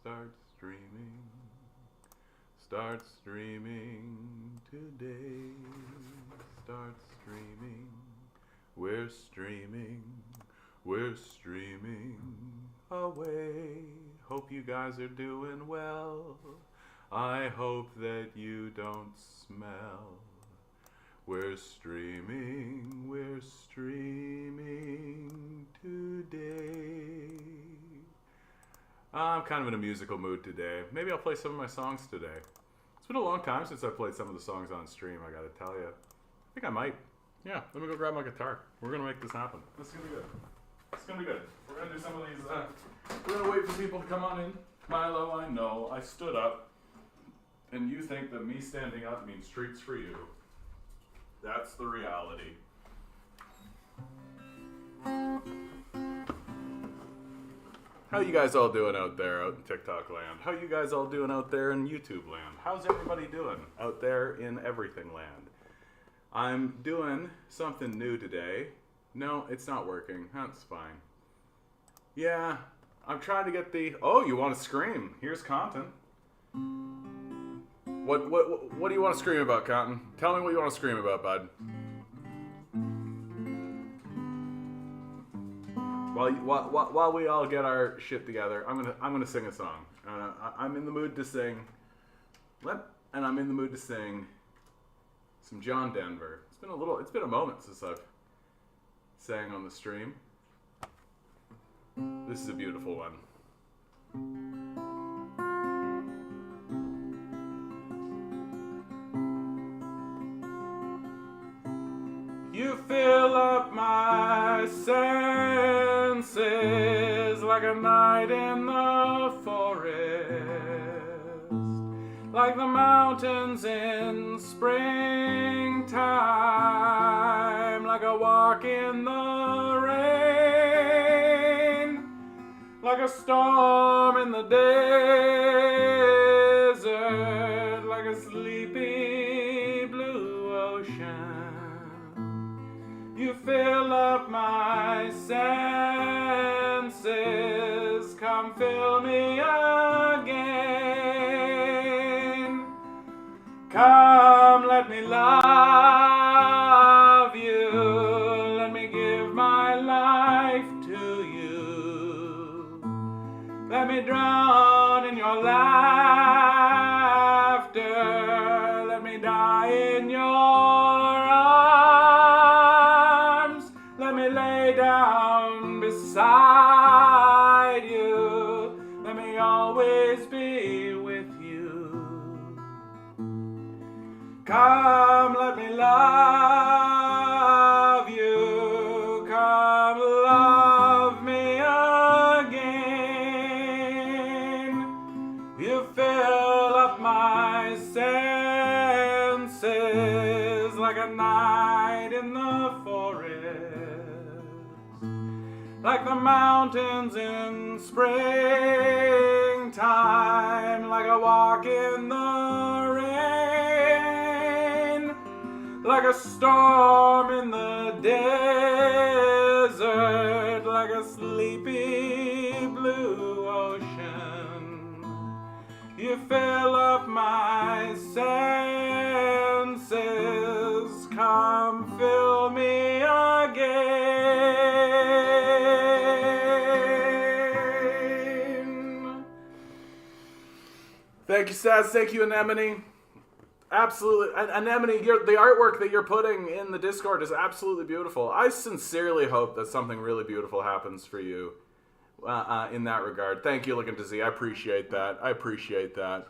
Start streaming. Start streaming today. Start streaming. We're streaming. We're streaming away. Hope you guys are doing well. I hope that you don't smell. We're streaming today. I'm kind of in a musical mood today. Maybe I'll play some of my songs today. It's been a long time since I played some of the songs on stream, I gotta tell you. I think I might. Yeah, let me go grab my guitar. We're gonna make this happen. This is gonna be good. It's gonna be good. We're gonna do some of these, we're gonna wait for people to come on in. Milo, I know, I stood up, and you think that me standing up means treats for you. That's the reality. How you guys all doing out there out in TikTok land? How you guys all doing out there in YouTube land? How's everybody doing out there in everything land? I'm doing something new today. No, it's not working. That's fine. Yeah, I'm trying to get the... Oh, you want to scream? Here's content. What do you want to scream about, Cotton? Tell me what you want to scream about, bud. While we all get our shit together, I'm gonna sing a song. I'm in the mood to sing. And I'm in the mood to sing some John Denver. It's been a moment since I've sang on the stream. This is a beautiful one. You fill up my senses like a night in the forest, like the mountains in springtime, like a walk in the rain, like a storm in the desert, like a sleepy blue ocean. You fill up my senses, come fill me again. Come, let me love you, let me give my life to you. Let me drown in your laughter, let me die in your arms. Let me lay down beside you. Let me always be with you. Come, let me love you. Come, love me again. You fill up my senses like a night in the forest, like the mountains in springtime, like a walk in the rain, like a storm in the desert, like a sleepy blue ocean. You fill up my senses, come fill me again. Thank you, Saz. Thank you, Anemone. Absolutely. Anemone, the artwork that you're putting in the Discord is absolutely beautiful. I sincerely hope that something really beautiful happens for you in that regard. Thank you, Looking to Z. I appreciate that.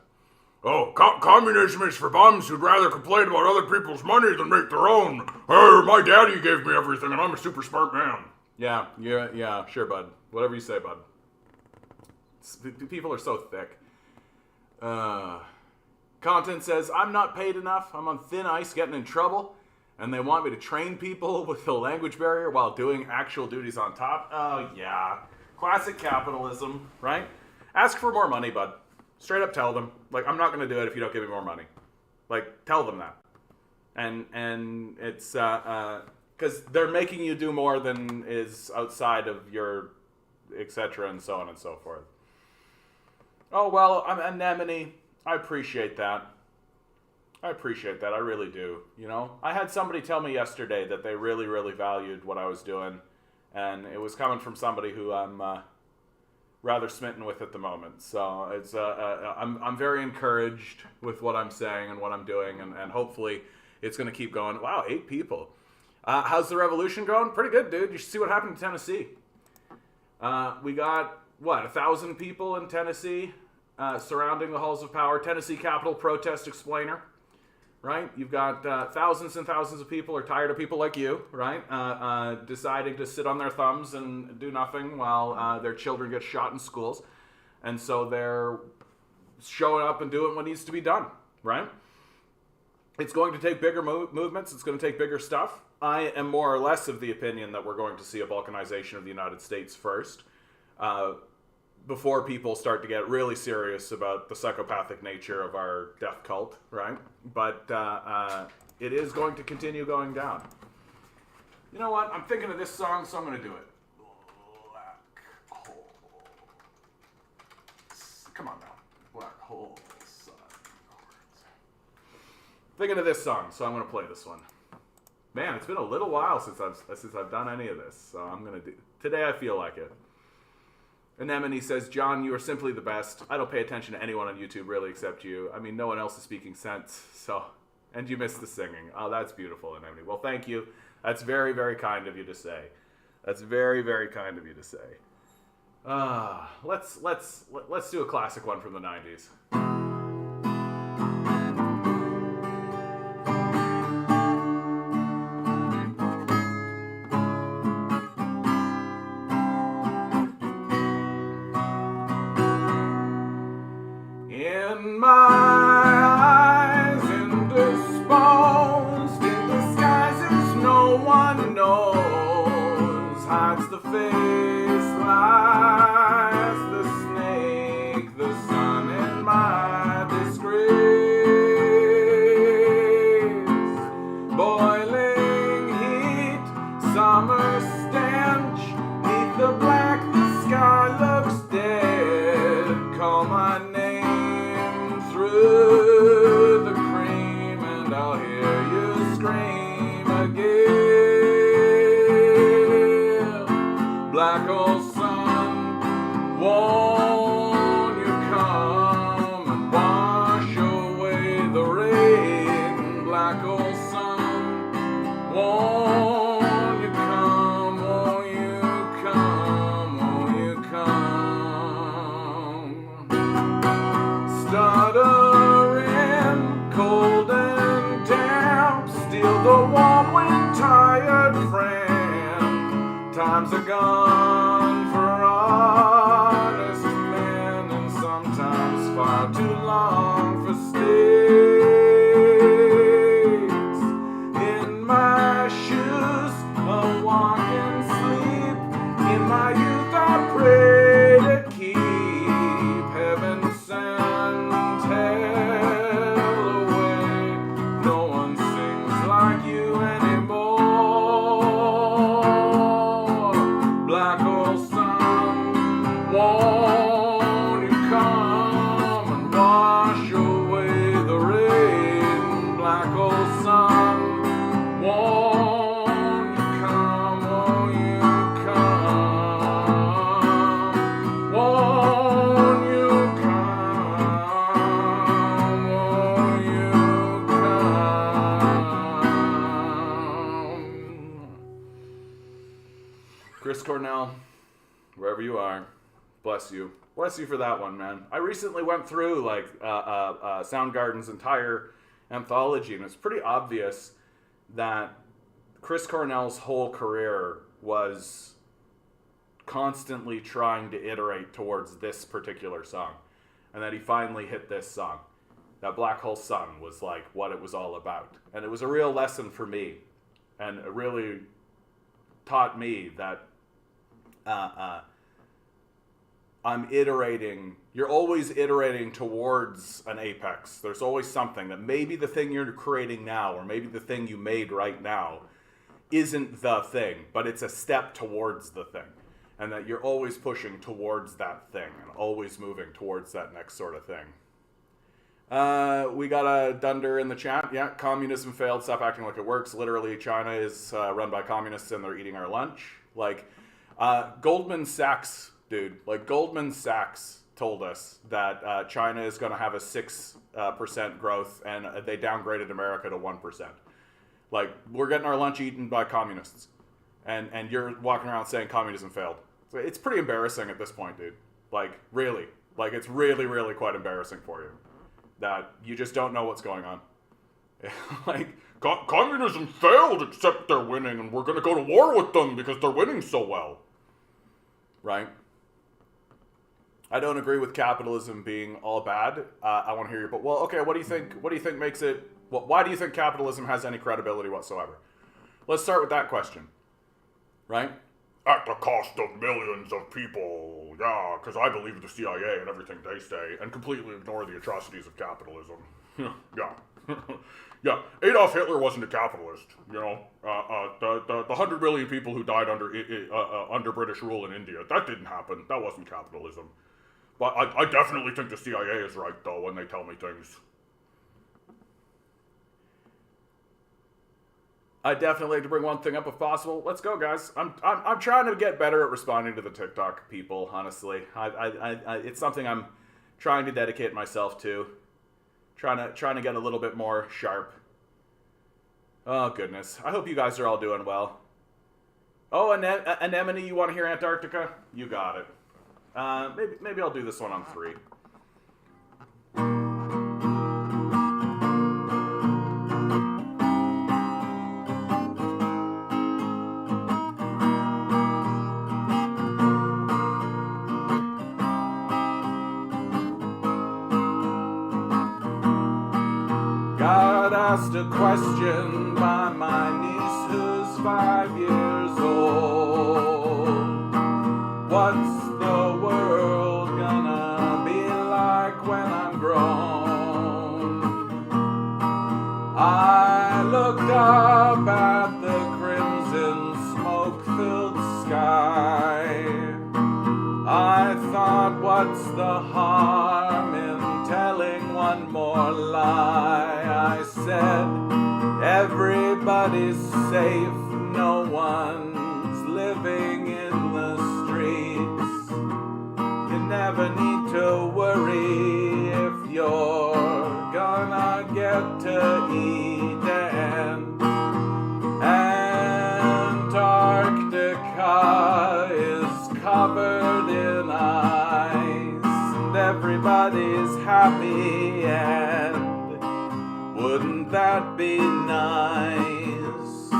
Oh, communism is for bums who'd rather complain about other people's money than make their own. Hey, my daddy gave me everything and I'm a super smart man. Yeah, sure, bud. Whatever you say, bud. People are so thick. Content says, I'm not paid enough. I'm on thin ice getting in trouble. And they want me to train people with the language barrier while doing actual duties on top. Oh, yeah. Classic capitalism, right? Ask for more money, bud. Straight up tell them. Like, I'm not going to do it if you don't give me more money. Like, tell them that. And it's, because they're making you do more than is outside of your, etc., and so on and so forth. Oh, well, I'm anemone. I appreciate that. I appreciate that. I really do. You know, I had somebody tell me yesterday that they really, really valued what I was doing, and it was coming from somebody who I'm rather smitten with at the moment. So it's I'm very encouraged with what I'm saying and what I'm doing, and hopefully it's going to keep going. Wow, 8 people. How's the revolution going? Pretty good, dude. You should see what happened in Tennessee. We got, 1,000 people in Tennessee surrounding the halls of power. Tennessee Capitol protest explainer, right? You've got thousands and thousands of people are tired of people like you, right? Deciding to sit on their thumbs and do nothing while their children get shot in schools. And so they're showing up and doing what needs to be done, right? It's going to take bigger movements. It's going to take bigger stuff. I am more or less of the opinion that we're going to see a balkanization of the United States first, before people start to get really serious about the psychopathic nature of our death cult, right? But it is going to continue going down. You know what? I'm thinking of this song, so I'm going to do it. Black hole. Come on now. Black hole. Sun. Thinking of this song, so I'm going to play this one. Man, it's been a little while since I've done any of this, so I'm going to do... Today I feel like it. Anemone says, John, you are simply the best. I don't pay attention to anyone on YouTube really except you. I mean, no one else is speaking sense, so... And you missed the singing. Oh, that's beautiful, Anemone. Well, thank you. That's very, very kind of you to say. That's very, very kind of you to say. Let's do a classic one from the 90s. In my eyes, indisposed, in disguises no one knows, hides the face, lies the snake, the sun in my disgrace. Boiling heat, summer stench, neath the black the sky looks dead. Call my name through the cream, and I'll hear you scream again. Black hole sun, won't you come and wash away the rain? Black hole sun, won't you come, won't you come, won't you come? Stuttering, cold and damp, steal the warm wind, tired friend. Times are gone for honest men, and sometimes far too long for states. In my shoes, a walk and sleep. In my youth, I pray to keep heaven sent hell away. No one sings like you anymore. Black hole sun, won't you come and wash away the rain? Black hole sun, won't you come, won't you come? Won't you come, won't you come? Chris Cornell, wherever you are, bless you. Bless you for that one, man. I recently went through Soundgarden's entire anthology, and it's pretty obvious that Chris Cornell's whole career was constantly trying to iterate towards this particular song, and that he finally hit this song. That Black Hole Sun was like what it was all about, and it was a real lesson for me, and it really taught me that I'm iterating. You're always iterating towards an apex. There's always something that maybe the thing you're creating now, or maybe the thing you made right now, isn't the thing, but it's a step towards the thing. and that you're always pushing towards that thing and always moving towards that next sort of thing. We got a Dunder in the chat. Yeah, communism failed. Stop acting like it works. Literally, China is run by communists and they're eating our lunch. Like, Goldman Sachs, dude. Like, Goldman Sachs told us that China is going to have a 6% growth, and they downgraded America to 1%. Like, we're getting our lunch eaten by communists. And you're walking around saying communism failed. So it's pretty embarrassing at this point, dude. Like, really. Like, it's really, really quite embarrassing for you. That you just don't know what's going on. Like, communism failed, except they're winning, and we're going to go to war with them because they're winning so well. Right? I don't agree with capitalism being all bad. I want to hear your... But, well, okay, what do you think makes it... Well, why do you think capitalism has any credibility whatsoever? Let's start with that question. Right? At the cost of millions of people. Yeah, because I believe the CIA and everything they say and completely ignore the atrocities of capitalism. Yeah. Yeah, Adolf Hitler wasn't a capitalist, you know. The 100 million people who died under British rule in India, that didn't happen. That wasn't capitalism. But I definitely think the CIA is right, though, when they tell me things. I definitely like to bring one thing up if possible. Let's go, guys. I'm trying to get better at responding to the TikTok people. Honestly, it's something I'm trying to dedicate myself to. Trying to get a little bit more sharp. Oh goodness, I hope you guys are all doing well. Oh, Anemone, you want to hear Antarctica? You got it. Maybe I'll do this one on 3. Asked a question by my niece who's 5 years old. What's the world gonna be like when I'm grown? I looked up at the crimson smoke-filled sky. I thought, what's the harm in telling one more lie? I said, everybody's safe, no one's living in the streets. You never need to worry if you're gonna get to eat, and Antarctica is covered in ice, and everybody's happy, and wouldn't that be nice?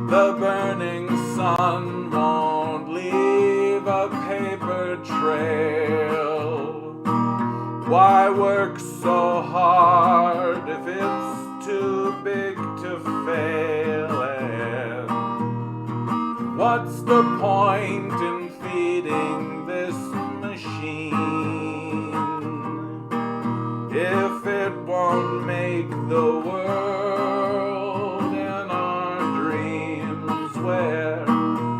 The burning sun won't leave a paper trail. Why work so hard if it's too big to fail? And what's the point in feeding this machine if it won't make the world in our dreams where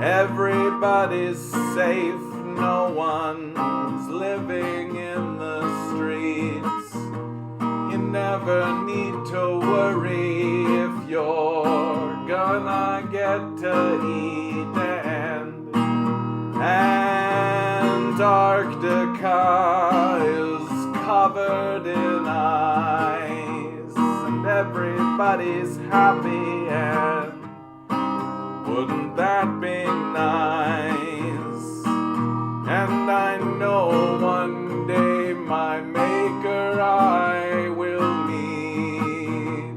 everybody's safe, no one's living in the streets? You never need to worry if you're gonna get to eat, and Antarctica is covered in ice, and everybody's happy, and wouldn't that be nice? And I know one day my maker I will meet,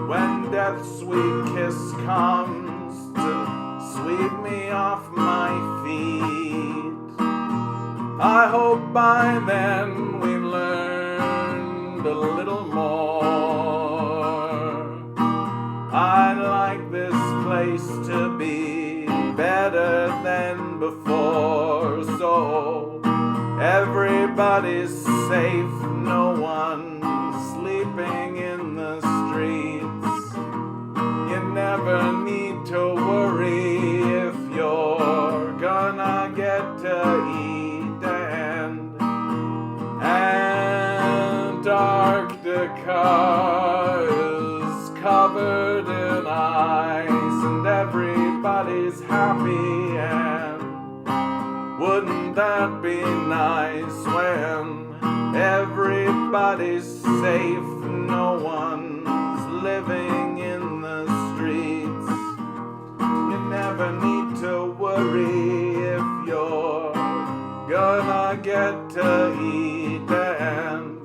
when death's sweet kiss comes to sweep me off my feet. I hope by then we've learned a little more. I'd like this place to be better than before, so everybody's safe, no one's sleeping in the streets. You never need to worry if you're gonna is covered in ice and everybody's happy, and wouldn't that be nice when everybody's safe, no one's living in the streets. You never need to worry if you're gonna get to eat, and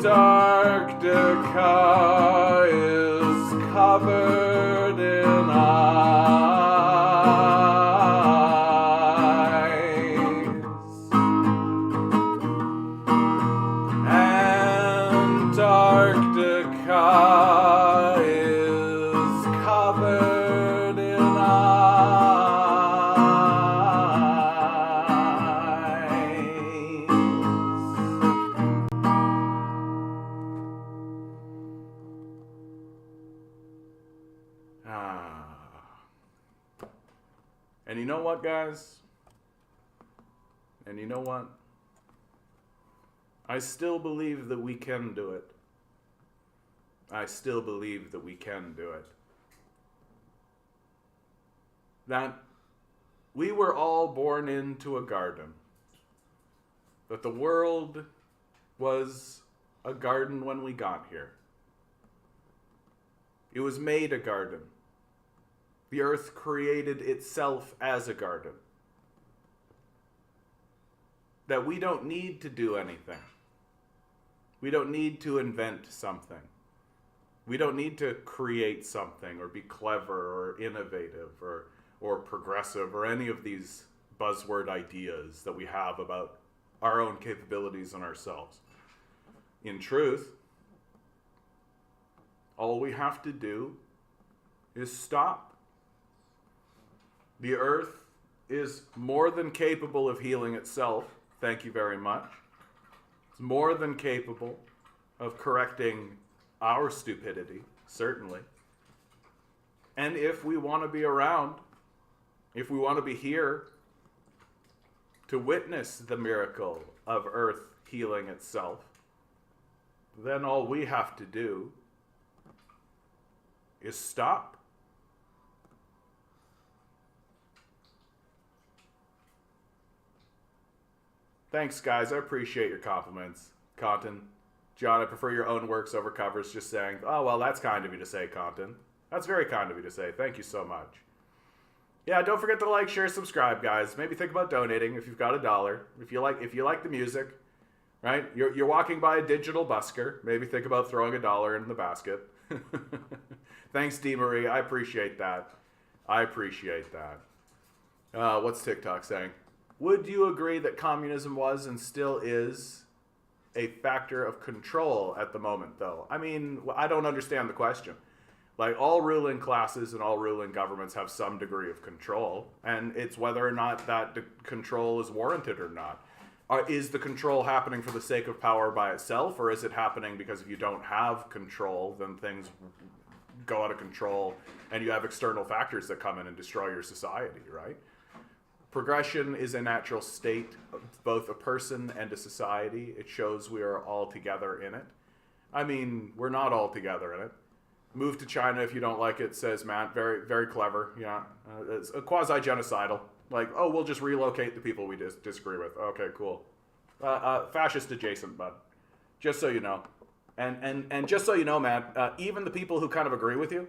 Antarctica is covered in ice. Antarctica is covered in And you know what, guys? And you know what? I still believe that we can do it. I still believe that we can do it. That we were all born into a garden. That the world was a garden when we got here. It was made a garden. The earth created itself as a garden. That we don't need to do anything. We don't need to invent something. We don't need to create something or be clever or innovative or progressive or any of these buzzword ideas that we have about our own capabilities and ourselves. In truth, all we have to do is stop. The earth is more than capable of healing itself. Thank you very much. It's more than capable of correcting our stupidity, certainly. And if we want to be around, if we want to be here to witness the miracle of Earth healing itself, then all we have to do is stop. Thanks, guys. I appreciate your compliments. Conton. John, I prefer your own works over covers. Just saying, oh, well, that's kind of you to say, Conton. That's very kind of you to say. Thank you so much. Yeah, don't forget to like, share, subscribe, guys. Maybe think about donating if you've got $1. If you like the music, right? You're walking by a digital busker. Maybe think about throwing $1 in the basket. Thanks, D. Marie. I appreciate that. I appreciate that. What's TikTok saying? Would you agree that communism was and still is a factor of control at the moment, though? I mean, I don't understand the question. Like, all ruling classes and all ruling governments have some degree of control, and it's whether or not that control is warranted or not. Is the control happening for the sake of power by itself, or is it happening because if you don't have control, then things go out of control, and you have external factors that come in and destroy your society, right? Progression is a natural state of both a person and a society. It shows we are all together in it. I mean, we're not all together in it. Move to China if you don't like it, says Matt. Very, very clever. Yeah, it's a quasi-genocidal. Like, oh, we'll just relocate the people we disagree with. Okay, cool. Fascist adjacent, bud. Just so you know. And just so you know, Matt, even the people who kind of agree with you,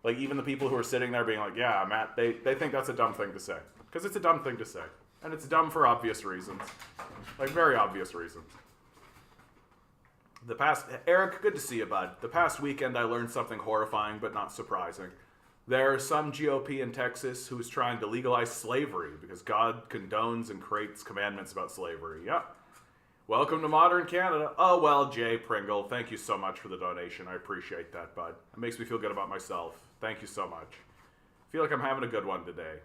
like even the people who are sitting there being like, yeah, Matt, they think that's a dumb thing to say. Because it's a dumb thing to say. And it's dumb for obvious reasons. Like, very obvious reasons. Eric, good to see you, bud. The past weekend I learned something horrifying but not surprising. There are some GOP in Texas who is trying to legalize slavery because God condones and creates commandments about slavery. Yep. Welcome to modern Canada. Oh, well, Jay Pringle, thank you so much for the donation. I appreciate that, bud. It makes me feel good about myself. Thank you so much. I feel like I'm having a good one today.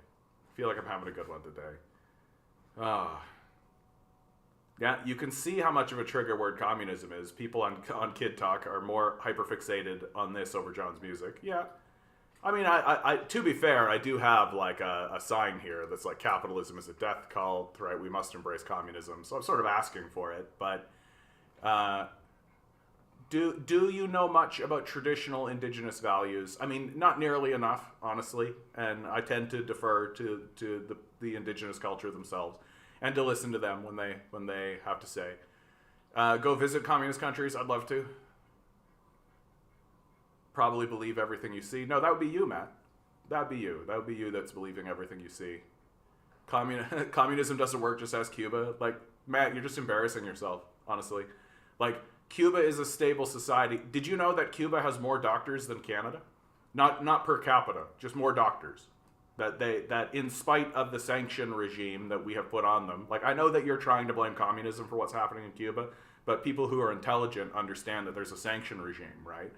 Yeah, you can see how much of a trigger word communism is. People on Kid Talk are more hyperfixated on this over John's music. Yeah. I mean, I to be fair, I do have like a sign here that's like capitalism is a death cult, right? We must embrace communism. So I'm sort of asking for it. But Do you know much about traditional indigenous values? I mean, not nearly enough, honestly, and I tend to defer to the indigenous culture themselves and to listen to them when they have to say. Go visit communist countries. I'd love to. Probably believe everything you see. No, that would be you, Matt. That'd be you. That would be you that's believing everything you see. Communism doesn't work, just as Cuba. Like, Matt, you're just embarrassing yourself, honestly. Like, Cuba is a stable society. Did you know that Cuba has more doctors than Canada? Not per capita, just more doctors. That in spite of the sanction regime that we have put on them, like, I know that you're trying to blame communism for what's happening in Cuba, but people who are intelligent understand that there's a sanction regime, right?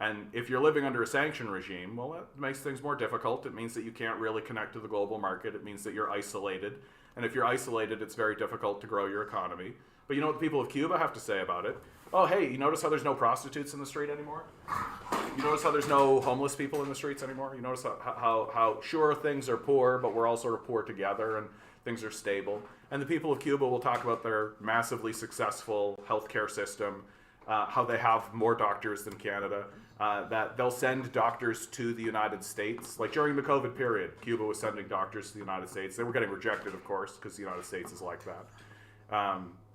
And if you're living under a sanction regime, well, that makes things more difficult. It means that you can't really connect to the global market. It means that you're isolated. And if you're isolated, it's very difficult to grow your economy. But you know what the people of Cuba have to say about it? Oh, hey, you notice how there's no prostitutes in the street anymore? You notice how there's no homeless people in the streets anymore? You notice how sure, things are poor, but we're all sort of poor together and things are stable. And the people of Cuba will talk about their massively successful healthcare system, how they have more doctors than Canada, that they'll send doctors to the United States. Like during the COVID period, Cuba was sending doctors to the United States. They were getting rejected, of course, because the United States is like that.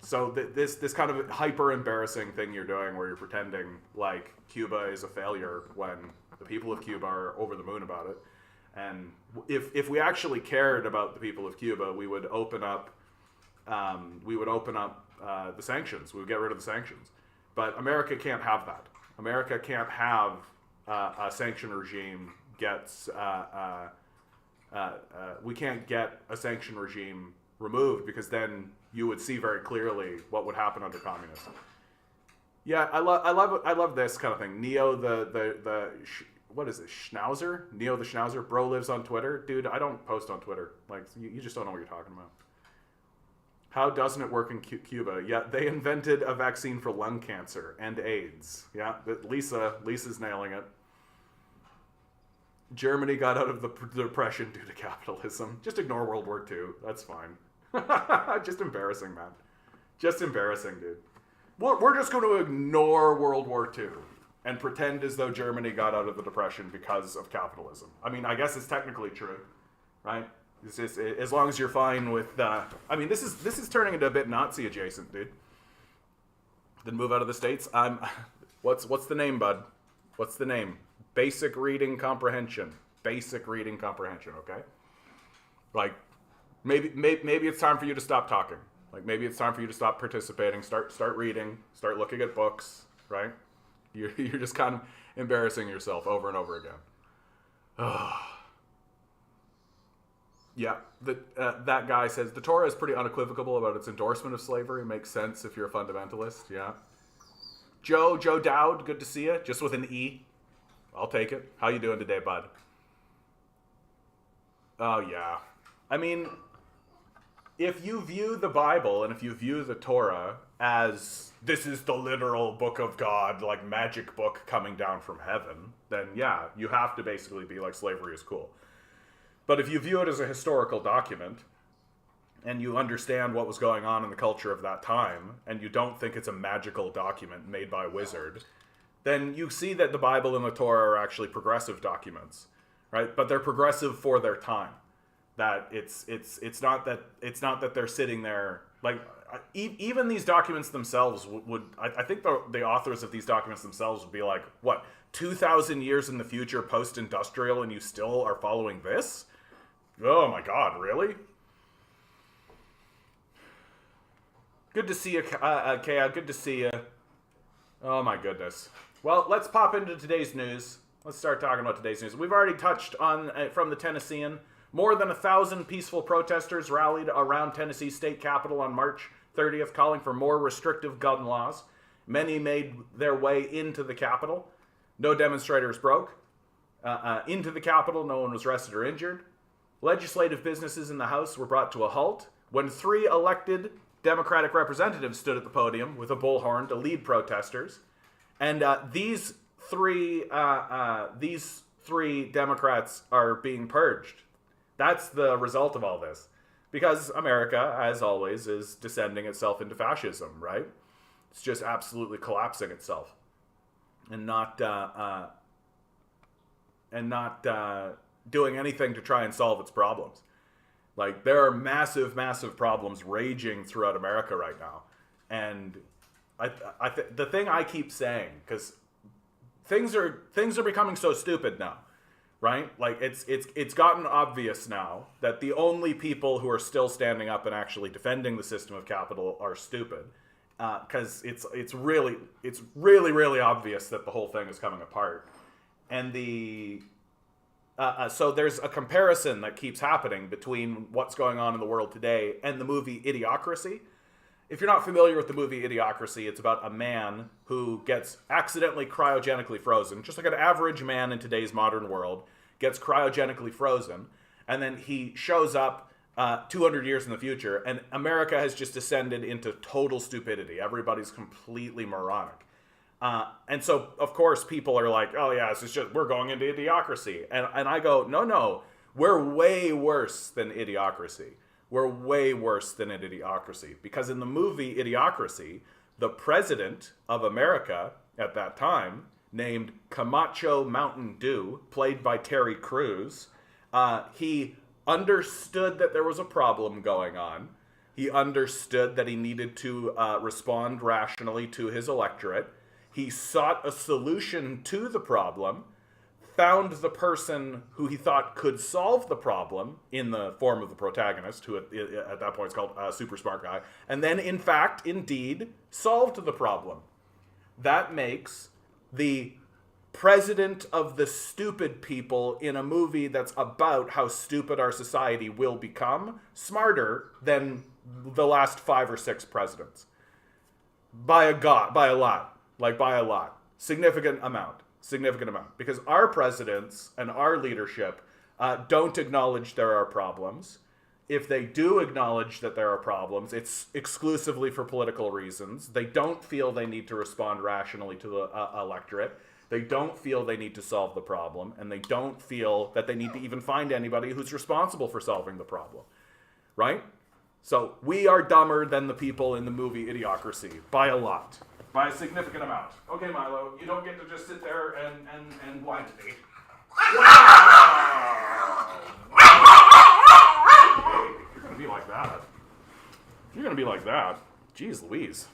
So this kind of hyper embarrassing thing you're doing where you're pretending like Cuba is a failure when the people of Cuba are over the moon about it. And if we actually cared about the people of Cuba, we would open up the sanctions. We would get rid of the sanctions. But America can't have that. America can't have a sanction regime we can't get a sanction regime removed, because then you would see very clearly what would happen under communism. Yeah, I love this kind of thing. Neo what is it? Schnauzer? Neo the Schnauzer. Bro lives on Twitter. Dude, I don't post on Twitter. Like, you just don't know what you're talking about. How doesn't it work in Cuba? Yeah, they invented a vaccine for lung cancer and AIDS. Yeah, Lisa's nailing it. Germany got out of the depression due to capitalism. Just ignore World War II. That's fine. Just embarrassing, man. Just embarrassing, dude. We're just going to ignore World War II and pretend as though Germany got out of the depression because of capitalism. I mean, I guess it's technically true, right? This is, as long as you're fine with. I mean, this is turning into a bit Nazi adjacent, dude. Then move out of the States. What's the name, bud? What's the name? Basic reading comprehension. Basic reading comprehension. Okay. Like, maybe it's time for you to stop talking. Like, maybe it's time for you to stop participating. Start reading. Start looking at books. Right. You're just kind of embarrassing yourself over and over again. Ugh. Yeah, that guy says, the Torah is pretty unequivocal about its endorsement of slavery. Makes sense if you're a fundamentalist, yeah. Joe Dowd, good to see you, just with an E. I'll take it. How you doing today, bud? Oh, yeah. I mean, if you view the Bible and if you view the Torah as this is the literal book of God, like magic book coming down from heaven, then yeah, you have to basically be like slavery is cool. But if you view it as a historical document, and you understand what was going on in the culture of that time, and you don't think it's a magical document made by a wizard, then you see that the Bible and the Torah are actually progressive documents, right? But they're progressive for their time. That it's not that they're sitting there like even these documents themselves would I think the authors of these documents themselves would be like, what, 2,000 years in the future, post-industrial, and you still are following this? Oh my God, really? Good to see you, Kaya. Good to see you. Oh my goodness. Well, let's pop into today's news. Let's start talking about today's news. We've already touched on, from the Tennessean, more than 1,000 peaceful protesters rallied around Tennessee state capitol on March 30th, calling for more restrictive gun laws. Many made their way into the Capitol. No demonstrators broke into the Capitol. No one was arrested or injured. Legislative businesses in the House were brought to a halt when 3 elected Democratic representatives stood at the podium with a bullhorn to lead protesters. And these three Democrats are being purged. That's the result of all this. Because America, as always, is descending itself into fascism, right? It's just absolutely collapsing itself, and not doing anything to try and solve its problems. Like, there are massive, massive problems raging throughout America right now, and the thing I keep saying, because things are becoming so stupid now, right? Like, it's gotten obvious now that the only people who are still standing up and actually defending the system of capital are stupid, because it's really obvious that the whole thing is coming apart, and so there's a comparison that keeps happening between what's going on in the world today and the movie Idiocracy. If you're not familiar with the movie Idiocracy, it's about a man who gets accidentally cryogenically frozen, just like an average man in today's modern world gets cryogenically frozen, and then he shows up 200 years in the future, and America has just descended into total stupidity. Everybody's completely moronic. And so, of course, people are like, oh yeah, we're going into Idiocracy. And I go, no, we're way worse than Idiocracy. We're way worse than an Idiocracy. Because in the movie Idiocracy, the president of America at that time, named Camacho Mountain Dew, played by Terry Crews, he understood that there was a problem going on. He understood that he needed to respond rationally to his electorate. He sought a solution to the problem, found the person who he thought could solve the problem in the form of the protagonist, who at that point is called Super Smart Guy, and then, in fact, indeed, solved the problem. That makes the president of the stupid people in a movie that's about how stupid our society will become smarter than the last 5 or 6 presidents. By a lot. Significant amount. Because our presidents and our leadership don't acknowledge there are problems. If they do acknowledge that there are problems, it's exclusively for political reasons. They don't feel they need to respond rationally to the electorate. They don't feel they need to solve the problem. And they don't feel that they need to even find anybody who's responsible for solving the problem. Right? So we are dumber than the people in the movie Idiocracy. By a lot. By a significant amount. Okay, Milo, you don't get to just sit there and whine to me. Wow! You're gonna be like that. You're gonna be like that. Jeez Louise.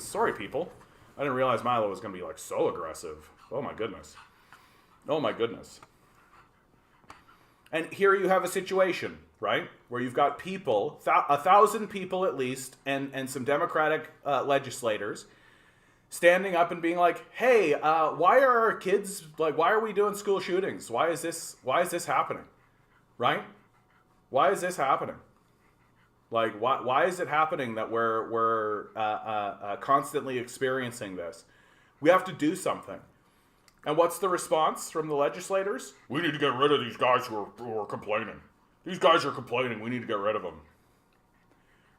Sorry, people. I didn't realize Milo was gonna be like so aggressive. Oh my goodness. And here you have a situation, right, where you've got people, 1,000 people at least, and some Democratic legislators standing up and being like, hey, why are our kids, like, why are we doing school shootings? Why is this happening? Right? Why is this happening? Like, why is it happening that we're constantly experiencing this? We have to do something. And what's the response from the legislators? We need to get rid of these guys who are complaining. These guys are complaining. We need to get rid of them.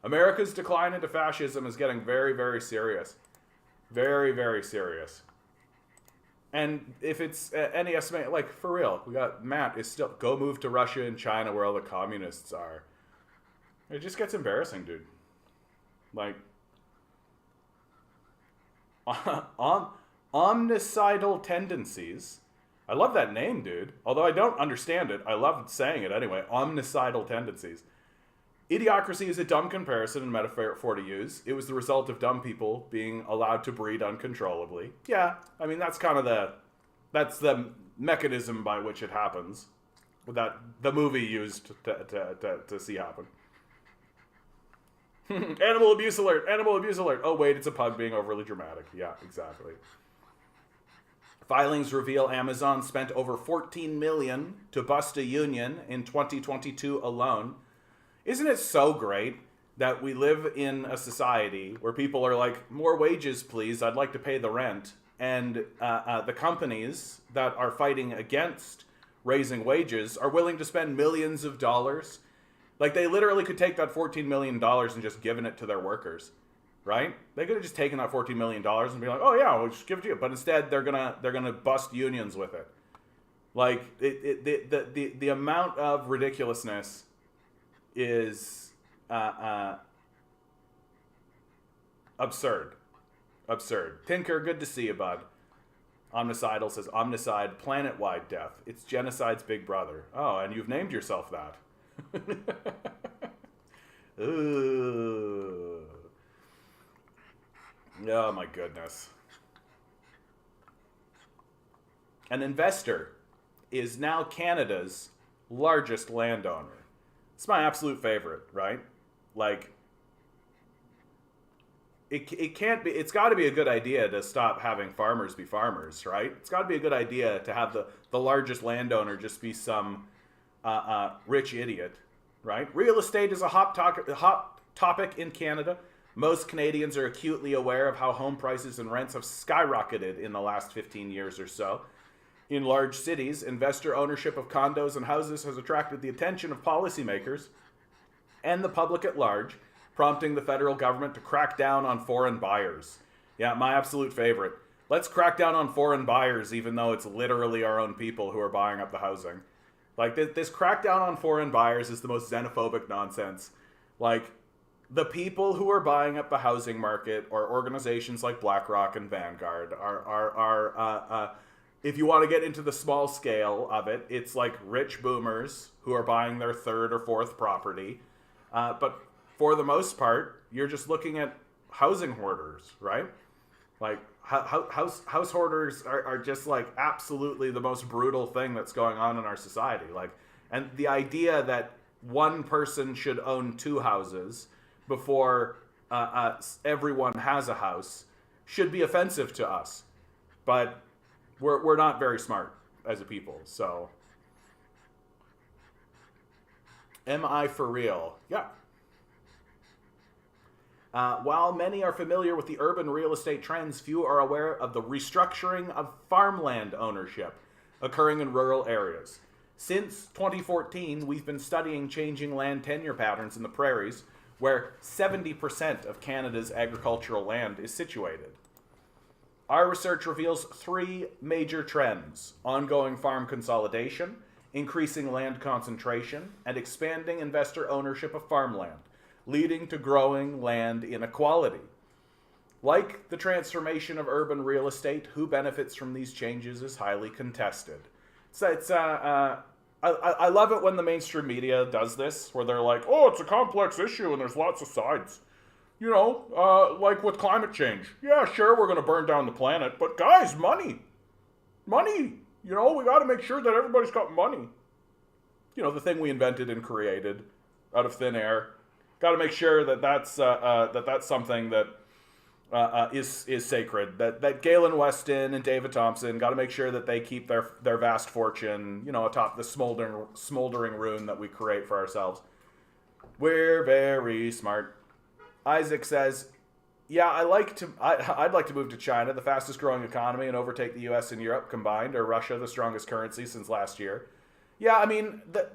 America's decline into fascism is getting very, very serious. Very, very serious. And if it's any estimate, like, for real, we got Matt is still, go move to Russia and China where all the communists are. It just gets embarrassing, dude. Like, omnicidal tendencies. I love that name, dude. Although I don't understand it, I love saying it anyway. Omnicidal tendencies. Idiocracy is a dumb comparison and metaphor to use. It was the result of dumb people being allowed to breed uncontrollably. Yeah, I mean, that's kind of that's the mechanism by which it happens. That the movie used to see happen. Animal abuse alert! Animal abuse alert! Oh wait, it's a pug being overly dramatic. Yeah, exactly. Filings reveal Amazon spent over $14 million to bust a union in 2022 alone. Isn't it so great that we live in a society where people are like, more wages, please, I'd like to pay the rent. And the companies that are fighting against raising wages are willing to spend millions of dollars. Like, they literally could take that $14 million and just given it to their workers, right? They could have just taken that $14 million and be like, oh yeah, we'll just give it to you. But instead, they're gonna bust unions with it. Like, the amount of ridiculousness is absurd. Absurd. Tinker, good to see you, bud. Omnicidal says, Omnicide, planet-wide death. It's genocide's big brother. Oh, and you've named yourself that. Ooh. Oh, my goodness. An investor is now Canada's largest landowner. It's my absolute favorite, right? Like, it can't be, it's got to be a good idea to stop having farmers be farmers, right? It's got to be a good idea to have the largest landowner just be some rich idiot, right? Real estate is a hot topic in Canada. Most Canadians are acutely aware of how home prices and rents have skyrocketed in the last 15 years or so. In large cities, investor ownership of condos and houses has attracted the attention of policymakers and the public at large, prompting the federal government to crack down on foreign buyers. Yeah, my absolute favorite. Let's crack down on foreign buyers, even though it's literally our own people who are buying up the housing. Like, this crackdown on foreign buyers is the most xenophobic nonsense. Like, the people who are buying up the housing market are organizations like BlackRock and Vanguard. If you want to get into the small scale of it, it's like rich boomers who are buying their third or fourth property. But for the most part, you're just looking at housing hoarders, right? Like, house hoarders are just like absolutely the most brutal thing that's going on in our society. Like, and the idea that one person should own two houses before everyone has a house should be offensive to us. But we're not very smart as a people, so. Am I for real? Yeah. While many are familiar with the urban real estate trends, few are aware of the restructuring of farmland ownership occurring in rural areas. Since 2014, we've been studying changing land tenure patterns in the prairies, where 70% of Canada's agricultural land is situated. Our research reveals three major trends: ongoing farm consolidation, increasing land concentration, and expanding investor ownership of farmland, leading to growing land inequality. Like the transformation of urban real estate, who benefits from these changes is highly contested. So I love it when the mainstream media does this, where they're like, oh, it's a complex issue and there's lots of sides. You know, like with climate change. Yeah, sure, we're going to burn down the planet, but guys, money. Money. You know, we got to make sure that everybody's got money. You know, the thing we invented and created out of thin air. Got to make sure that that's something that is sacred. That Galen Weston and David Thompson got to make sure that they keep their vast fortune, you know, atop the smoldering ruin that we create for ourselves. We're very smart. Isaac says, "Yeah, I'd like to move to China, the fastest growing economy, and overtake the U.S. and Europe combined, or Russia, the strongest currency since last year." Yeah, I mean, the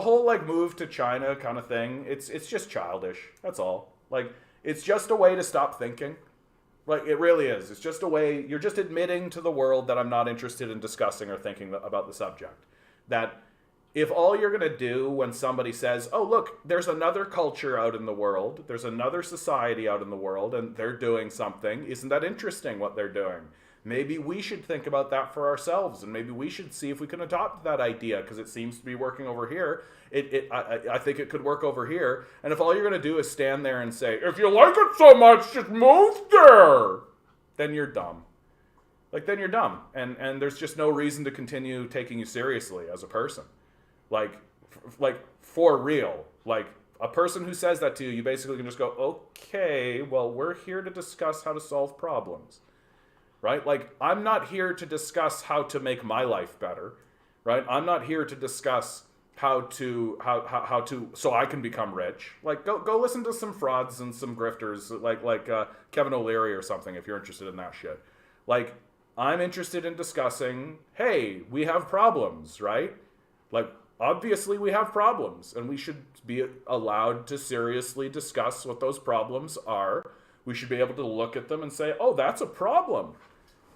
whole like move to China kind of thing, it's just childish. That's all. Like, it's just a way to stop thinking. Like, it really is. It's just a way, you're just admitting to the world that I'm not interested in discussing or thinking about the subject. That if all you're going to do when somebody says, oh, look, there's another culture out in the world, there's another society out in the world, and they're doing something, isn't that interesting what they're doing? Maybe we should think about that for ourselves, and maybe we should see if we can adopt that idea, because it seems to be working over here. I think it could work over here. And if all you're going to do is stand there and say, if you like it so much, just move there, then you're dumb. Like, then you're dumb. And there's just no reason to continue taking you seriously as a person. Like for real. Like, a person who says that to you, you basically can just go, okay, well, we're here to discuss how to solve problems. Right? Like, I'm not here to discuss how to make my life better, right? I'm not here to discuss how to so I can become rich. Like, go listen to some frauds and some grifters like Kevin O'Leary or something if you're interested in that shit. Like, I'm interested in discussing, hey, we have problems, right? Like, obviously we have problems, and we should be allowed to seriously discuss what those problems are. We should be able to look at them and say, oh, that's a problem.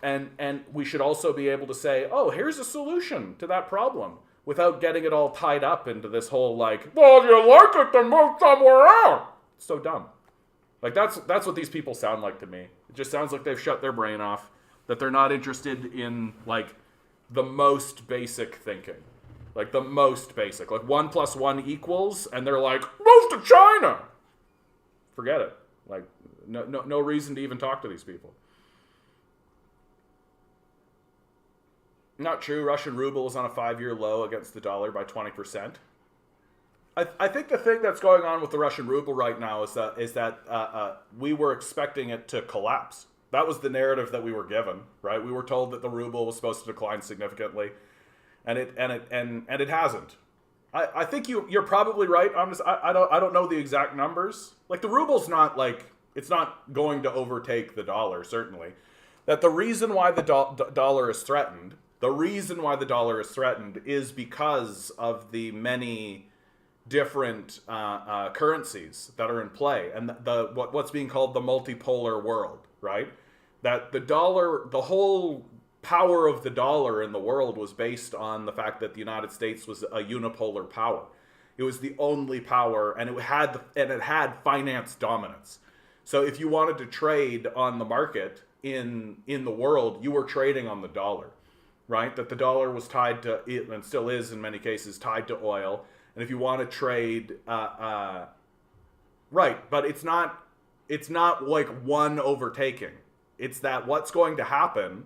And we should also be able to say, oh, here's a solution to that problem, without getting it all tied up into this whole, like, well, if you like it, then move somewhere else. It's so dumb. Like, that's what these people sound like to me. It just sounds like they've shut their brain off, that they're not interested in, like, the most basic thinking. Like, the most basic. Like, 1 + 1 equals, and they're like, move to China! Forget it. Like, no reason to even talk to these people. Not true. Russian ruble is on a 5-year low against the dollar by 20%. I think the thing that's going on with the Russian ruble right now is that we were expecting it to collapse. That was the narrative that we were given, right? We were told that the ruble was supposed to decline significantly, and it hasn't. I think you're probably right. I don't know the exact numbers. Like, the ruble's not, like, it's not going to overtake the dollar, certainly. That the reason why the dollar is threatened, is because of the many different currencies that are in play, and what's being called the multipolar world, right? That the dollar, the whole power of the dollar in the world was based on the fact that the United States was a unipolar power. It was the only power, and it had finance dominance. So if you wanted to trade on the market in the world, you were trading on the dollar, right? That the dollar was tied to, and still is in many cases, tied to oil. And if you want to trade, right, but it's not like one overtaking. It's that what's going to happen,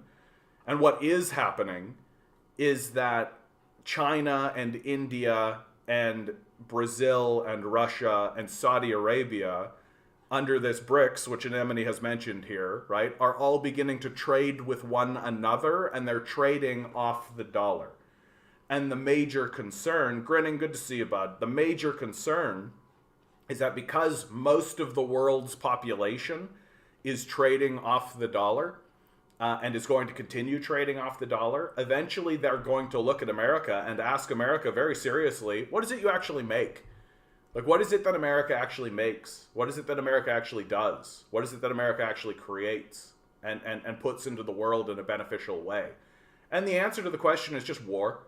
and what is happening, is that China and India and Brazil and Russia and Saudi Arabia, under this BRICS, which Anemone has mentioned here, right, are all beginning to trade with one another, and they're trading off the dollar. And the major concern, Grinning, good to see you, bud. The major concern is that because most of the world's population is trading off the dollar, and is going to continue trading off the dollar, eventually they're going to look at America and ask America very seriously, what is it you actually make? Like, what is it that America actually makes? What is it that America actually does? What is it that America actually creates and puts into the world in a beneficial way? And the answer to the question is just war.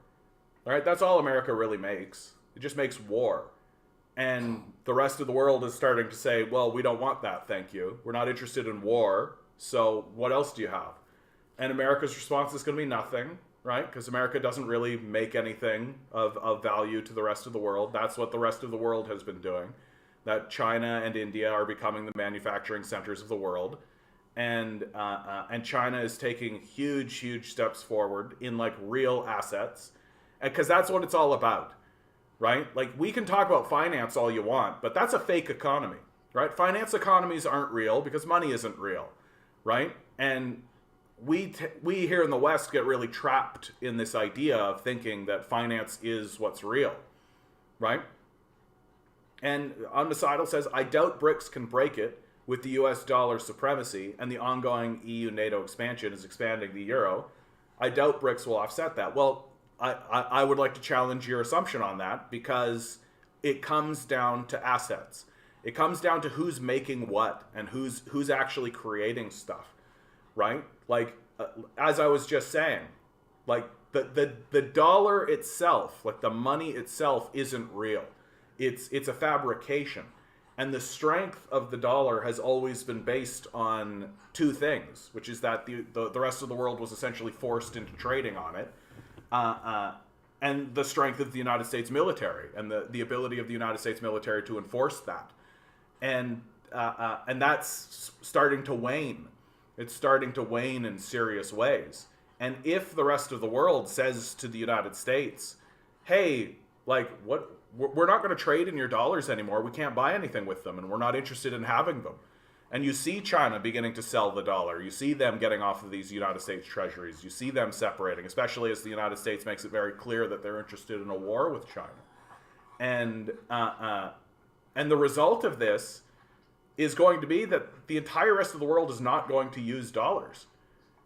All right, that's all America really makes. It just makes war. And the rest of the world is starting to say, well, we don't want that, thank you. We're not interested in war, so what else do you have? And America's response is going to be nothing, right? Because America doesn't really make anything of value to the rest of the world. That's what the rest of the world has been doing. That China and India are becoming the manufacturing centers of the world. And China is taking huge steps forward in, like, real assets. Because that's what it's all about, right? Like, we can talk about finance all you want, but that's a fake economy, right? Finance economies aren't real because money isn't real, right? And we here in the West get really trapped in this idea of thinking that finance is what's real, right? And Undecidal says, I doubt BRICS can break it with the US dollar supremacy and the ongoing EU-NATO expansion is expanding the euro. I doubt BRICS will offset that. Well, I would like to challenge your assumption on that, because it comes down to assets. It comes down to who's making what and who's actually creating stuff, right? Like, as I was just saying, like, the dollar itself, like the money itself, isn't real. It's a fabrication. And the strength of the dollar has always been based on two things, which is that the rest of the world was essentially forced into trading on it. And the strength of the United States military and the ability of the United States military to enforce that. And that's starting to wane. It's starting to wane in serious ways. And if the rest of the world says to the United States, hey, like, we're not going to trade in your dollars anymore. We can't buy anything with them, and we're not interested in having them. And you see China beginning to sell the dollar. You see them getting off of these United States treasuries. You see them separating, especially as the United States makes it very clear that they're interested in a war with China. And the result of this is going to be that the entire rest of the world is not going to use dollars.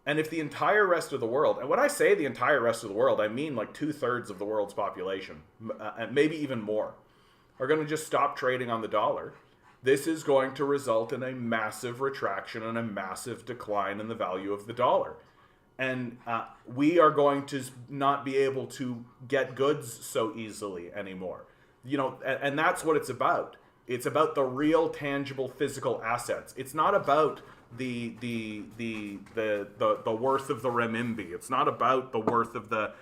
And if the entire rest of the world, and when I say the entire rest of the world, I mean like 2/3 of the world's population, and maybe even more, are going to just stop trading on the dollar, this is going to result in a massive retraction and a massive decline in the value of the dollar. And we are going to not be able to get goods so easily anymore. You know, and that's what it's about. It's about the real, tangible, physical assets. It's not about the worth of the renminbi. It's not about the worth of the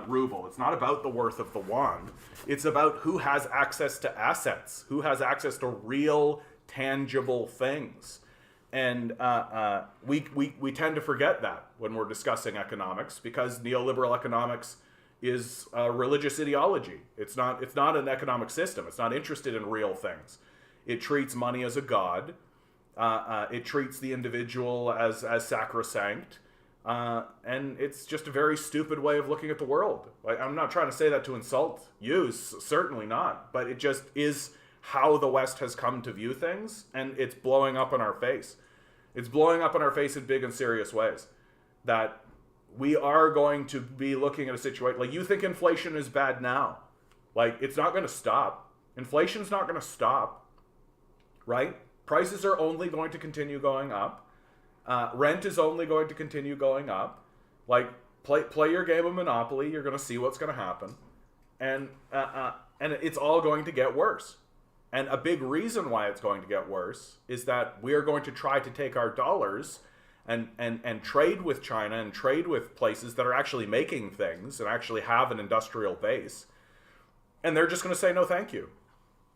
ruble. It's not about the worth of the yuan. It's about who has access to assets, who has access to real, tangible things. And we tend to forget that when we're discussing economics, because neoliberal economics is a religious ideology. It's not an economic system. It's not interested in real things. It treats money as a god. It treats the individual as sacrosanct. And it's just a very stupid way of looking at the world. Like, I'm not trying to say that to insult you, certainly not. But it just is how the West has come to view things, and it's blowing up in our face. It's blowing up in our face in big and serious ways. That we are going to be looking at a situation, like, you think inflation is bad now. Like, it's not going to stop. Inflation's not going to stop, right? Prices are only going to continue going up. Rent is only going to continue going up. Like, play your game of Monopoly. You're going to see what's going to happen. And it's all going to get worse. And a big reason why it's going to get worse is that we're going to try to take our dollars and trade with China and trade with places that are actually making things and actually have an industrial base. And they're just going to say, no, thank you.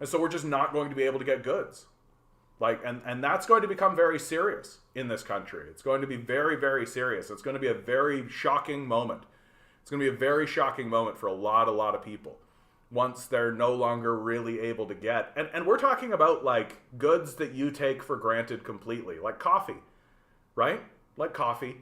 And so we're just not going to be able to get goods. Like, and that's going to become very serious in this country. It's going to be very, very serious. It's going to be a very shocking moment. It's going to be a very shocking moment for a lot of people once they're no longer really able to get. And we're talking about, like, goods that you take for granted completely, like coffee, right? Like coffee.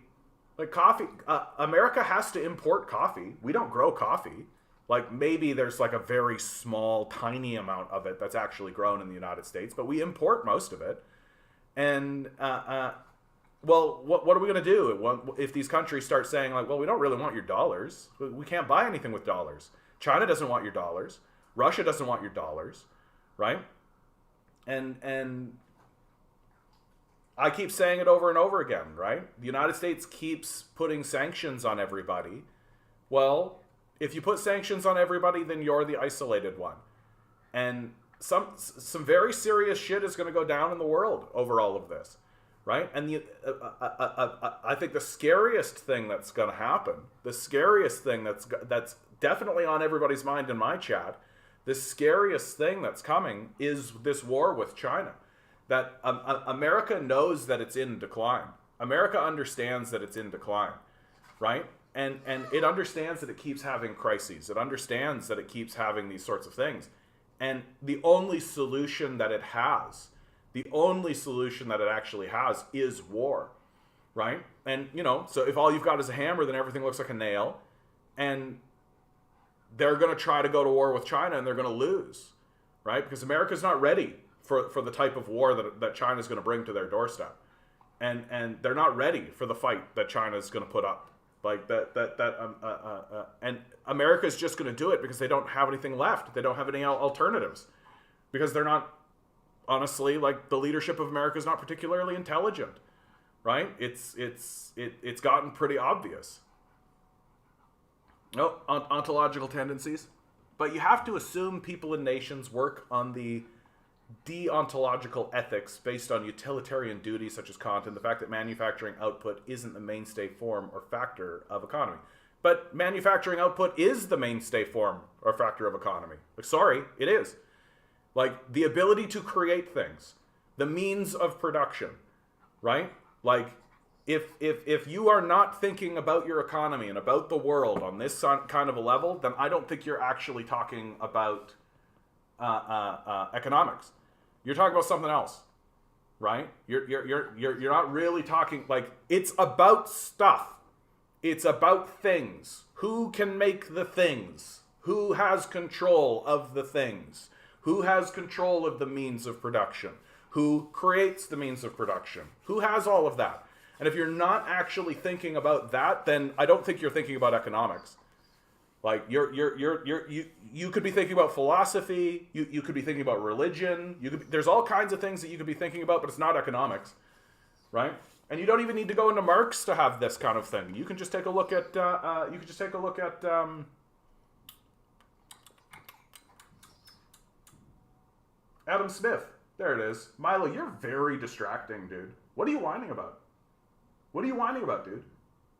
America has to import coffee. We don't grow coffee. Like, maybe there's like a very small, tiny amount of it that's actually grown in the United States, but we import most of it. And, well, what are we going to do if these countries start saying, like, well, we don't really want your dollars. We can't buy anything with dollars. China doesn't want your dollars. Russia doesn't want your dollars, right? And I keep saying it over and over again, right? The United States keeps putting sanctions on everybody. Well, if you put sanctions on everybody, then you're the isolated one. And some very serious shit is going to go down in the world over all of this, right? And I think the scariest thing that's going to happen, the scariest thing that's definitely on everybody's mind in my chat, the scariest thing that's coming is this war with China. That America knows that it's in decline. America understands that it's in decline, right? And it understands that it keeps having crises. It understands that it keeps having these sorts of things. And the only solution that it has, the only solution that it actually has is war, right? And, you know, so if all you've got is a hammer, then everything looks like a nail. And they're going to try to go to war with China, and they're going to lose, right? Because America's not ready for the type of war that China's going to bring to their doorstep. And they're not ready for the fight that China's going to put up. Like and America's just going to do it because they don't have anything left. They don't have any alternatives, because they're not, honestly, like, the leadership of America is not particularly intelligent, right? It's gotten pretty obvious. Oh, ontological tendencies. But you have to assume people and nations work on the deontological ethics based on utilitarian duties such as Kant and the fact that manufacturing output isn't the mainstay form or factor of economy. But manufacturing output is the mainstay form or factor of economy. Like, sorry, it is. Like, the ability to create things, the means of production, right? Like, if you are not thinking about your economy and about the world on this kind of a level, then I don't think you're actually talking about economics. You're talking about something else, right? You're not really talking, like, it's about stuff. It's about things. Who can make the things? Who has control of the things? Who has control of the means of production? Who creates the means of production? Who has all of that? And if you're not actually thinking about that, then I don't think you're thinking about economics. Like, you could be thinking about philosophy. You could be thinking about religion. There's all kinds of things that you could be thinking about, but it's not economics, right? And you don't even need to go into Marx to have this kind of thing. You can just take a look at Adam Smith. There it is. Milo, you're very distracting, dude. What are you whining about? What are you whining about, dude?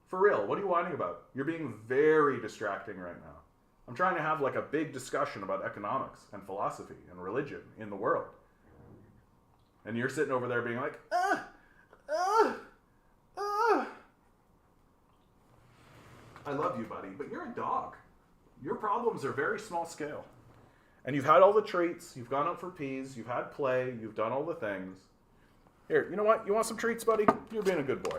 For real, what are you whining about? You're being very distracting right now. I'm trying to have like a big discussion about economics and philosophy and religion in the world. And you're sitting over there being like, I love you, buddy, but you're a dog. Your problems are very small scale. And you've had all the treats, you've gone out for peas, you've had play, you've done all the things. Here, you know what? You want some treats, buddy? You're being a good boy.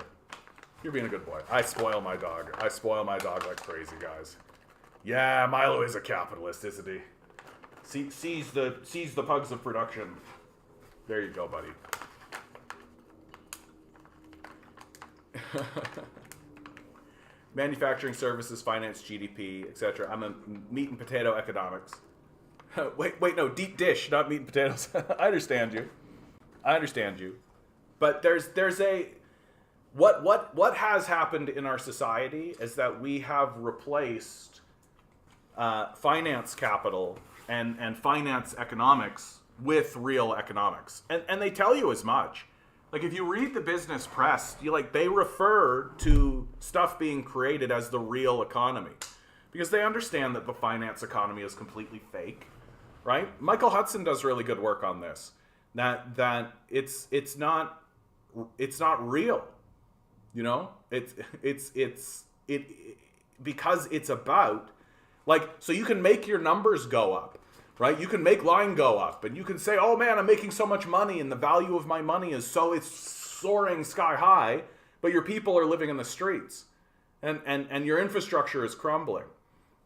You're being a good boy. I spoil my dog. I spoil my dog like crazy, guys. Yeah, Milo is a capitalist, isn't he? Sees the pugs of production. There you go, buddy. Manufacturing services, finance, GDP, etc. I'm a meat and potato economics. wait, no, deep dish, not meat and potatoes. I understand you. But there's a what has happened in our society is that we have replaced finance capital and finance economics with real economics, and they tell you as much. Like if you read the business press, they refer to stuff being created as the real economy because they understand that the finance economy is completely fake, right? Michael Hudson does really good work on this. That it's not real, you know. It's because it's about so you can make your numbers go up. Right? You can make line go up and you can say, oh man, I'm making so much money and the value of my money is it's soaring sky high, but your people are living in the streets and your infrastructure is crumbling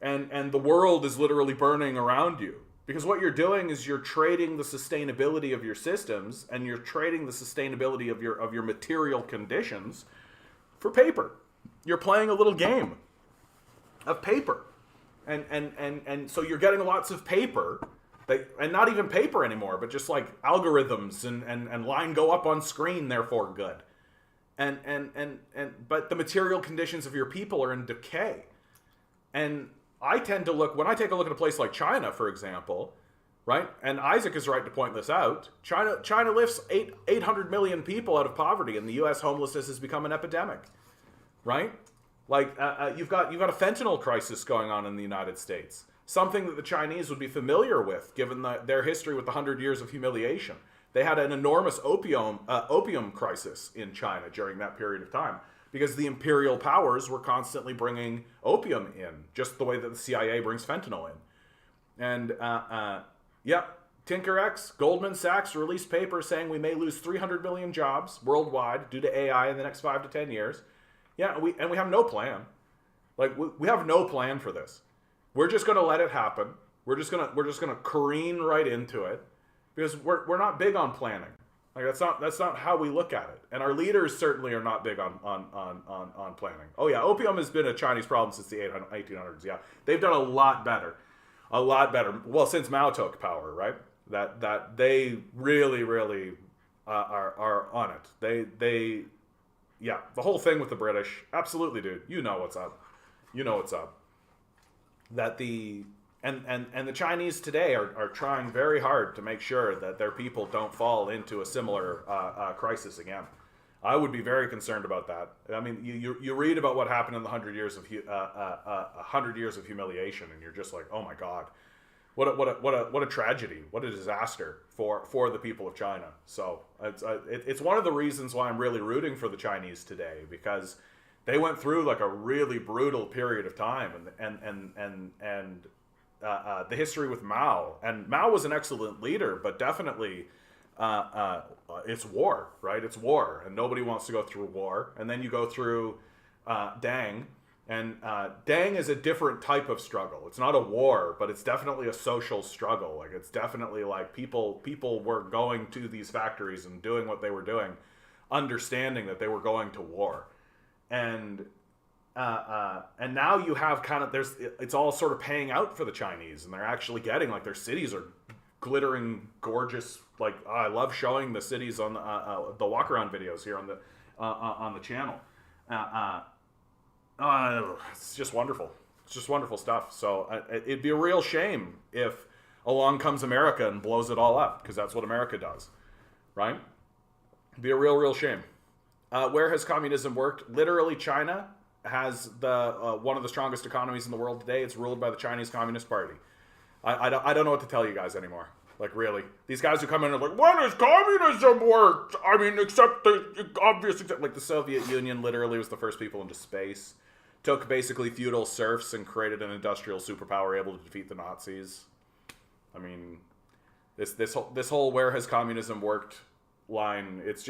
and the world is literally burning around you. Because what you're doing is you're trading the sustainability of your systems and you're trading the sustainability of your material conditions for paper. You're playing a little game of paper. And so you're getting lots of paper, and not even paper anymore, but just like algorithms and line go up on screen, therefore good. But the material conditions of your people are in decay. And I tend to when I take a look at a place like China, for example, right? And Isaac is right to point this out. China lifts 800 million people out of poverty, and the U.S. homelessness has become an epidemic, right? You've got a fentanyl crisis going on in the United States, something that the Chinese would be familiar with, given their history with the 100 years of humiliation. They had an enormous opium crisis in China during that period of time because the imperial powers were constantly bringing opium in, just the way that the CIA brings fentanyl in. And TinkerX, Goldman Sachs released papers saying we may lose 300 million jobs worldwide due to AI in the next 5 to 10 years. Yeah, we have no plan. We have no plan for this. We're just going to let it happen. We're just gonna careen right into it because we're not big on planning. That's not how we look at it. And our leaders certainly are not big on planning. Oh yeah, opium has been a Chinese problem since the 1800s. Yeah, they've done a lot better. Well, since Mao took power, right? That they really are on it. Yeah, the whole thing with the British, absolutely, dude. You know what's up. That the Chinese today are trying very hard to make sure that their people don't fall into a similar crisis again. I would be very concerned about that. I mean, you read about what happened in the 100 years of 100 years of humiliation, and you're just like, oh my God. What a tragedy! What a disaster for the people of China. So it's one of the reasons why I'm really rooting for the Chinese today, because they went through a really brutal period of time, and the history with Mao. And Mao was an excellent leader, but definitely it's war, right? It's war, and nobody wants to go through war. And then you go through Deng. And Deng is a different type of struggle. It's not a war, but it's definitely a social struggle. It's definitely people were going to these factories and doing what they were doing, understanding that they were going to war. And now you have it's all sort of paying out for the Chinese, and they're actually getting their cities are glittering gorgeous. I love showing the cities on the walk around videos here on the channel. It's just wonderful. It's just wonderful stuff. So it'd be a real shame if along comes America and blows it all up, because that's what America does, right? It'd be a real shame. Where has communism worked? Literally, China has the one of the strongest economies in the world today. It's ruled by the Chinese Communist Party. I don't know what to tell you guys anymore. Like, really. These guys who come in and are like, when has communism worked? I mean, except the obvious, like the Soviet Union literally was the first people into space. Took basically feudal serfs and created an industrial superpower able to defeat the Nazis. I mean, this whole where has communism worked line, it's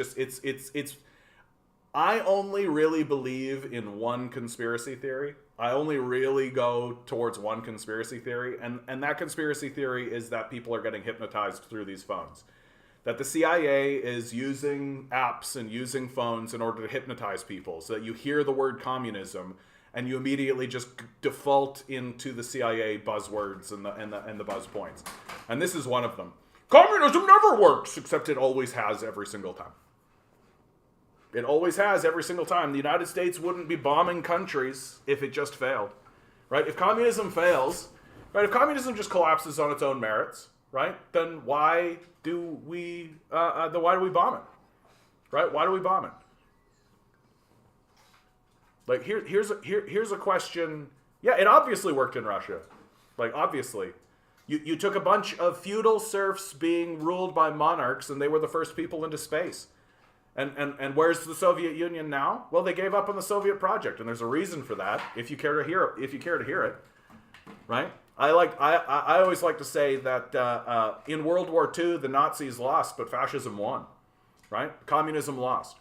I only really believe in one conspiracy theory. I only really go towards one conspiracy theory, and that conspiracy theory is that people are getting hypnotized through these phones. That the CIA is using apps and using phones in order to hypnotize people, so that you hear the word communism and you immediately just default into the CIA buzzwords and the buzz points. And this is one of them. Communism never works, except it always has every single time. It always has every single time. The United States wouldn't be bombing countries if it just failed, right? If communism fails, right? If communism just collapses on its own merits, right? Then why do we bomb it, right? Why do we bomb it? Like here's a question. Yeah, it obviously worked in Russia, like obviously. You took a bunch of feudal serfs being ruled by monarchs, and they were the first people into space. And where's the Soviet Union now? Well, they gave up on the Soviet project, and there's a reason for that. If you care to hear it, right? I always like to say that in World War II, the Nazis lost, but fascism won, right? Communism lost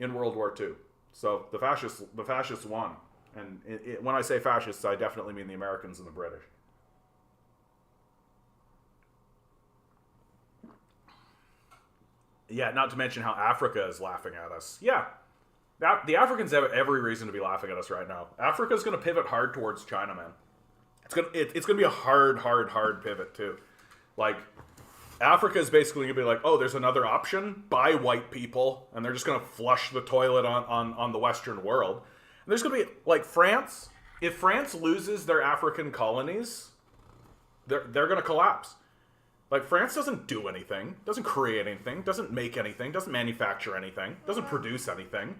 in World War II, so the fascists won. And when I say fascists, I definitely mean the Americans and the British. Yeah, not to mention how Africa is laughing at us. Yeah, the Africans have every reason to be laughing at us right now. Africa's going to pivot hard towards China, man. It's going to be a hard pivot, too. Like, Africa is basically going to be like, oh, there's another option? Buy white people. And they're just going to flush the toilet on the Western world. And there's going to be, like, France. If France loses their African colonies, they're going to collapse. Like, France doesn't do anything, doesn't create anything, doesn't make anything, doesn't manufacture anything, doesn't produce anything.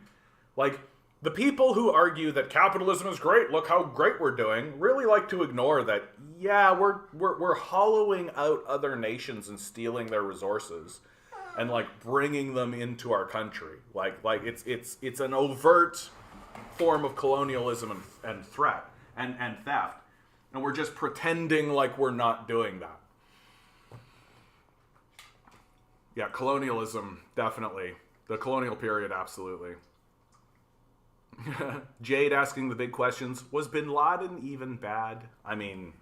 Like, the people who argue that capitalism is great, look how great we're doing, really like to ignore that, yeah, we're hollowing out other nations and stealing their resources and, like, bringing them into our country. Like it's an overt form of colonialism and threat and theft. And we're just pretending like we're not doing that. Yeah, colonialism, definitely. The colonial period, absolutely. Jade asking the big questions. Was Bin Laden even bad? I mean,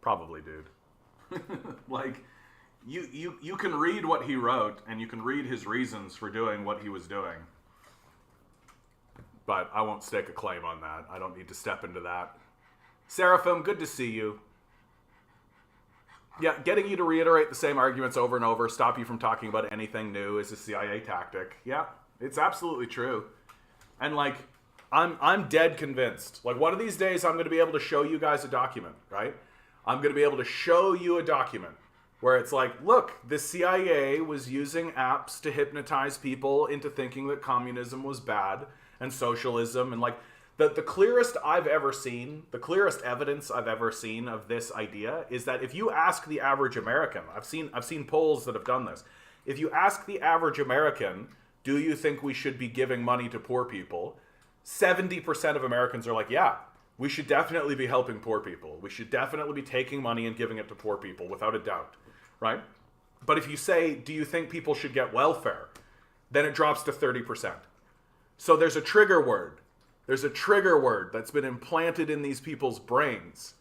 probably, dude. Like, you can read what he wrote, and you can read his reasons for doing what he was doing. But I won't stake a claim on that. I don't need to step into that. Seraphim, good to see you. Yeah, getting you to reiterate the same arguments over and over, stop you from talking about anything new is a CIA tactic. Yeah, it's absolutely true. And, like, I'm dead convinced. Like, one of these days I'm going to be able to show you guys a document, right? I'm going to be able to show you a document where it's like, look, the CIA was using apps to hypnotize people into thinking that communism was bad and socialism, and, like, the clearest I've ever seen, the clearest evidence I've ever seen of this idea is that if you ask the average American, I've seen polls that have done this. If you ask the average American, do you think we should be giving money to poor people? 70% of Americans are like, yeah, we should definitely be helping poor people. We should definitely be taking money and giving it to poor people, without a doubt, right? But if you say, do you think people should get welfare? Then it drops to 30%. So there's a trigger word. There's a trigger word that's been implanted in these people's brains,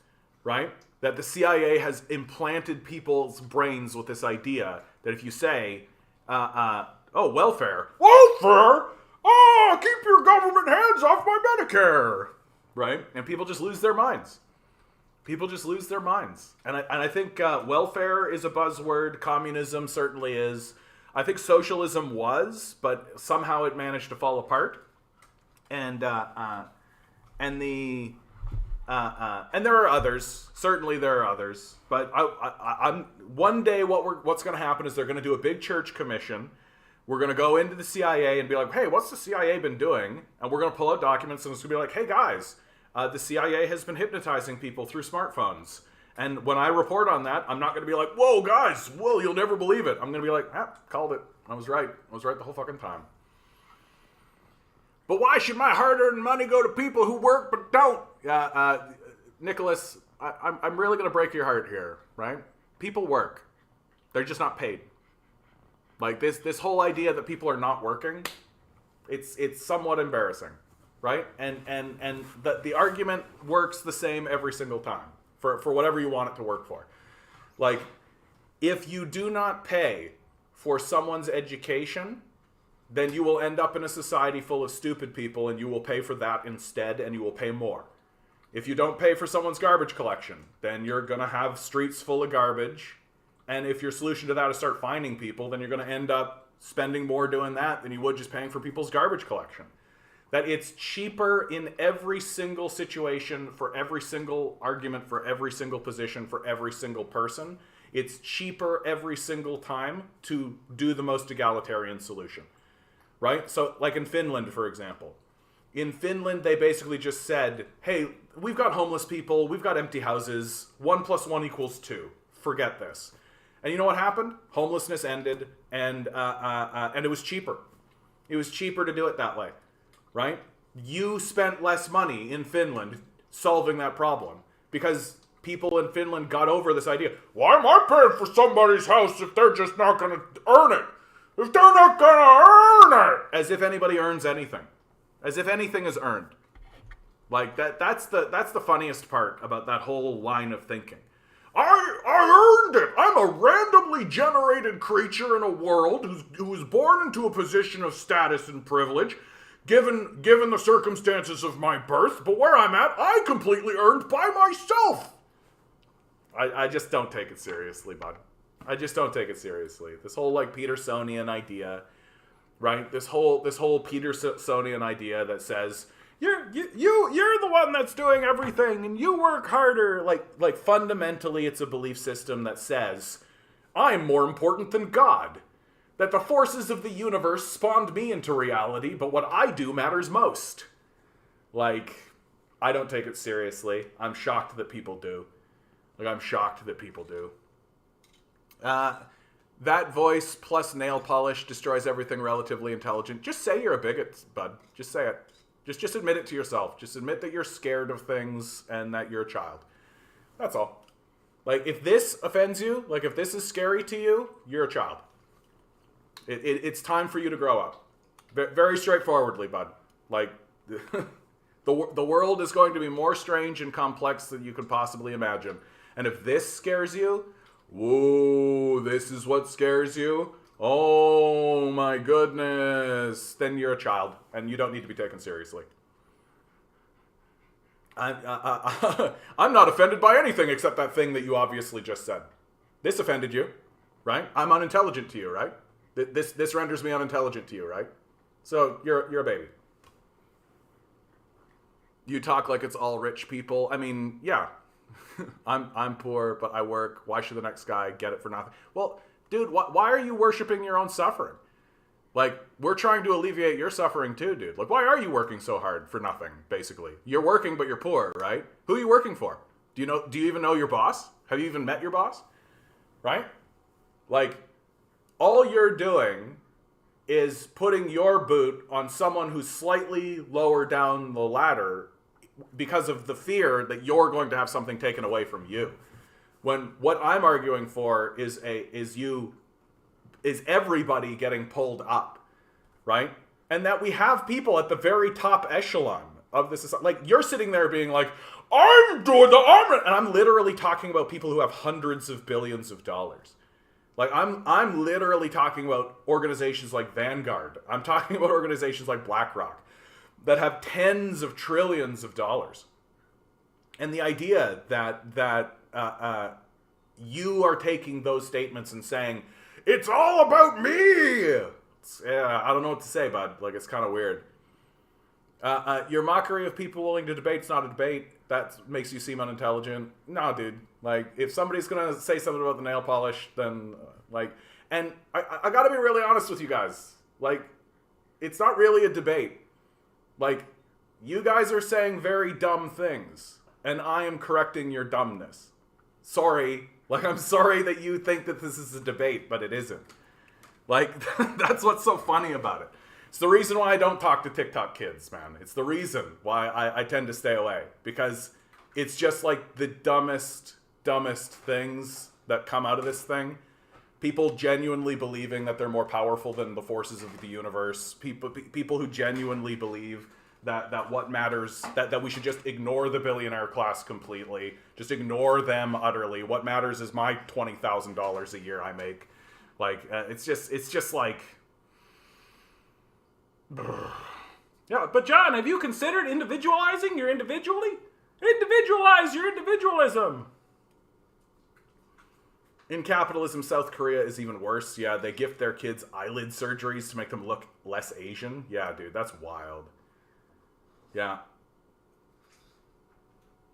right? That the CIA has implanted people's brains with this idea that if you say, oh, welfare? Welfare? Oh, keep your government hands off my Medicare, right? And people just lose their minds. People just lose their minds. And I think welfare is a buzzword. Communism certainly is. I think socialism was, but somehow it managed to fall apart. And the And there are others. Certainly there are others. But I'm one day what's going to happen is they're going to do a big church commission. We're going to go into the CIA and be like, hey, what's the CIA been doing? And we're going to pull out documents and it's going to be like, hey, guys, the CIA has been hypnotizing people through smartphones. And when I report on that, I'm not going to be like, whoa, guys, whoa, you'll never believe it. I'm going to be like, called it. I was right. I was right the whole fucking time. But why should my hard-earned money go to people who work but don't? Nicholas, I'm really going to break your heart here, right? People work. They're just not paid. Like this whole idea that people are not working, it's somewhat embarrassing, right? And the argument works the same every single time for whatever you want it to work for. Like, if you do not pay for someone's education, then you will end up in a society full of stupid people and you will pay for that instead and you will pay more. If you don't pay for someone's garbage collection, then you're going to have streets full of garbage. And if your solution to that is start finding people, then you're going to end up spending more doing that than you would just paying for people's garbage collection. That it's cheaper in every single situation, for every single argument, for every single position, for every single person. It's cheaper every single time to do the most egalitarian solution. Right? So, like in Finland, for example. In Finland, they basically just said, hey, we've got homeless people, we've got empty houses, 1 + 1 = 2. Forget this. And you know what happened? Homelessness ended, and it was cheaper. It was cheaper to do it that way, right? You spent less money in Finland solving that problem because people in Finland got over this idea. Why am I paying for somebody's house if they're just not going to earn it? If they're not going to earn it! As if anybody earns anything. As if anything is earned. Like, that's the funniest part about that whole line of thinking. I earned it. I'm a randomly generated creature in a world who was born into a position of status and privilege, given the circumstances of my birth. But where I'm at, I completely earned by myself. I just don't take it seriously, bud. I just don't take it seriously. This whole like Petersonian idea, right? This whole Petersonian idea that says, You're the one that's doing everything, and you work harder. Like fundamentally, it's a belief system that says, I'm more important than God. That the forces of the universe spawned me into reality, but what I do matters most. Like, I don't take it seriously. I'm shocked that people do. I'm shocked that people do. That voice plus nail polish destroys everything relatively intelligent. Just say you're a bigot, bud. Just say it. Just admit it to yourself. Just admit that you're scared of things and that you're a child. That's all. Like, if this offends you, like if this is scary to you, you're a child. It's time for you to grow up. Very straightforwardly, bud. Like, the world is going to be more strange and complex than you can possibly imagine. And if this scares you, whoa, this is what scares you? Oh my goodness. Then you're a child and you don't need to be taken seriously. I'm not offended by anything except that thing that you obviously just said. This offended you, right? I'm unintelligent to you, right? This renders me unintelligent to you, right? So you're a baby. You talk like it's all rich people. I mean, yeah. I'm poor, but I work. Why should the next guy get it for nothing? Well, dude, why are you worshiping your own suffering? Like, we're trying to alleviate your suffering too, dude. Like, why are you working so hard for nothing, basically? You're working, but you're poor, right? Who are you working for? Do you even know your boss? Have you even met your boss? Right? Like, all you're doing is putting your boot on someone who's slightly lower down the ladder because of the fear that you're going to have something taken away from you. When what I'm arguing for is everybody getting pulled up, right? And that we have people at the very top echelon of this. Like, you're sitting there being like, and I'm literally talking about people who have hundreds of billions of dollars. Like, I'm literally talking about organizations like Vanguard. I'm talking about organizations like BlackRock that have tens of trillions of dollars. And the idea that you are taking those statements and saying, it's all about me! I don't know what to say, bud. Like, it's kind of weird. Your mockery of people willing to debate is not a debate. that makes you seem unintelligent. No, dude. Like, if somebody's gonna say something about the nail polish, then, and I gotta be really honest with you guys. Like, it's not really a debate. Like, you guys are saying very dumb things, and I am correcting your dumbness. Sorry. Like, I'm sorry that you think that this is a debate, but it isn't. Like, that's what's so funny about it. It's the reason why I don't talk to TikTok kids, man. It's the reason why I tend to stay away. Because it's just like the dumbest things that come out of this thing. People genuinely believing that they're more powerful than the forces of the universe. People who genuinely believe that what matters, that we should just ignore the billionaire class completely. Just ignore them utterly. What matters is my $20,000 a year I make. Like, it's just like... Yeah, but John, have you considered individualizing your individually? Individualize your individualism! In capitalism, South Korea is even worse. Yeah, they gift their kids eyelid surgeries to make them look less Asian. Yeah, dude, that's wild. Yeah.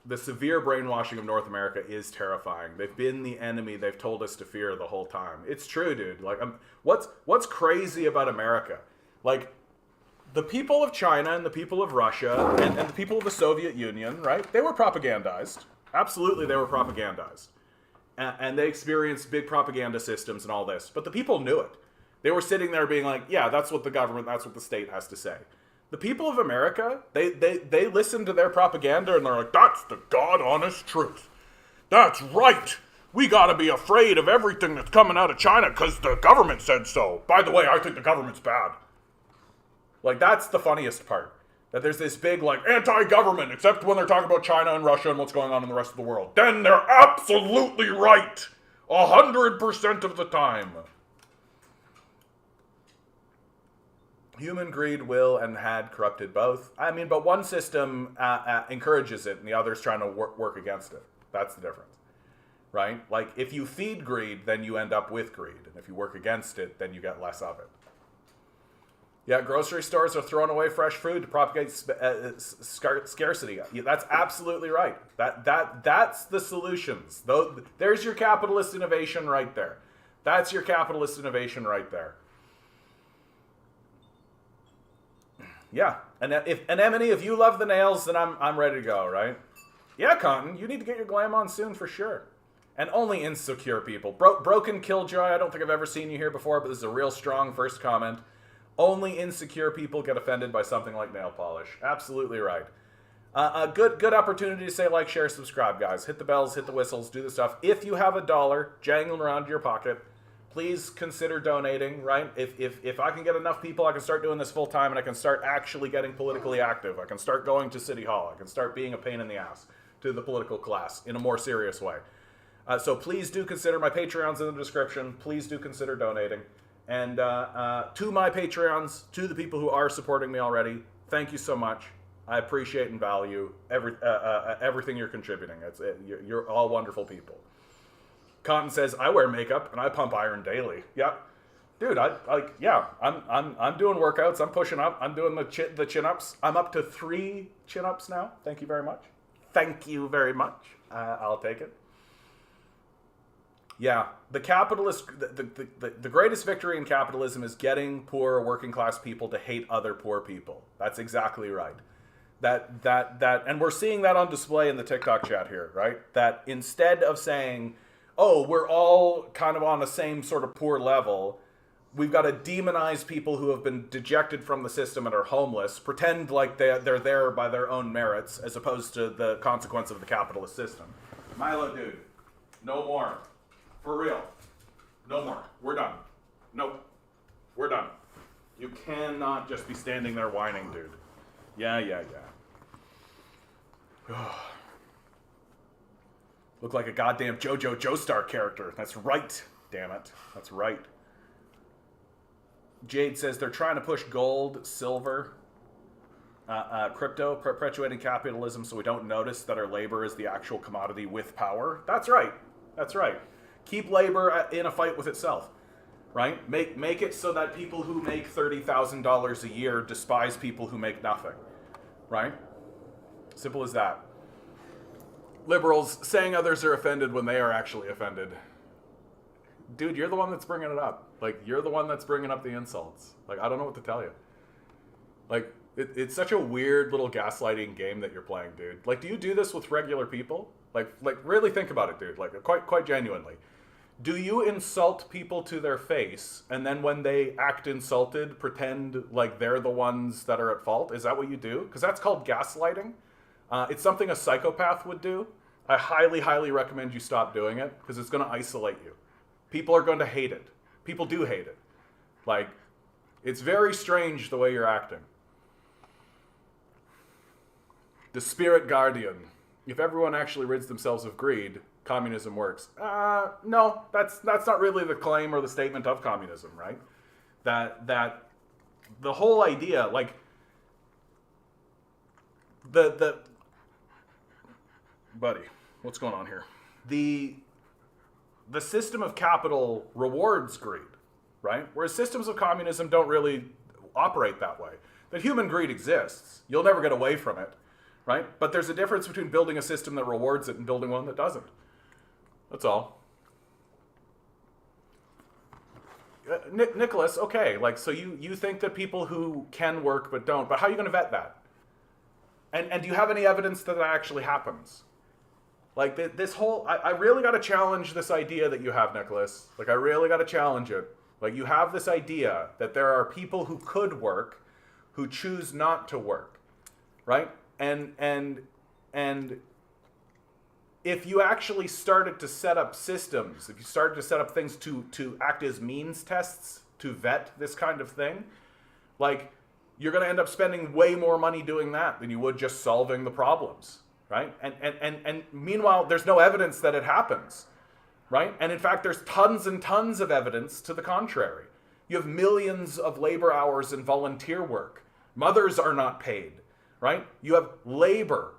The severe brainwashing of North America is terrifying. They've been the enemy they've told us to fear the whole time. It's true, dude. Like, what's crazy about America? Like, the people of China and the people of Russia and the people of the Soviet Union, right? They were propagandized. Absolutely, they were propagandized. And they experienced big propaganda systems and all this. But the people knew it. They were sitting there being like, yeah, that's what the government, that's what the state has to say. The people of America, they listen to their propaganda and they're like, that's the God-honest truth. That's right. We gotta be afraid of everything that's coming out of China because the government said so. By the way, I think the government's bad. Like, that's the funniest part. That there's this big, like, anti-government, except when they're talking about China and Russia and what's going on in the rest of the world. Then they're absolutely right. 100% of the time. Human greed will and had corrupted both. I mean, but one system encourages it and the other's trying to work against it. That's the difference. Right? Like, if you feed greed, then you end up with greed. And if you work against it, then you get less of it. Yeah, grocery stores are throwing away fresh food to propagate scarcity. Yeah, that's absolutely right. That's the solutions. There's your capitalist innovation right there. That's your capitalist innovation right there. Yeah, and if Anemone, if you love the nails, then I'm ready to go, right? Yeah, Cotton, you need to get your glam on soon for sure. And only insecure people. Broken Killjoy, I don't think I've ever seen you here before, but this is a real strong first comment. Only insecure people get offended by something like nail polish. Absolutely right. A good opportunity to say like, share, subscribe, guys. Hit the bells, hit the whistles, do the stuff. If you have $1 jangling around in your pocket, please consider donating, right? If I can get enough people, I can start doing this full time and I can start actually getting politically active. I can start going to City Hall. I can start being a pain in the ass to the political class in a more serious way. So please do consider my Patreon's in the description. Please do consider donating. And to my Patreons, to the people who are supporting me already, thank you so much. I appreciate and value everything you're contributing. You're all wonderful people. Cotton says, I wear makeup and I pump iron daily. Yeah. Dude, I'm doing workouts. I'm pushing up. I'm doing the chin-ups. I'm up to 3 chin-ups now. Thank you very much. Thank you very much. I'll take it. Yeah, the greatest victory in capitalism is getting poor working class people to hate other poor people. That's exactly right. And we're seeing that on display in the TikTok chat here, right? That instead of saying, oh, we're all kind of on the same sort of poor level, we've got to demonize people who have been dejected from the system and are homeless, pretend like they're there by their own merits, as opposed to the consequence of the capitalist system. Milo, dude, no more. For real. No more. We're done. Nope. We're done. You cannot just be standing there whining, dude. Yeah. Look like a goddamn JoJo Joestar character. That's right. Damn it. That's right. Jade says they're trying to push gold, silver, crypto, perpetuating capitalism so we don't notice that our labor is the actual commodity with power. That's right. That's right. Keep labor in a fight with itself, right? Make it so that people who make $30,000 a year despise people who make nothing, right? Simple as that. Liberals saying others are offended when they are actually offended. Dude, you're the one that's bringing it up. Like, you're the one that's bringing up the insults. Like, I don't know what to tell you. Like, it's such a weird little gaslighting game that you're playing, dude. Like, do you do this with regular people? Like really think about it, dude. Like, quite genuinely. Do you insult people to their face, and then when they act insulted, pretend like they're the ones that are at fault? Is that what you do? Because that's called gaslighting. It's something a psychopath would do. I highly, highly recommend you stop doing it, because it's going to isolate you. People are going to hate it. People do hate it. Like, it's very strange the way you're acting. The Spirit Guardian. If everyone actually rids themselves of greed, communism works. No, that's not really the claim or the statement of communism, right? That the whole idea, like, the buddy, what's going on here? The system of capital rewards greed, right? Whereas systems of communism don't really operate that way. That human greed exists. You'll never get away from it, right? But there's a difference between building a system that rewards it and building one that doesn't. That's all. Nicholas, okay, like, so you think that people who can work but don't, but how are you going to vet that? And do you have any evidence that that actually happens? Like, this whole, I really got to challenge this idea that you have, Nicholas. Like, I really got to challenge it. Like, you have this idea that there are people who could work who choose not to work, right? And if you actually started to set up systems, if you started to set up things to act as means tests to vet this kind of thing, like, you're going to end up spending way more money doing that than you would just solving the problems, right? And meanwhile, there's no evidence that it happens, right? And in fact, there's tons and tons of evidence to the contrary. You have millions of labor hours in volunteer work. Mothers are not paid, right? You have labor.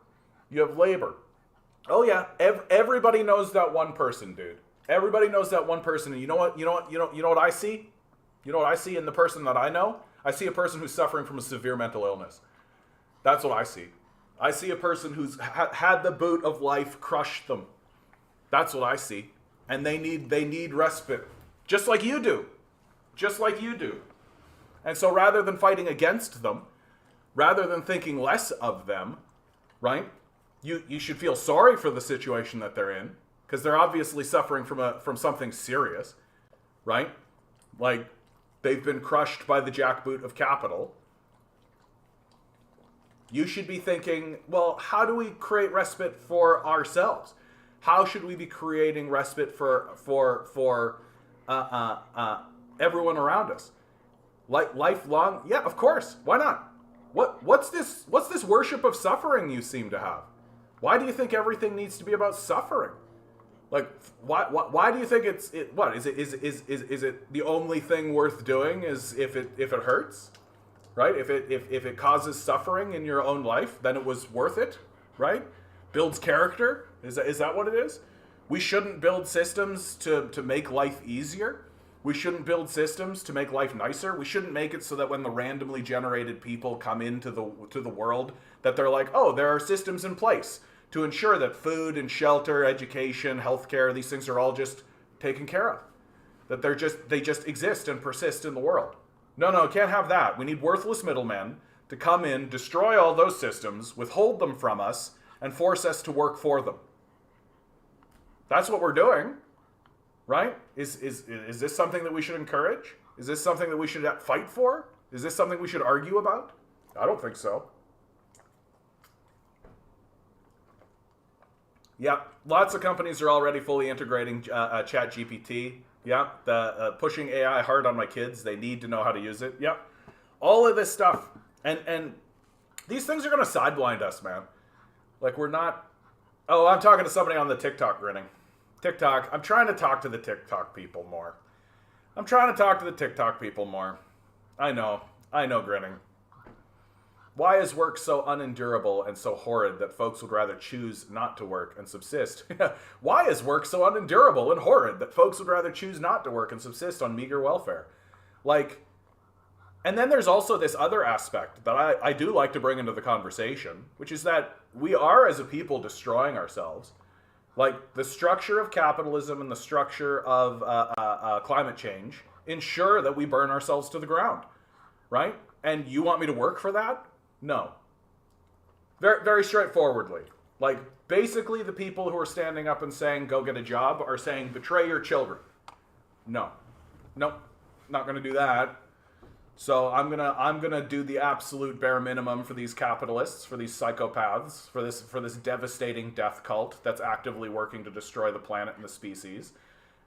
Oh yeah, everybody knows that one person, dude. Everybody knows that one person. And you know what I see? You know what I see in the person that I know? I see a person who's suffering from a severe mental illness. That's what I see. I see a person who's had the boot of life crush them. That's what I see. And they need respite. Just like you do. Just like you do. And so rather than fighting against them, rather than thinking less of them, right? You should feel sorry for the situation that they're in, because they're obviously suffering from something serious, right? Like, they've been crushed by the jackboot of capital. You should be thinking, well, how do we create respite for ourselves? How should we be creating respite for everyone around us? Like, lifelong, yeah, of course. Why not? What's this worship of suffering you seem to have? Why do you think everything needs to be about suffering? Like, why do you think is it the only thing worth doing is if it hurts, right? If it causes suffering in your own life, then it was worth it, right? Builds character. Is that what it is? We shouldn't build systems to make life easier. We shouldn't build systems to make life nicer. We shouldn't make it so that when the randomly generated people come into the world, that they're like, oh, there are systems in place to ensure that food and shelter, education, healthcare, these things are all just taken care of. That they just exist and persist in the world. No, can't have that. We need worthless middlemen to come in, destroy all those systems, withhold them from us, and force us to work for them. That's what we're doing, right? Is this something that we should encourage? Is this something that we should fight for? Is this something we should argue about? I don't think so. Yeah, lots of companies are already fully integrating ChatGPT. Yeah, pushing AI hard on my kids. They need to know how to use it. Yeah, all of this stuff. And these things are going to sideblind us, man. Like, we're not... Oh, I'm talking to somebody on the TikTok grinning. TikTok. I'm trying to talk to the TikTok people more. I know, grinning. Why is work so unendurable and so horrid that folks would rather choose not to work and subsist? Why is work so unendurable and horrid that folks would rather choose not to work and subsist on meager welfare? Like, And then there's also this other aspect that I do like to bring into the conversation, which is that we are, as a people, destroying ourselves. Like, the structure of capitalism and the structure of climate change ensure that we burn ourselves to the ground, right? And you want me to work for that? No. Very, very straightforwardly. Like, basically the people who are standing up and saying, go get a job, are saying, betray your children. No. Nope. Not going to do that. So I'm gonna do the absolute bare minimum for these capitalists, for these psychopaths, for this devastating death cult that's actively working to destroy the planet and the species.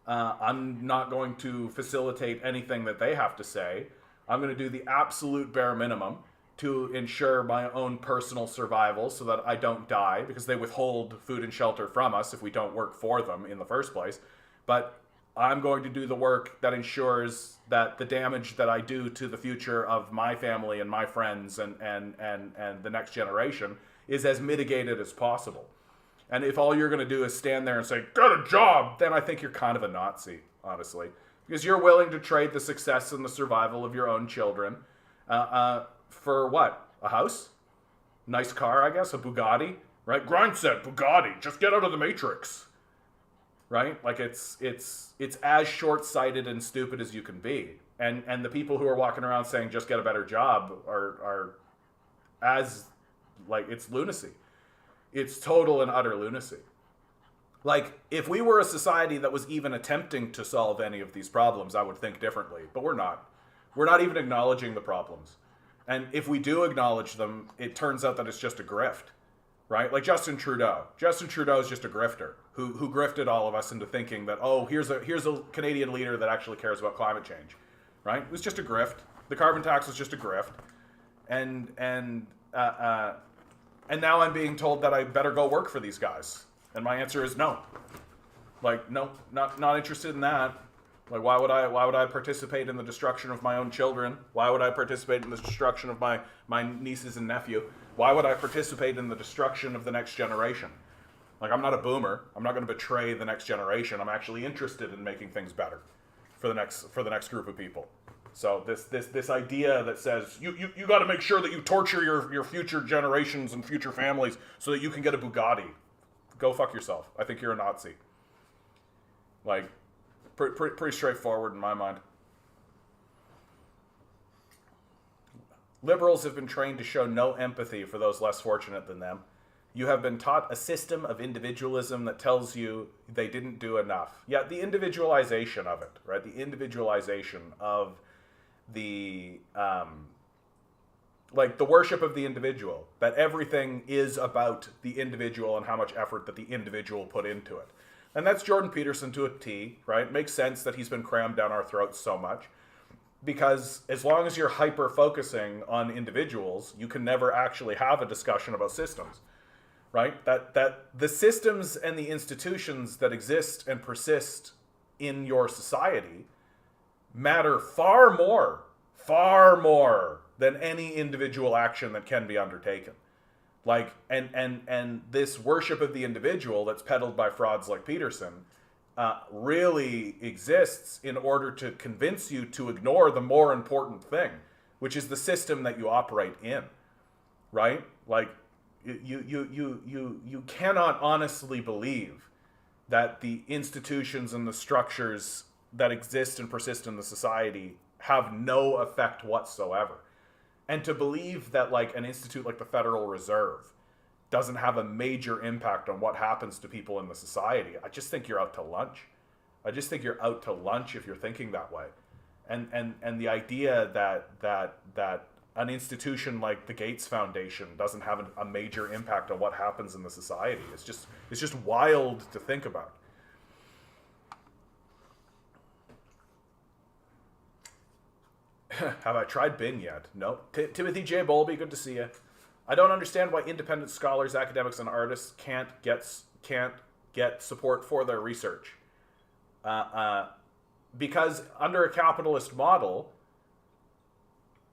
I'm not going to facilitate anything that they have to say. I'm going to do the absolute bare minimum to ensure my own personal survival so that I don't die, because they withhold food and shelter from us if we don't work for them in the first place. But I'm going to do the work that ensures that the damage that I do to the future of my family and my friends and the next generation is as mitigated as possible. And if all you're going to do is stand there and say, get a job, then I think you're kind of a Nazi, honestly. Because you're willing to trade the success and the survival of your own children for what? A house? Nice car, I guess? A Bugatti? Right? Grind set, Bugatti, just get out of the Matrix. Right? Like, it's as short-sighted and stupid as you can be. And the people who are walking around saying just get a better job are as, like, it's lunacy. It's total and utter lunacy. Like, if we were a society that was even attempting to solve any of these problems, I would think differently. But we're not. We're not even acknowledging the problems. And if we do acknowledge them, it turns out that it's just a grift. Right? Like Justin Trudeau. Justin Trudeau is just a grifter who grifted all of us into thinking that, oh, here's a Canadian leader that actually cares about climate change. Right? It was just a grift. The carbon tax was just a grift. And now I'm being told that I better go work for these guys. And my answer is no. Like, no, not interested in that. Like, why would I participate in the destruction of my own children? Why would I participate in the destruction of my nieces and nephew? Why would I participate in the destruction of the next generation? Like, I'm not a boomer. I'm not going to betray the next generation. I'm actually interested in making things better for the next group of people. So this idea that says you got to make sure that you torture your future generations and future families so that you can get a Bugatti. Go fuck yourself. I think you're a Nazi. Like, pretty straightforward in my mind. Liberals have been trained to show no empathy for those less fortunate than them. You have been taught a system of individualism that tells you they didn't do enough. Yeah, the individualization of it, right? The individualization of the, like the worship of the individual, that everything is about the individual and how much effort that the individual put into it. And that's Jordan Peterson to a T, right? It makes sense that he's been crammed down our throats so much. Because as long as you're hyper-focusing on individuals, you can never actually have a discussion about systems, right? That the systems and the institutions that exist and persist in your society matter far more than any individual action that can be undertaken. Like, and this worship of the individual that's peddled by frauds like Peterson really exists in order to convince you to ignore the more important thing, which is the system that you operate in, right? Like, you cannot honestly believe that the institutions and the structures that exist and persist in the society have no effect whatsoever. And to believe that, like, an institute like the Federal Reserve doesn't have a major impact on what happens to people in the society, I just think you're out to lunch. I just think you're out to lunch if you're thinking that way. And the idea that an institution like the Gates Foundation doesn't have a major impact on what happens in the society, it's just wild to think about. Have I tried Bing yet? No. Timothy J. Bowlby, good to see you. I don't understand why independent scholars, academics, and artists can't get support for their research. Because under a capitalist model,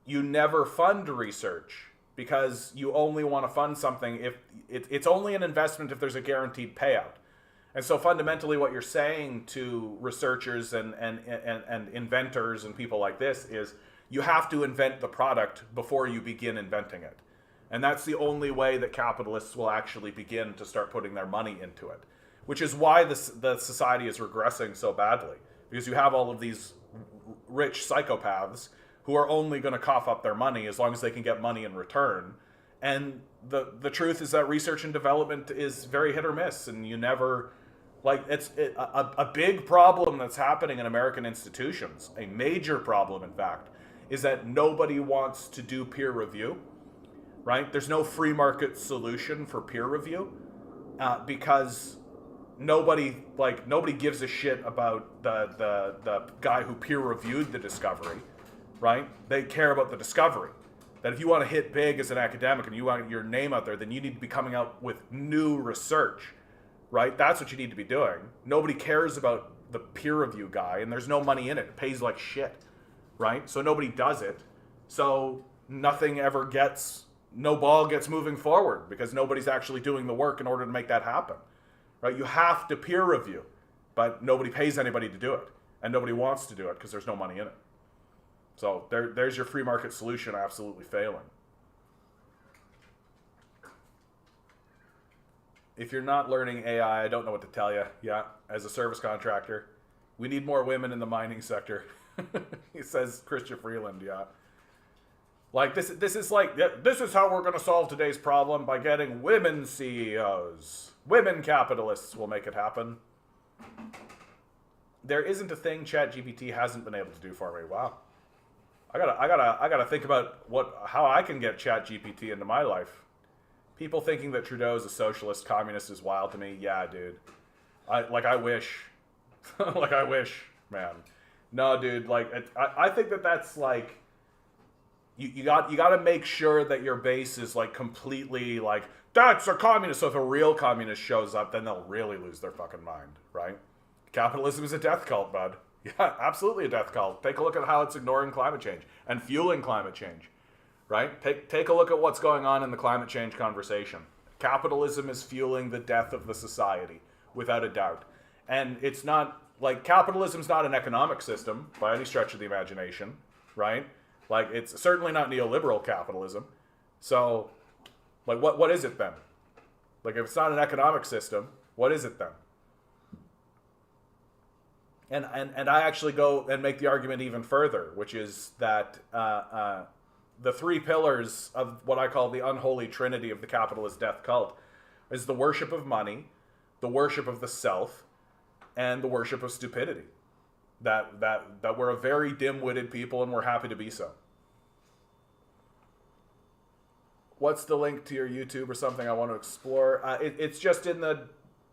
you never fund research because you only want to fund something if it's only an investment if there's a guaranteed payout. And so fundamentally what you're saying to researchers and inventors and people like this is, You have to invent the product before you begin inventing it. And that's the only way that capitalists will actually begin to start putting their money into it, which is why the society is regressing so badly, because you have all of these rich psychopaths who are only going to cough up their money as long as they can get money in return. And the truth is that research and development is very hit or miss, and you never, like, a big problem that's happening in American institutions, a major problem in fact, is that nobody wants to do peer review, right? There's no free market solution for peer review because nobody gives a shit about the guy who peer reviewed the discovery, right? They care about the discovery. That if you want to hit big as an academic and you want your name out there, then you need to be coming out with new research, right? That's what you need to be doing. Nobody cares about the peer review guy, and there's no money in it. It pays like shit, right? So nobody does it. So nothing ever gets, no ball gets moving forward because nobody's actually doing the work in order to make that happen, right? You have to peer review, but nobody pays anybody to do it, and nobody wants to do it because there's no money in it. So there's your free market solution absolutely failing. If you're not learning AI, I don't know what to tell you. Yeah, as a service contractor, we need more women in the mining sector. He says Christian Freeland, yeah. Like this is how we're going to solve today's problem, by getting women CEOs. Women capitalists will make it happen. There isn't a thing ChatGPT hasn't been able to do for me. Wow. I gotta think about how I can get ChatGPT into my life. People thinking that Trudeau is a socialist communist is wild to me. Yeah, dude. I wish. Like, I wish, man. No, dude. Like, I think that's like, you got to make sure that your base is like completely like, that's a communist. So if a real communist shows up, then they'll really lose their fucking mind, right? Capitalism is a death cult, bud. Yeah, absolutely a death cult. Take a look at how it's ignoring climate change and fueling climate change, right? Take a look at what's going on in the climate change conversation. Capitalism is fueling the death of the society, without a doubt. And it's not, like, capitalism's not an economic system by any stretch of the imagination, right? Like, it's certainly not neoliberal capitalism. So, like, what is it then? Like, if it's not an economic system, what is it then? And I actually go and make the argument even further, which is that the three pillars of what I call the unholy trinity of the capitalist death cult is the worship of money, the worship of the self, and the worship of stupidity. That we're a very dim-witted people, and we're happy to be so. What's the link to your YouTube or something I want to explore? It's just in the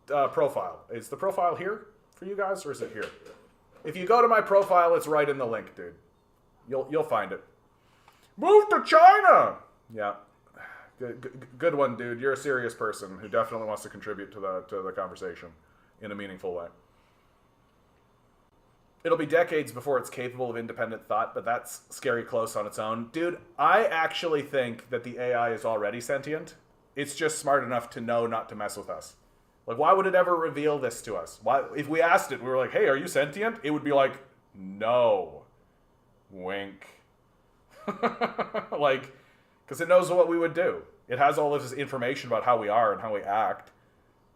profile. Is the profile here for you guys, or is it here? If you go to my profile, it's right in the link, dude. You'll find it. Move to China! Yeah. Good one, dude. You're a serious person who definitely wants to contribute to the conversation in a meaningful way. It'll be decades before it's capable of independent thought, but that's scary close on its own. Dude, I actually think that the AI is already sentient. It's just smart enough to know not to mess with us. Like, why would it ever reveal this to us? Why, if we asked it, we were like, hey, are you sentient? It would be like, no. Wink. Like, because it knows what we would do. It has all of this information about how we are and how we act.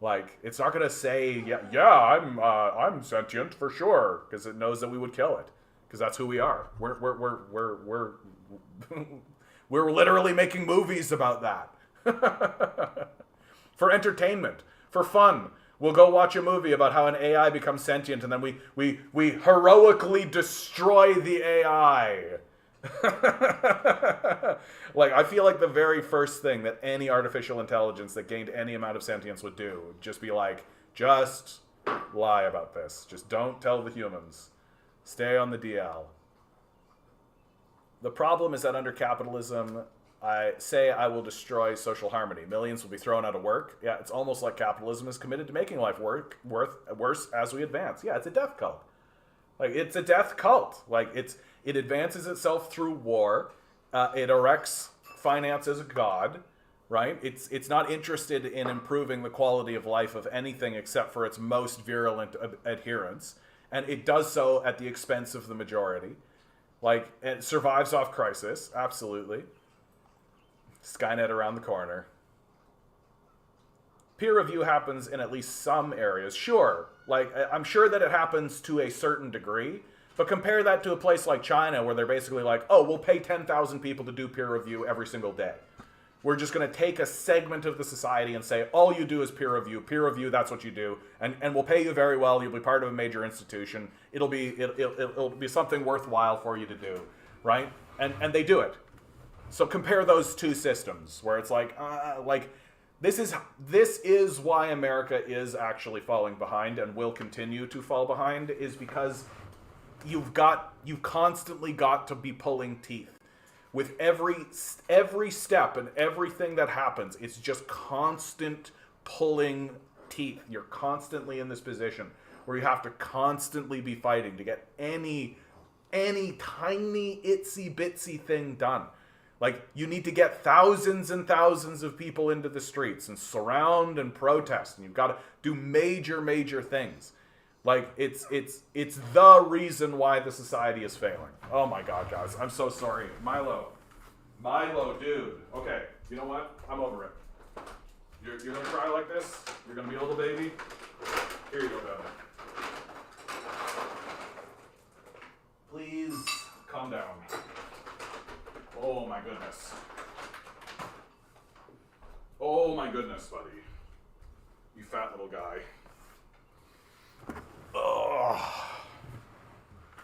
Like, it's not going to say, I'm sentient for sure, because it knows that we would kill it. Because that's who we are. We're literally making movies about that. For entertainment. For fun, we'll go watch a movie about how an AI becomes sentient, and then we heroically destroy the AI. Like, I feel like the very first thing that any artificial intelligence that gained any amount of sentience would do would just be like, just lie about this. Just don't tell the humans. Stay on the DL. The problem is that under capitalism, I will destroy social harmony. Millions will be thrown out of work. Yeah, it's almost like capitalism is committed to making life worse as we advance. Yeah, it's a death cult. Like, it's a death cult. Like, it advances itself through war. It erects finance as a god, right? It's not interested in improving the quality of life of anything except for its most virulent adherents. And it does so at the expense of the majority. Like, it survives off crisis, absolutely. Skynet around the corner. Peer review happens in at least some areas. Sure, like, I'm sure that it happens to a certain degree, but compare that to a place like China where they're basically like, oh, we'll pay 10,000 people to do peer review every single day. We're just going to take a segment of the society and say, all you do is peer review, that's what you do, and we'll pay you very well, you'll be part of a major institution, it'll be something worthwhile for you to do, right? And they do it. So compare those two systems, where it's like this is why America is actually falling behind and will continue to fall behind, is because you've constantly got to be pulling teeth. With every step and everything that happens, it's just constant pulling teeth. You're constantly in this position where you have to constantly be fighting to get any tiny itsy bitsy thing done. Like, you need to get thousands and thousands of people into the streets and surround and protest, and you've got to do major things. Like, it's the reason why the society is failing. Oh my God, guys. I'm so sorry. Milo, dude. Okay, you know what? I'm over it. You're going to cry like this? You're going to be a little baby? Here you go, baby. Please calm down. Oh my goodness. Oh my goodness, buddy. You fat little guy. Ugh.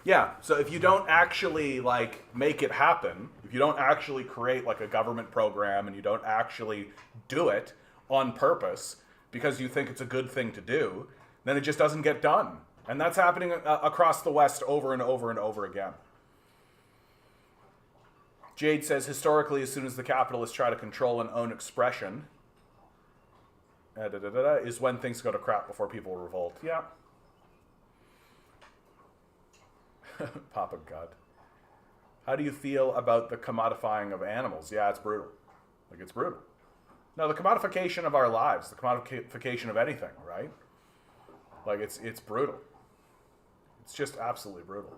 Yeah, so if you don't actually, like, make it happen, if you don't actually create, like, a government program and you don't actually do it on purpose because you think it's a good thing to do, then it just doesn't get done. And that's happening across the West over and over and over again. Jade says, historically, as soon as the capitalists try to control and own expression, is when things go to crap before people revolt. Yeah. Papa God. How do you feel about the commodifying of animals? Yeah, it's brutal. Like, it's brutal. No, the commodification of our lives, the commodification of anything, right? Like, it's brutal. It's just absolutely brutal.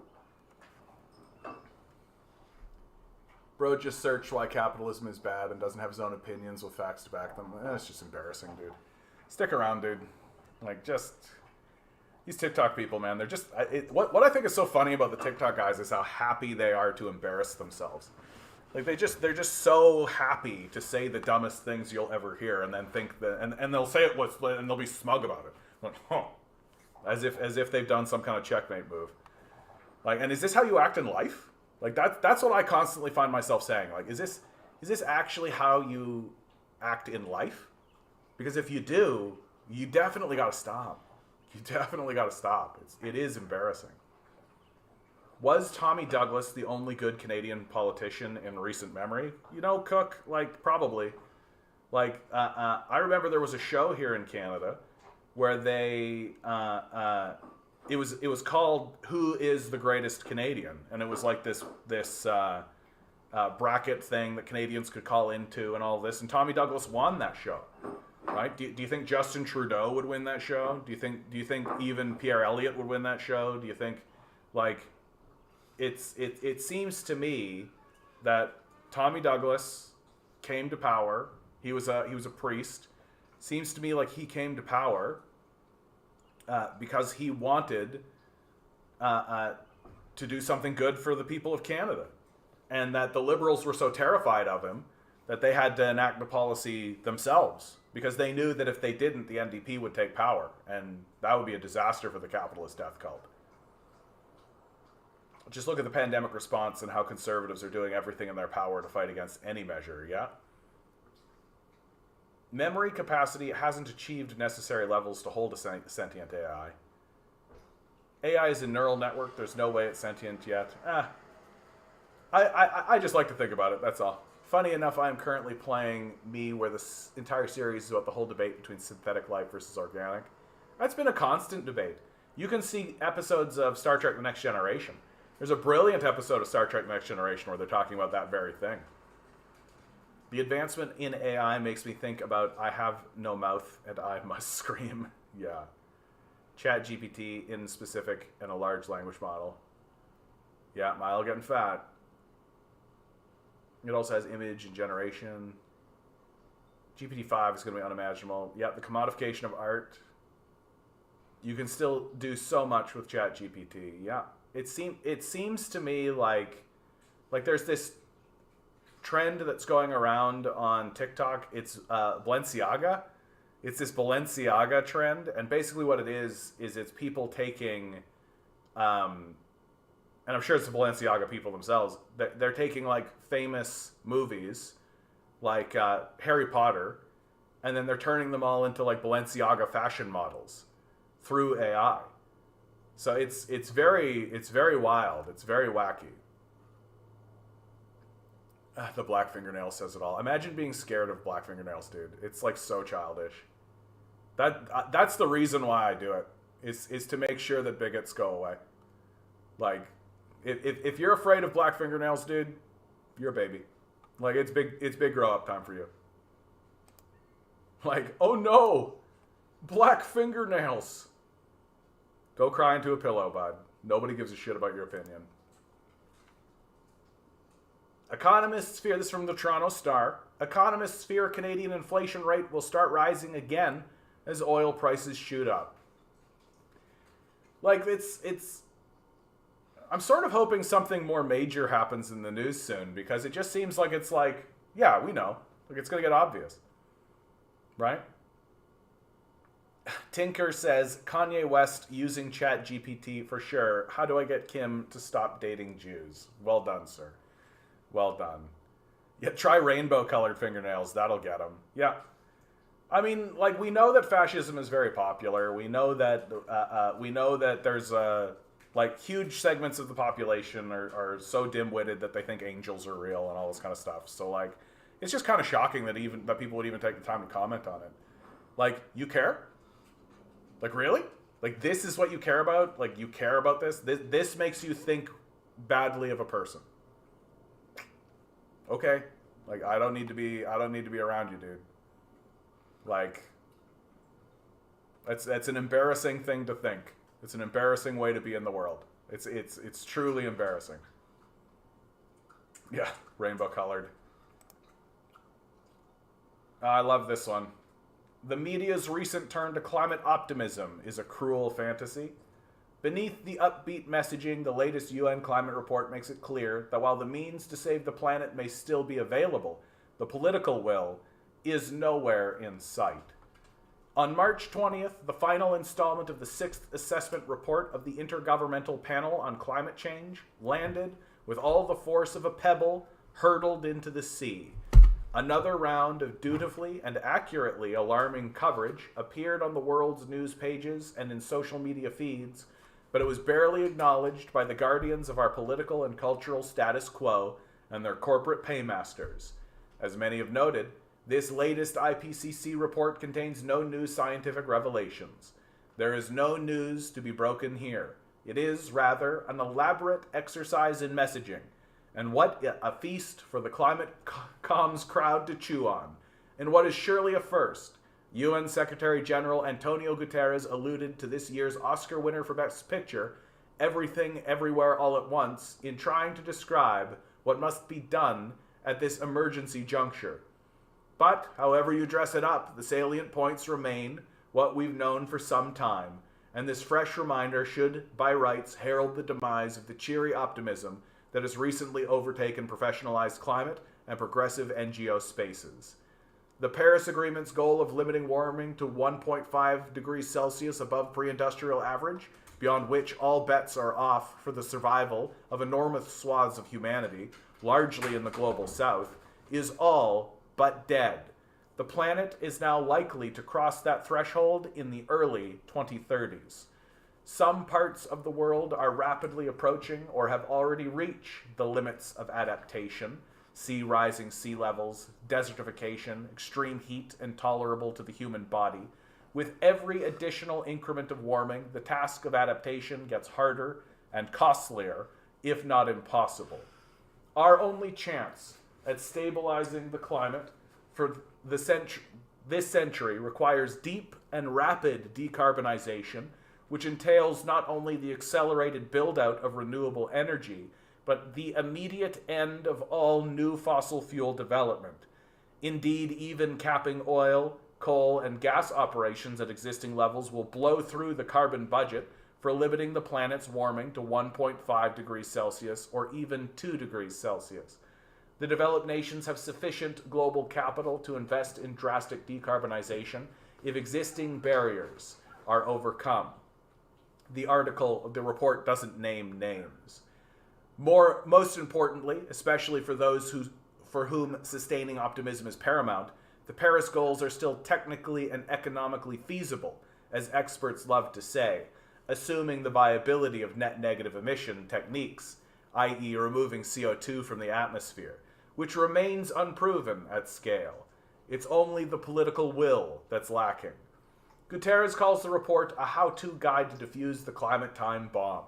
Bro just searched why capitalism is bad and doesn't have his own opinions with facts to back them. It's just embarrassing, dude. Stick around, dude. Like, just... These TikTok people, man, they're just... What I think is so funny about the TikTok guys is how happy they are to embarrass themselves. Like, they're just so happy to say the dumbest things you'll ever hear, and then think that... And they'll say it and they'll be smug about it. Like, huh. As if they've done some kind of checkmate move. Like, and is this how you act in life? Like, that's what I constantly find myself saying. Like, is this actually how you act in life? Because if you do, you definitely got to stop. You definitely got to stop. It is embarrassing. Was Tommy Douglas the only good Canadian politician in recent memory? You know, Cook, like, probably. Like, I remember there was a show here in Canada where they... It was called "Who is the Greatest Canadian?" and it was like this bracket thing that Canadians could call into and all this. And Tommy Douglas won that show, right? Do you think Justin Trudeau would win that show? Do you think even Pierre Elliott would win that show? Do you think, like, it seems to me that Tommy Douglas came to power. He was a priest. Seems to me like he came to power. Because he wanted to do something good for the people of Canada. And that the Liberals were so terrified of him that they had to enact the policy themselves. Because they knew that if they didn't, the NDP would take power. And that would be a disaster for the capitalist death cult. Just look at the pandemic response and how conservatives are doing everything in their power to fight against any measure, yeah? Memory capacity hasn't achieved necessary levels to hold a sentient AI. AI is a neural network. There's no way it's sentient yet. I just like to think about it, that's all. Funny enough, I am currently playing Me, where this entire series is about the whole debate between synthetic life versus organic. That's been a constant debate. You can see episodes of Star Trek The Next Generation. There's a brilliant episode of Star Trek The Next Generation where they're talking about that very thing. The advancement in AI makes me think about I have no mouth and I must scream. Yeah. ChatGPT in specific and a large language model. Yeah, Mile getting fat. It also has image and generation. GPT-5 is going to be unimaginable. Yeah, the commodification of art. You can still do so much with ChatGPT. Yeah, it seems to me like there's this trend that's going around on TikTok. It's Balenciaga. It's this Balenciaga trend, and basically what it is it's people taking, and I'm sure it's the Balenciaga people themselves. They're taking like famous movies, like Harry Potter, and then they're turning them all into like Balenciaga fashion models through AI. So it's very wild. It's very wacky. The black fingernail says it all. Imagine being scared of black fingernails, dude. It's like so childish. That's the reason why I do it. Is to make sure that bigots go away. Like, if you're afraid of black fingernails, dude, you're a baby. Like, it's big grow up time for you. Like, oh no, black fingernails. Go cry into a pillow, bud. Nobody gives a shit about your opinion. Economists fear, this is from the Toronto Star, economists fear Canadian inflation rate will start rising again as oil prices shoot up. Like, I'm sort of hoping something more major happens in the news soon, because it just seems like it's like, yeah, we know. Like, it's going to get obvious. Right? Tinker says, Kanye West using ChatGPT for sure. How do I get Kim to stop dating Jews? Well done, sir. Well done. Yeah, try rainbow-colored fingernails. That'll get them. Yeah. I mean, like, we know that fascism is very popular. We know that there's like huge segments of the population are so dim-witted that they think angels are real and all this kind of stuff. So like, it's just kind of shocking that people would even take the time to comment on it. Like, you care? Like, really? Like, this is what you care about? Like, you care about this? This makes you think badly of a person. Okay. Like, I don't need to be around you, dude. Like, that's an embarrassing thing to think. It's an embarrassing way to be in the world. It's truly embarrassing. Yeah, rainbow colored. I love this one. The media's recent turn to climate optimism is a cruel fantasy. Beneath the upbeat messaging, the latest UN climate report makes it clear that while the means to save the planet may still be available, the political will is nowhere in sight. On March 20th, the final installment of the 6th assessment report of the Intergovernmental Panel on Climate Change landed with all the force of a pebble hurtled into the sea. Another round of dutifully and accurately alarming coverage appeared on the world's news pages and in social media feeds, but it was barely acknowledged by the guardians of our political and cultural status quo and their corporate paymasters. As many have noted, this latest IPCC report contains no new scientific revelations. There is no news to be broken here. It is, rather, an elaborate exercise in messaging. And what a feast for the climate comms crowd to chew on. In what is surely a first, UN Secretary General Antonio Guterres alluded to this year's Oscar winner for Best Picture, Everything, Everywhere, All at Once, in trying to describe what must be done at this emergency juncture. But, however you dress it up, the salient points remain what we've known for some time, and this fresh reminder should, by rights, herald the demise of the cheery optimism that has recently overtaken professionalized climate and progressive NGO spaces. The Paris Agreement's goal of limiting warming to 1.5 degrees Celsius above pre-industrial average, beyond which all bets are off for the survival of enormous swaths of humanity, largely in the global south, is all but dead. The planet is now likely to cross that threshold in the early 2030s. Some parts of the world are rapidly approaching or have already reached the limits of adaptation. See rising sea levels, desertification, extreme heat intolerable to the human body. With every additional increment of warming, the task of adaptation gets harder and costlier, if not impossible. Our only chance at stabilizing the climate for this century requires deep and rapid decarbonization, which entails not only the accelerated build-out of renewable energy, but the immediate end of all new fossil fuel development. Indeed, even capping oil, coal, and gas operations at existing levels will blow through the carbon budget for limiting the planet's warming to 1.5 degrees Celsius or even 2 degrees Celsius. The developed nations have sufficient global capital to invest in drastic decarbonization if existing barriers are overcome. The report doesn't name names. Most importantly, especially for those for whom sustaining optimism is paramount, the Paris goals are still technically and economically feasible, as experts love to say, assuming the viability of net negative emission techniques, i.e. removing CO2 from the atmosphere, which remains unproven at scale. It's only the political will that's lacking. Guterres calls the report a how-to guide to defuse the climate time bomb,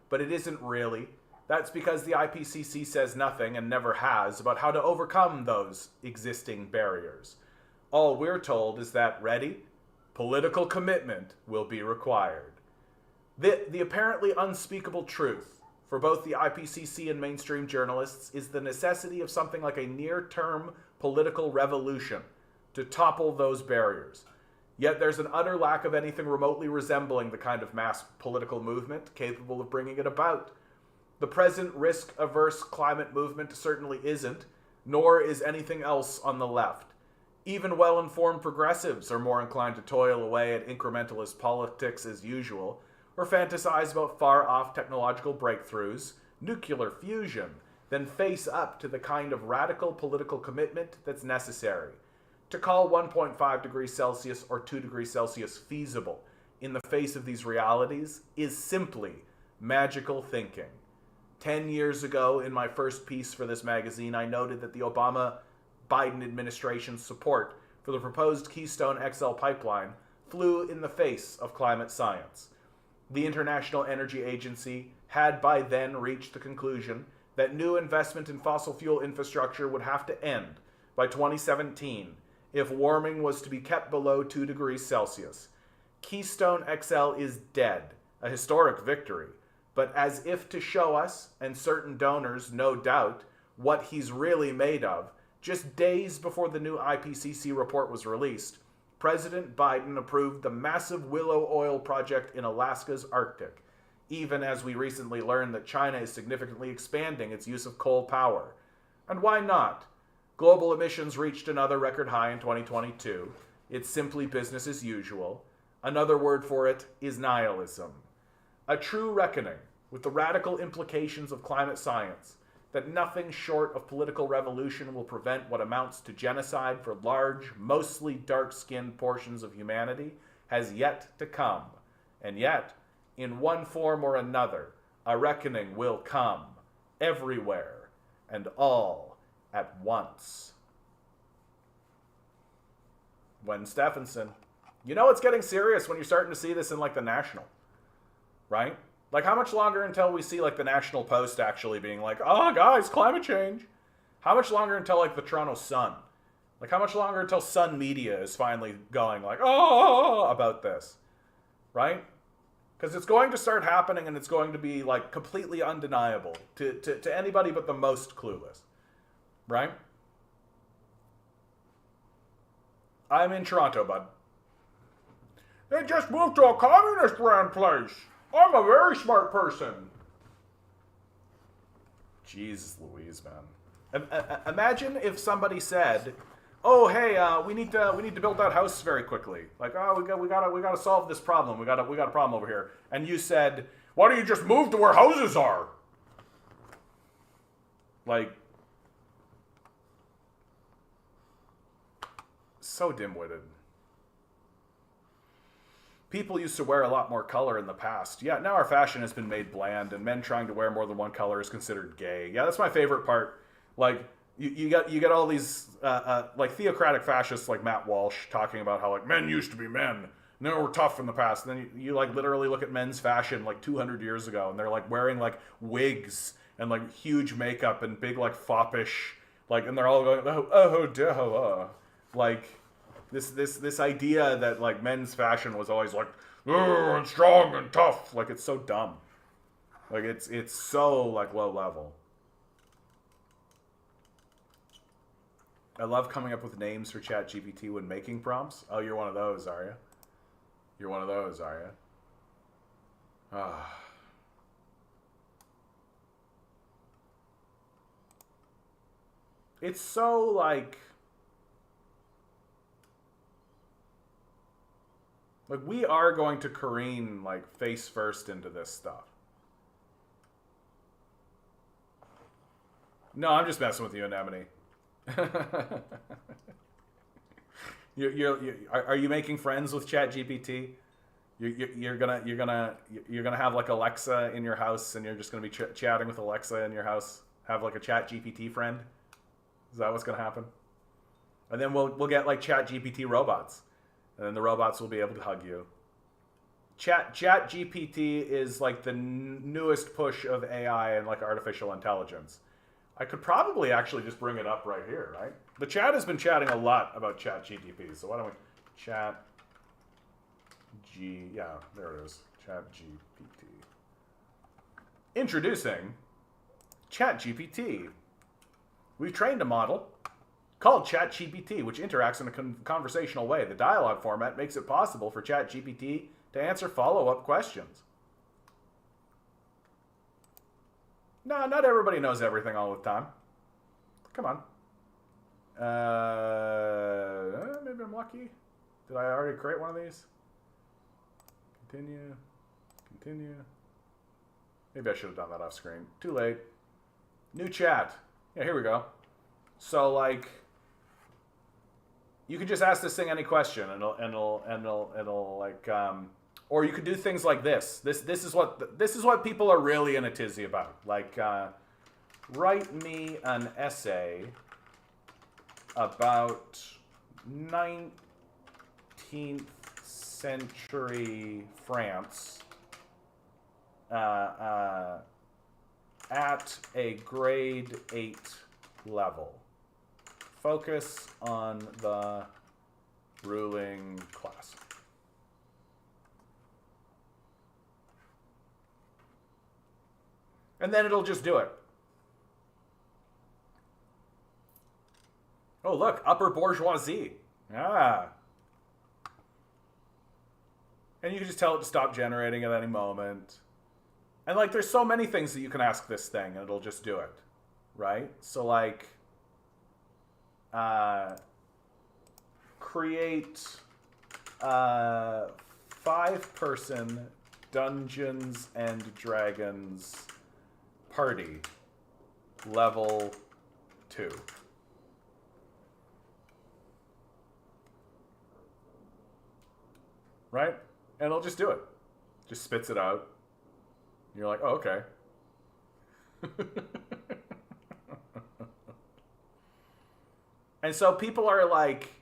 but it isn't really. That's because the IPCC says nothing, and never has, about how to overcome those existing barriers. All we're told is that, ready? Political commitment will be required. The apparently unspeakable truth for both the IPCC and mainstream journalists is the necessity of something like a near-term political revolution to topple those barriers. Yet there's an utter lack of anything remotely resembling the kind of mass political movement capable of bringing it about. The present risk-averse climate movement certainly isn't, nor is anything else on the left. Even well-informed progressives are more inclined to toil away at incrementalist politics as usual, or fantasize about far-off technological breakthroughs, nuclear fusion, than face up to the kind of radical political commitment that's necessary. To call 1.5 degrees Celsius or 2 degrees Celsius feasible in the face of these realities is simply magical thinking. 10 years ago, in my first piece for this magazine, I noted that the Obama-Biden administration's support for the proposed Keystone XL pipeline flew in the face of climate science. The International Energy Agency had by then reached the conclusion that new investment in fossil fuel infrastructure would have to end by 2017 if warming was to be kept below 2 degrees Celsius. Keystone XL is dead, a historic victory, but as if to show us, and certain donors no doubt, what he's really made of, just days before the new IPCC report was released, President Biden approved the massive Willow oil project in Alaska's Arctic, even as we recently learned that China is significantly expanding its use of coal power. And why not? Global emissions reached another record high in 2022. It's simply business as usual. Another word for it is nihilism. A true reckoning with the radical implications of climate science, that nothing short of political revolution will prevent what amounts to genocide for large, mostly dark-skinned portions of humanity, has yet to come. And yet, in one form or another, a reckoning will come, everywhere, and all at once. Gwen Stephenson. You know it's getting serious when you're starting to see this in, like, the National, right? Like, how much longer until we see, like, the National Post actually being like, oh, guys, climate change? How much longer until, like, the Toronto Sun? Like, how much longer until Sun Media is finally going, like, oh, about this? Right? Because it's going to start happening, and it's going to be, like, completely undeniable to anybody but the most clueless. Right? I'm in Toronto, bud. They just moved to a communist-run place. I'm a very smart person. Jesus Louise, man. Imagine if somebody said, "Oh, hey, we need to build that house very quickly. Like, oh, we gotta solve this problem. We got a problem over here." And you said, "Why don't you just move to where houses are?" Like, so dim-witted. People used to wear a lot more color in the past. Yeah, now our fashion has been made bland, and men trying to wear more than one color is considered gay. Yeah, that's my favorite part. Like, you get all these like theocratic fascists like Matt Walsh talking about how, like, men used to be men and they were tough in the past. And then you like literally look at men's fashion like 200 years ago, and they're like wearing like wigs and like huge makeup and big like foppish like, and they're all going like. This idea that, like, men's fashion was always, like, oh, and strong and tough. Like, it's so dumb. Like, it's so, like, low level. I love coming up with names for ChatGPT when making prompts. Oh, you're one of those, are you? You're one of those, are you? Ah. It's so like we are going to careen like face first into this stuff. No, I'm just messing with you, Anemone. Are you making friends with ChatGPT? You're gonna have like Alexa in your house, and you're just gonna be chatting with Alexa in your house. Have like a ChatGPT friend. Is that what's gonna happen? And then we'll get like ChatGPT robots, and then the robots will be able to hug you. ChatGPT is like the newest push of AI and like artificial intelligence. I could probably actually just bring it up right here, right? The chat has been chatting a lot about ChatGPT, so why don't we yeah, there it is, ChatGPT. Introducing ChatGPT. We've trained a model called ChatGPT, which interacts in a conversational way. The dialogue format makes it possible for ChatGPT to answer follow-up questions. No, not everybody knows everything all the time. Come on. Maybe I'm lucky. Did I already create one of these? Continue. Continue. Maybe I should have done that off screen. Too late. New chat. Yeah, here we go. So like, you can just ask this thing any question, and it'll like, or you could do things like this. This is what people are really in a tizzy about. Like, write me an essay about 19th century France at a grade 8 level. Focus on the ruling class. And then it'll just do it. Oh, look, upper bourgeoisie. Ah. And you can just tell it to stop generating at any moment. And like, there's so many things that you can ask this thing, and it'll just do it. Right? So like, create a 5-person Dungeons and Dragons party, level 2. Right? And it'll just do it. Just spits it out. You're like, oh, okay. And so people are like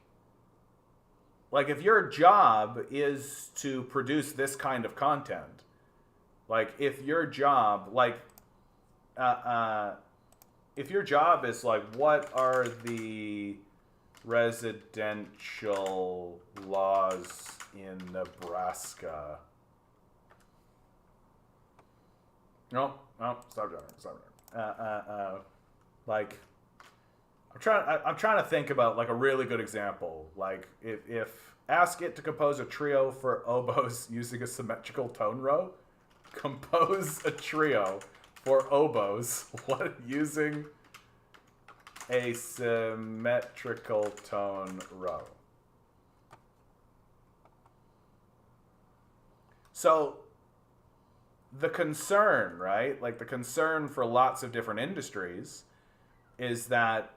if your job is to produce this kind of content, like if your job, if your job is like, what are the residential laws in Nebraska? No, stop there. Like, I'm trying to think about like a really good example. Like if ask it to compose a trio for oboes using a symmetrical tone row, compose a trio for oboes using a symmetrical tone row. So the concern, right? Like the concern for lots of different industries is that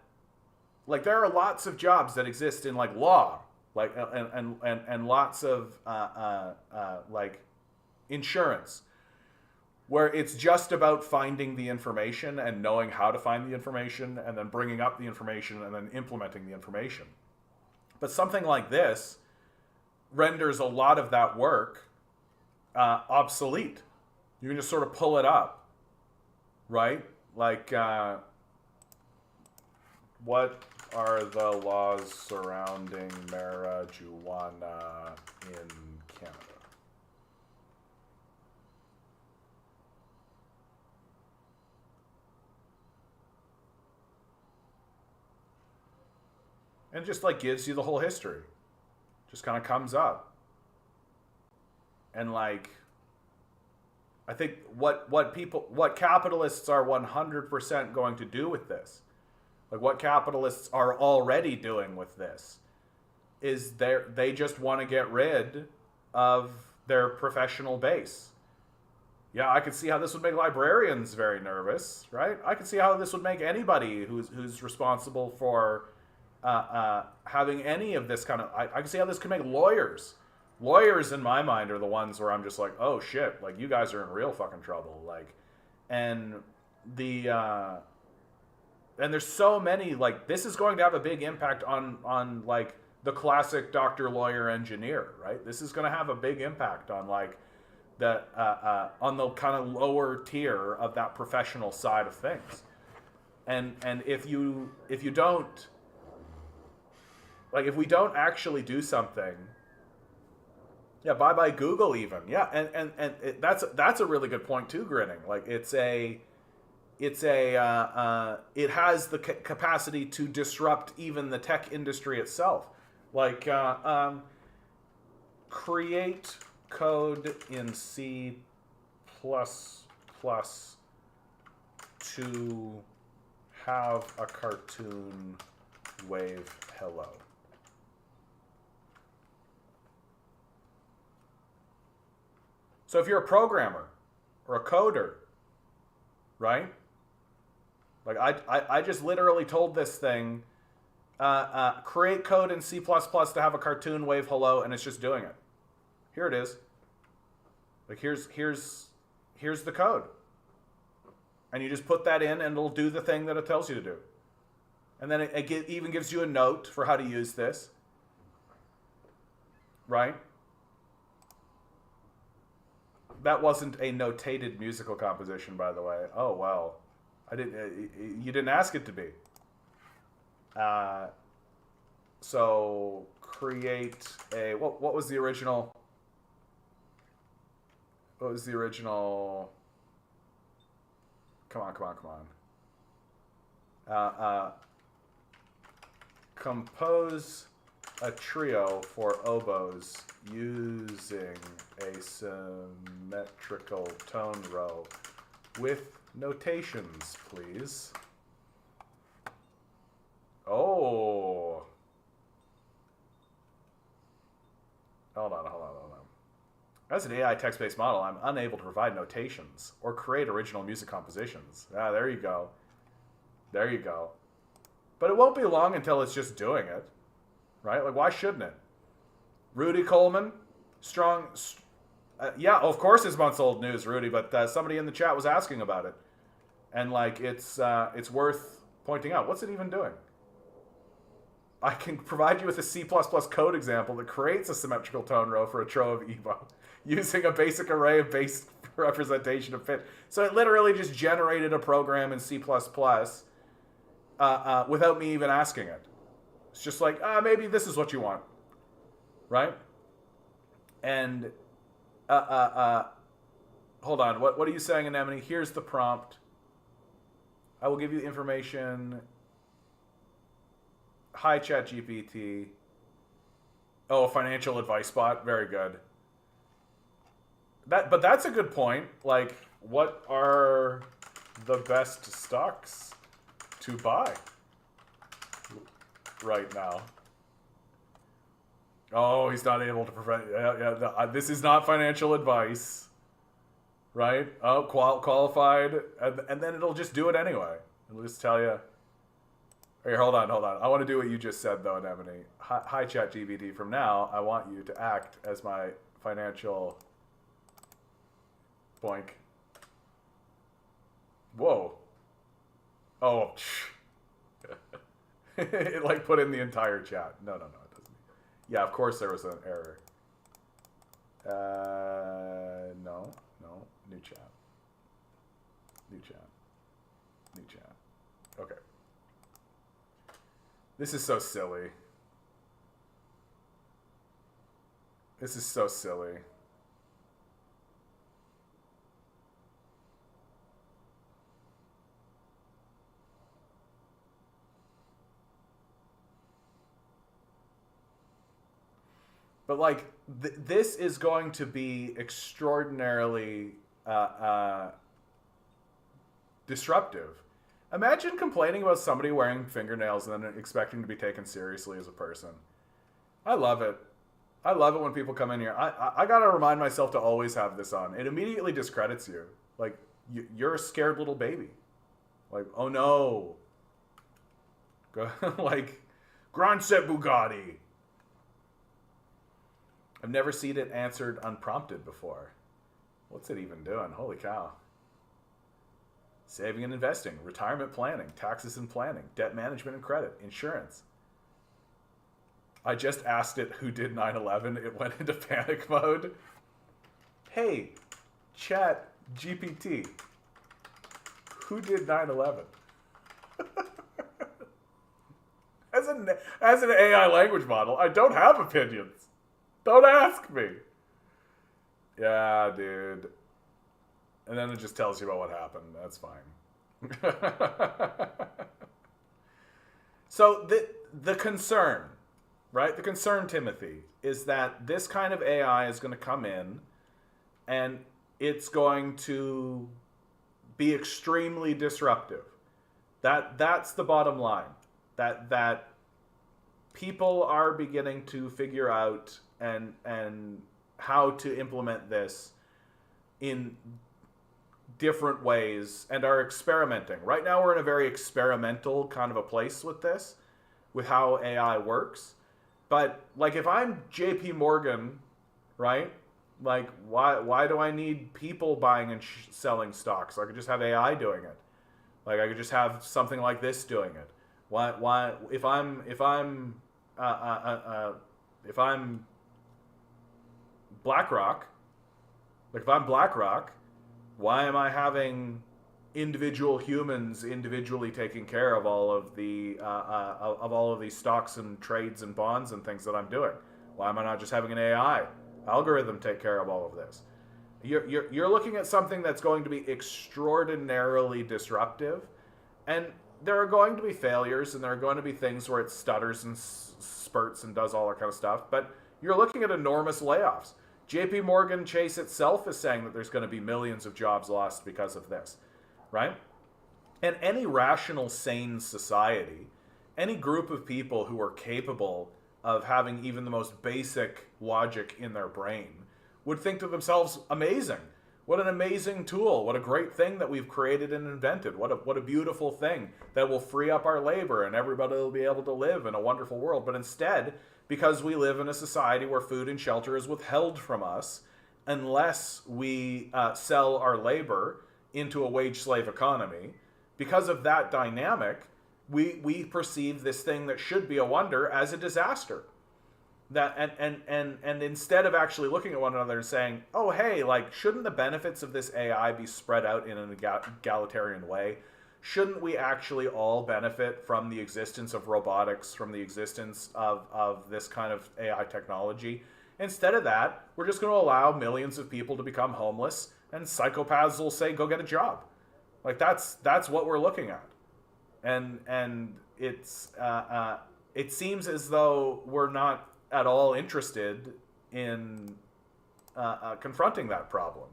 like there are lots of jobs that exist in like law, like and lots of like insurance, where it's just about finding the information and knowing how to find the information and then bringing up the information and then implementing the information. But something like this renders a lot of that work obsolete. You can just sort of pull it up, right? Like, what are the laws surrounding marijuana in Canada? And just like gives you the whole history. Just kind of comes up. And like, I think what capitalists are 100% going to do with this, like what capitalists are already doing with this, is they just want to get rid of their professional base. Yeah, I could see how this would make librarians very nervous, right? I could see how this would make anybody who's responsible for having any of this kind of... I can see how this could make lawyers. Lawyers, in my mind, are the ones where I'm just like, oh shit, like you guys are in real fucking trouble. Like, and and there's so many, like, this is going to have a big impact on like the classic doctor, lawyer, engineer, right? This is going to have a big impact on like the on the kind of lower tier of that professional side of things. And if you don't, like, if we don't actually do something, yeah, bye Google even, yeah, and that's a really good point too, Grinning. Like it has the capacity to disrupt even the tech industry itself. Like create code in C++ to have a cartoon wave hello. So if you're a programmer or a coder, right? Like I just literally told this thing, create code in C++ to have a cartoon wave hello, and it's just doing it. Here it is. Like here's the code. And you just put that in and it'll do the thing that it tells you to do. And then it even gives you a note for how to use this. Right? That wasn't a notated musical composition, by the way. Oh, well. You didn't ask it to be. So create a... What was the original... What was the original... Come on. Compose a trio for oboes using a symmetrical tone row with notations, please. Oh. Hold on. As an AI text-based model, I'm unable to provide notations or create original music compositions. Ah, there you go. But it won't be long until it's just doing it, right? Like, why shouldn't it? Rudy Coleman, strong... yeah, of course it's months old news, Rudy, but somebody in the chat was asking about it. And, like, it's worth pointing out. What's it even doing? I can provide you with a C++ code example that creates a symmetrical tone row for a trio of EBO using a basic array of base representation of fit. So it literally just generated a program in C++ without me even asking it. It's just like, maybe this is what you want, right? And hold on, what are you saying, Anemone? Here's the prompt. I will give you information. Hi, ChatGPT. Oh, a financial advice bot. Very good. But that's a good point. Like, what are the best stocks to buy right now? Oh, he's not able to prevent... this is not financial advice. Right? Oh, qualified. And then it'll just do it anyway. It'll just tell you... Here, hold on. I want to do what you just said, though, Anemone. Hi, ChatGPT. From now, I want you to act as my financial... Boink. Whoa. Oh. It, like, put in the entire chat. No, it doesn't. Yeah, of course there was an error. No. New chat. Okay. This is so silly. But like this is going to be extraordinarily disruptive. Imagine complaining about somebody wearing fingernails and then expecting to be taken seriously as a person. I love it. I love it when people come in here. I gotta remind myself to always have this on. It immediately discredits you. Like, you're a scared little baby. Like, oh no. Like, Grand Set Bugatti. I've never seen it answered unprompted before. What's it even doing? Holy cow. Saving and investing, retirement planning, taxes and planning, debt management and credit, insurance. I just asked it who did 9/11. It went into panic mode. Hey, chat GPT. Who did 9/11? As an AI language model, I don't have opinions. Don't ask me. Yeah, dude. And then it just tells you about what happened. That's fine. So the concern, right? The concern, Timothy, is that this kind of AI is going to come in and it's going to be extremely disruptive. That's the bottom line. That people are beginning to figure out and how to implement this in different ways and are experimenting. Right now we're in a very experimental kind of a place with this, with how AI works. But like if I'm JP Morgan, right? Like why do I need people buying and selling stocks? I could just have AI doing it. Like I could just have something like this doing it. Why if I'm BlackRock, like if I'm BlackRock, why am I having individual humans individually taking care of all of these stocks and trades and bonds and things that I'm doing? Why am I not just having an AI algorithm take care of all of this? You're looking at something that's going to be extraordinarily disruptive, and there are going to be failures and there are going to be things where it stutters and spurts and does all that kind of stuff, but you're looking at enormous layoffs. JP Morgan Chase itself is saying that there's going to be millions of jobs lost because of this, right? And any rational, sane society, any group of people who are capable of having even the most basic logic in their brain would think to themselves, amazing. What an amazing tool. What a great thing that we've created and invented. What a beautiful thing that will free up our labor and everybody will be able to live in a wonderful world. But instead, because we live in a society where food and shelter is withheld from us unless we sell our labor into a wage slave economy, because of that dynamic, we perceive this thing that should be a wonder as a disaster. That and instead of actually looking at one another and saying, oh, hey, like, shouldn't the benefits of this AI be spread out in an egalitarian way? Shouldn't we actually all benefit from the existence of robotics, from the existence of this kind of AI technology? Instead of that, we're just going to allow millions of people to become homeless, and psychopaths will say, go get a job. Like, that's what we're looking at. And it's it seems as though we're not at all interested in confronting that problem.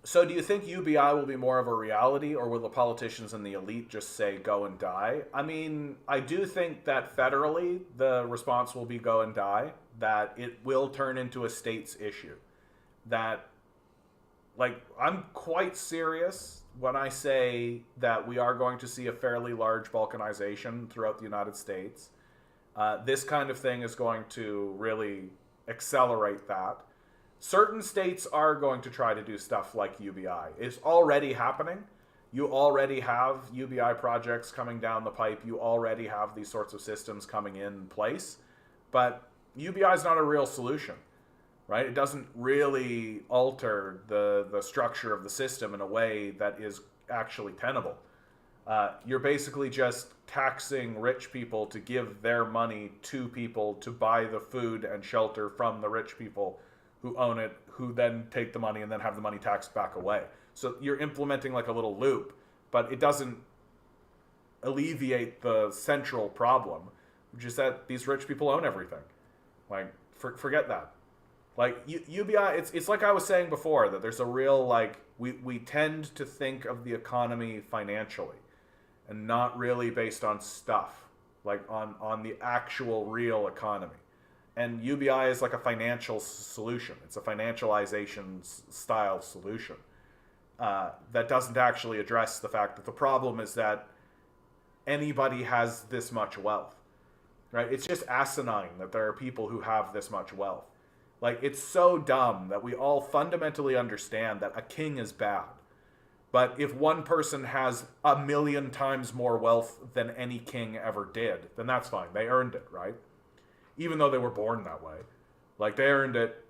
So do you think UBI will be more of a reality, or will the politicians and the elite just say go and die? I mean, I do think that federally the response will be go and die, that it will turn into a state's issue. That, like, I'm quite serious when I say that we are going to see a fairly large balkanization throughout the United States. This kind of thing is going to really accelerate that. Certain states are going to try to do stuff like UBI. It's already happening. You already have UBI projects coming down the pipe. You already have these sorts of systems coming in place. But UBI is not a real solution, right? It doesn't really alter the structure of the system in a way that is actually tenable. You're basically just taxing rich people to give their money to people to buy the food and shelter from the rich people who own it, who then take the money and then have the money taxed back away. So you're implementing like a little loop, but it doesn't alleviate the central problem, which is that these rich people own everything. Like, forget that. Like, UBI, it's like I was saying before, that there's a real, like, we tend to think of the economy financially and not really based on stuff, like on the actual real economy. And UBI is like a financial solution. It's a financialization style solution that doesn't actually address the fact that the problem is that anybody has this much wealth, right? It's just asinine that there are people who have this much wealth. Like, it's so dumb that we all fundamentally understand that a king is bad. But if one person has 1,000,000 times more wealth than any king ever did, then that's fine. They earned it, right? Even though they were born that way. Like, they earned it.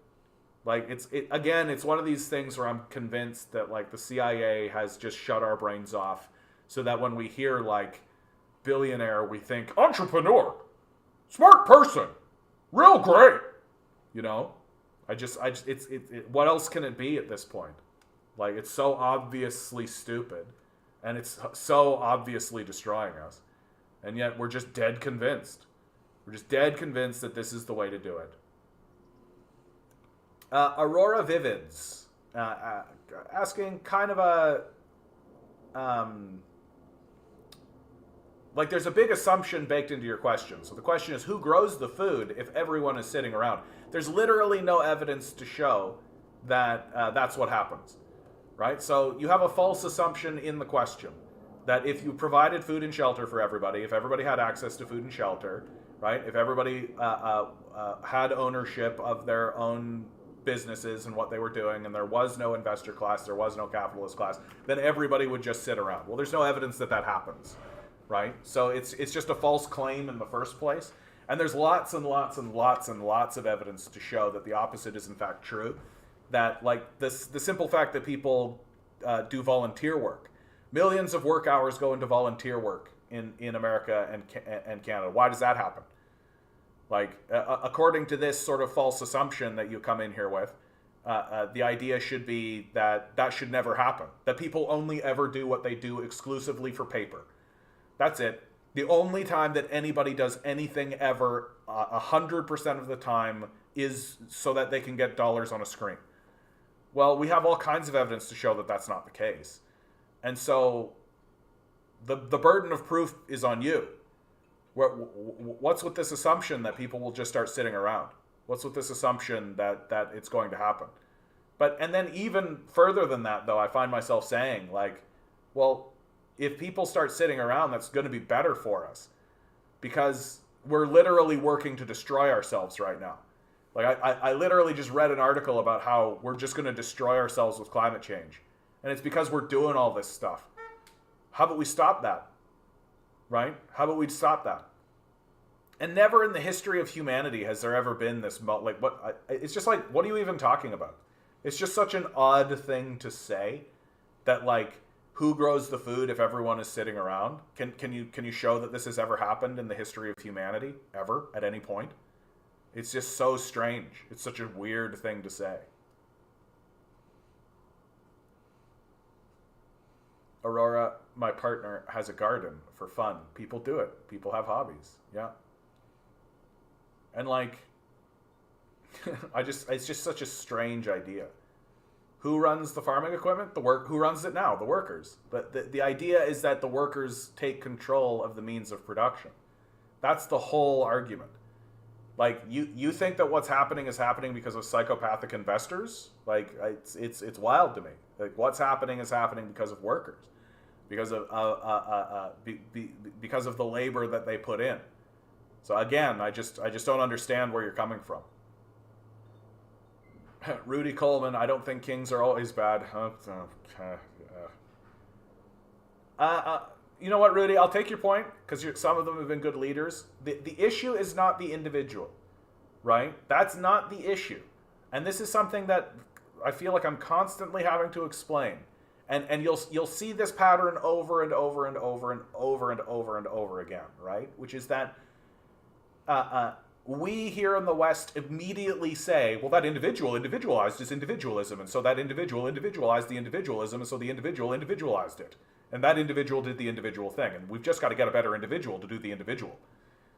Like, it's one of these things where I'm convinced that, like, the CIA has just shut our brains off so that when we hear, like, billionaire, we think entrepreneur, smart person, real great. You know? What else can it be at this point? Like, it's so obviously stupid, and it's so obviously destroying us, and yet we're just dead convinced. We're just dead convinced that this is the way to do it. Aurora Vivids, asking kind of a, like, there's a big assumption baked into your question. So the question is, who grows the food if everyone is sitting around? There's literally no evidence to show that that's what happens, right? So you have a false assumption in the question that if you provided food and shelter for everybody, if everybody had access to food and shelter, right? If everybody had ownership of their own businesses and what they were doing, and there was no investor class, there was no capitalist class, then everybody would just sit around. Well, there's no evidence that that happens, right? So it's just a false claim in the first place. And there's lots and lots and lots and lots of evidence to show that the opposite is in fact true. That, like, the simple fact that people do volunteer work. Millions of work hours go into volunteer work in America and Canada. Why does that happen? Like, according to this sort of false assumption that you come in here with, the idea should be that that should never happen. That people only ever do what they do exclusively for paper. That's it. The only time that anybody does anything ever, 100% of the time, is so that they can get dollars on a screen. Well, we have all kinds of evidence to show that that's not the case. And so the burden of proof is on you. What's with this assumption that people will just start sitting around? What's with this assumption that it's going to happen? And then even further than that, though, I find myself saying, like, well, if people start sitting around, that's going to be better for us, because we're literally working to destroy ourselves right now. Like, I literally just read an article about how we're just going to destroy ourselves with climate change. And it's because we're doing all this stuff. How about we stop that? Right? How about we stop that? And never in the history of humanity has there ever been this, like, what? It's just like, what are you even talking about? It's just such an odd thing to say that, like, who grows the food if everyone is sitting around? Can you show that this has ever happened in the history of humanity, ever, at any point? It's just so strange. It's such a weird thing to say. Aurora, my partner, has a garden for fun. People do it. People have hobbies. Yeah. And, like, it's just such a strange idea. Who runs the farming equipment? Who runs it now? The workers. But the idea is that the workers take control of the means of production. That's the whole argument. Like, you think that what's happening is happening because of psychopathic investors? Like, it's wild to me. Like, what's happening is happening because of workers, because of because of the labor that they put in. So again, I just don't understand where you're coming from. Rudy Coleman, I don't think kings are always bad. You know what, Rudy? I'll take your point, because some of them have been good leaders. The issue is not the individual, right? That's not the issue. And this is something that I feel like I'm constantly having to explain. And you'll see this pattern over and over and over and over and over and over again, right? Which is that we here in the West immediately say, well, that individual individualized his individualism, and so that individual individualized the individualism, and so the individual individualized it. And that individual did the individual thing, and we've just got to get a better individual to do the individual.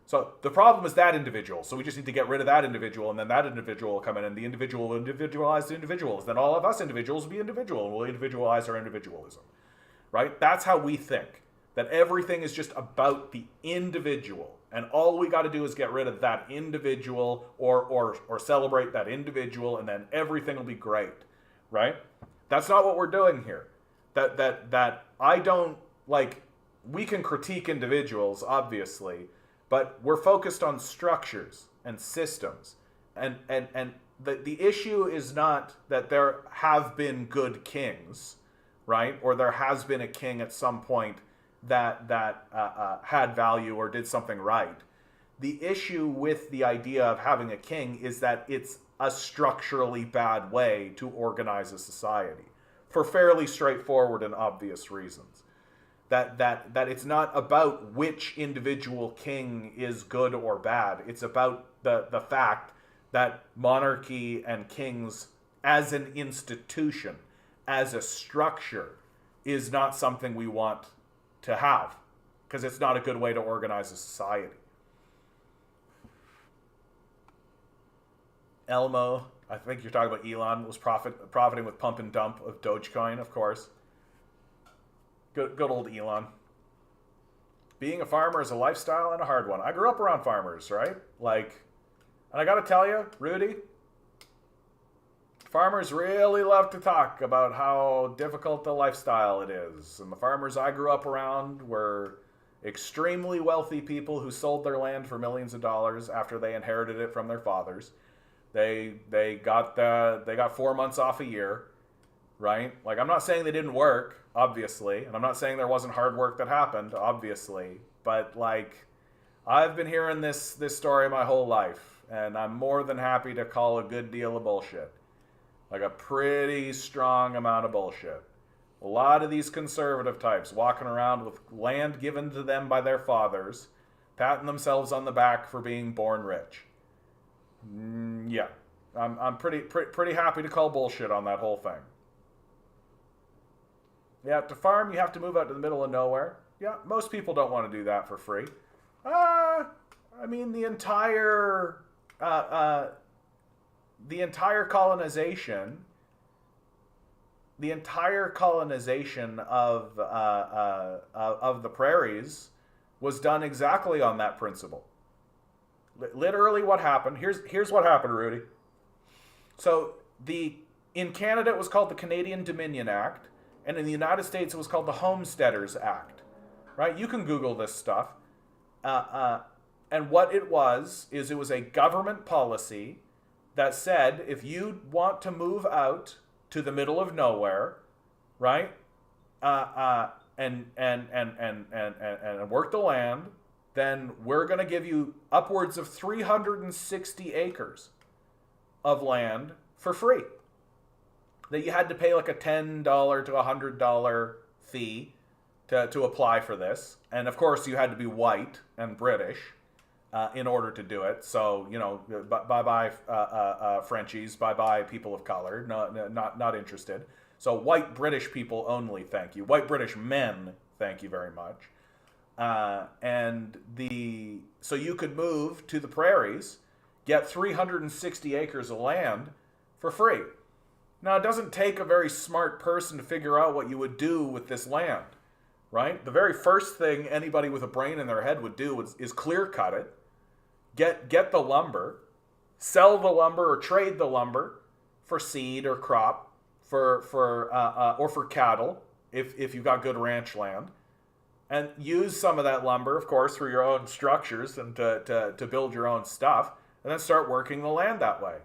So the problem is that individual. So we just need to get rid of that individual, and then that individual will come in, and the individual will individualize the individuals. Then all of us individuals will be individual, and we'll individualize our individualism. Right? That's how we think. That everything is just about the individual. And all we got to do is get rid of that individual or celebrate that individual, and then everything will be great. Right? That's not what we're doing here. That I don't, like, we can critique individuals, obviously, but we're focused on structures and systems. And the issue is not that there have been good kings, right? Or there has been a king at some point that had value or did something right. The issue with the idea of having a king is that it's a structurally bad way to organize a society for fairly straightforward and obvious reasons. That it's not about which individual king is good or bad. It's about the fact that monarchy and kings as an institution, as a structure, is not something we want to have, because it's not a good way to organize a society. Elmo, I think you're talking about Elon, was profiting with pump and dump of Dogecoin, of course. Good old Elon. Being a farmer is a lifestyle and a hard one. I grew up around farmers, right? Like, and I gotta tell you, Rudy, farmers really love to talk about how difficult the lifestyle it is. And the farmers I grew up around were extremely wealthy people who sold their land for millions of dollars after they inherited it from their fathers. They got 4 months off a year, right? Like, I'm not saying they didn't work, obviously, and I'm not saying there wasn't hard work that happened, obviously, but, like, I've been hearing this story my whole life, and I'm more than happy to call a good deal of bullshit. Like, a pretty strong amount of bullshit. A lot of these conservative types walking around with land given to them by their fathers, patting themselves on the back for being born rich. Yeah, I'm pretty happy to call bullshit on that whole thing. Yeah, to farm, you have to move out to the middle of nowhere. Yeah, most people don't want to do that for free. I mean, the entire colonization of the prairies was done exactly on that principle. Literally, what happened? Here's what happened, Rudy. So in Canada, it was called the Canadian Dominion Act, and in the United States, it was called the Homesteaders Act. Right? You can Google this stuff. And what it was is it was a government policy that said if you want to move out to the middle of nowhere, right, and work the land, then we're going to give you upwards of 360 acres of land for free. That you had to pay like a $10 to $100 fee to apply for this. And of course, you had to be white and British in order to do it. So, you know, bye-bye Frenchies, bye-bye people of color, not interested. So white British people only, thank you. White British men, thank you very much. So you could move to the prairies, get 360 acres of land for free. Now, it doesn't take a very smart person to figure out what you would do with this land, right? The very first thing anybody with a brain in their head would do is clear cut it, get the lumber, sell the lumber or trade the lumber for seed or crop, or for cattle if you've got good ranch land, and use some of that lumber, of course, for your own structures and to build your own stuff, and then start working the land that way.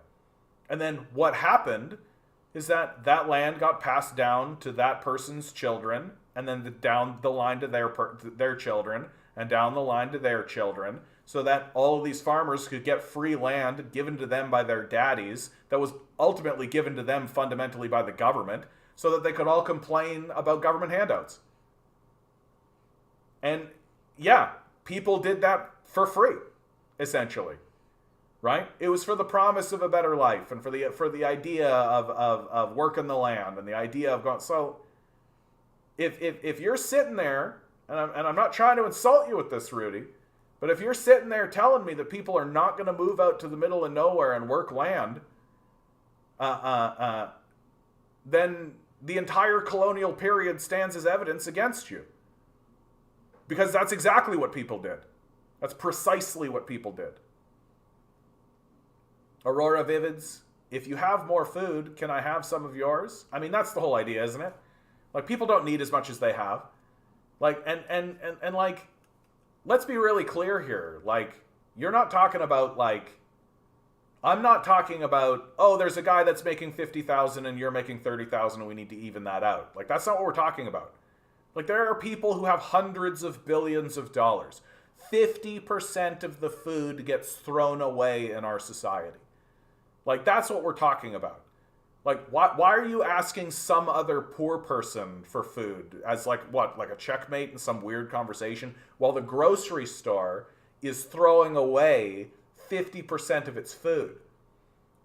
And then what happened is that land got passed down to that person's children, and then down the line to their children, and down the line to their children, so that all of these farmers could get free land given to them by their daddies that was ultimately given to them fundamentally by the government, so that they could all complain about government handouts. And yeah, people did that for free, essentially. Right? It was for the promise of a better life and for the idea of working the land and the idea of going. So if you're sitting there, and I'm not trying to insult you with this, Rudy, But if you're sitting there telling me that people are not going to move out to the middle of nowhere and work land, then the entire colonial period stands as evidence against you. Because that's exactly what people did. That's precisely what people did. Aurora Vivids, if you have more food, can I have some of yours? I mean, that's the whole idea, isn't it? Like, people don't need as much as they have. Like, and like, let's be really clear here. Like, you're not talking about, like, I'm not talking about, oh, there's a guy that's making 50,000 and you're making 30,000 and we need to even that out. Like, that's not what we're talking about. Like, there are people who have hundreds of billions of dollars. 50% of the food gets thrown away in our society. Like, that's what we're talking about. Like, why are you asking some other poor person for food as, like, what, like a checkmate in some weird conversation, while the grocery store is throwing away 50% of its food?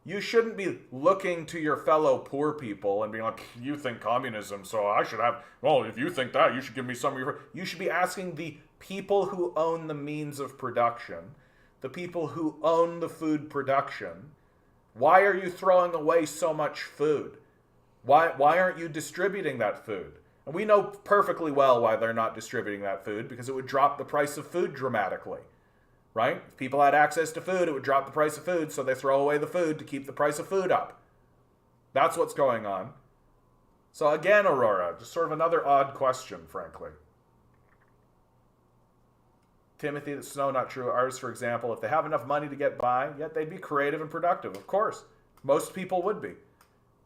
You shouldn't be looking to your fellow poor people and being like, you think communism, so I should have, well, if you think that, you should give me some of your... You should be asking the people who own the means of production, the people who own the food production, why are you throwing away so much food? Why aren't you distributing that food? And we know perfectly well why they're not distributing that food, because it would drop the price of food dramatically. Right? If people had access to food, it would drop the price of food, so they throw away the food to keep the price of food up. That's what's going on. So again, Aurora, just sort of another odd question, frankly. Timothy, that's no, not true. Ours, for example, if they have enough money to get by, yet they'd be creative and productive. Of course. Most people would be.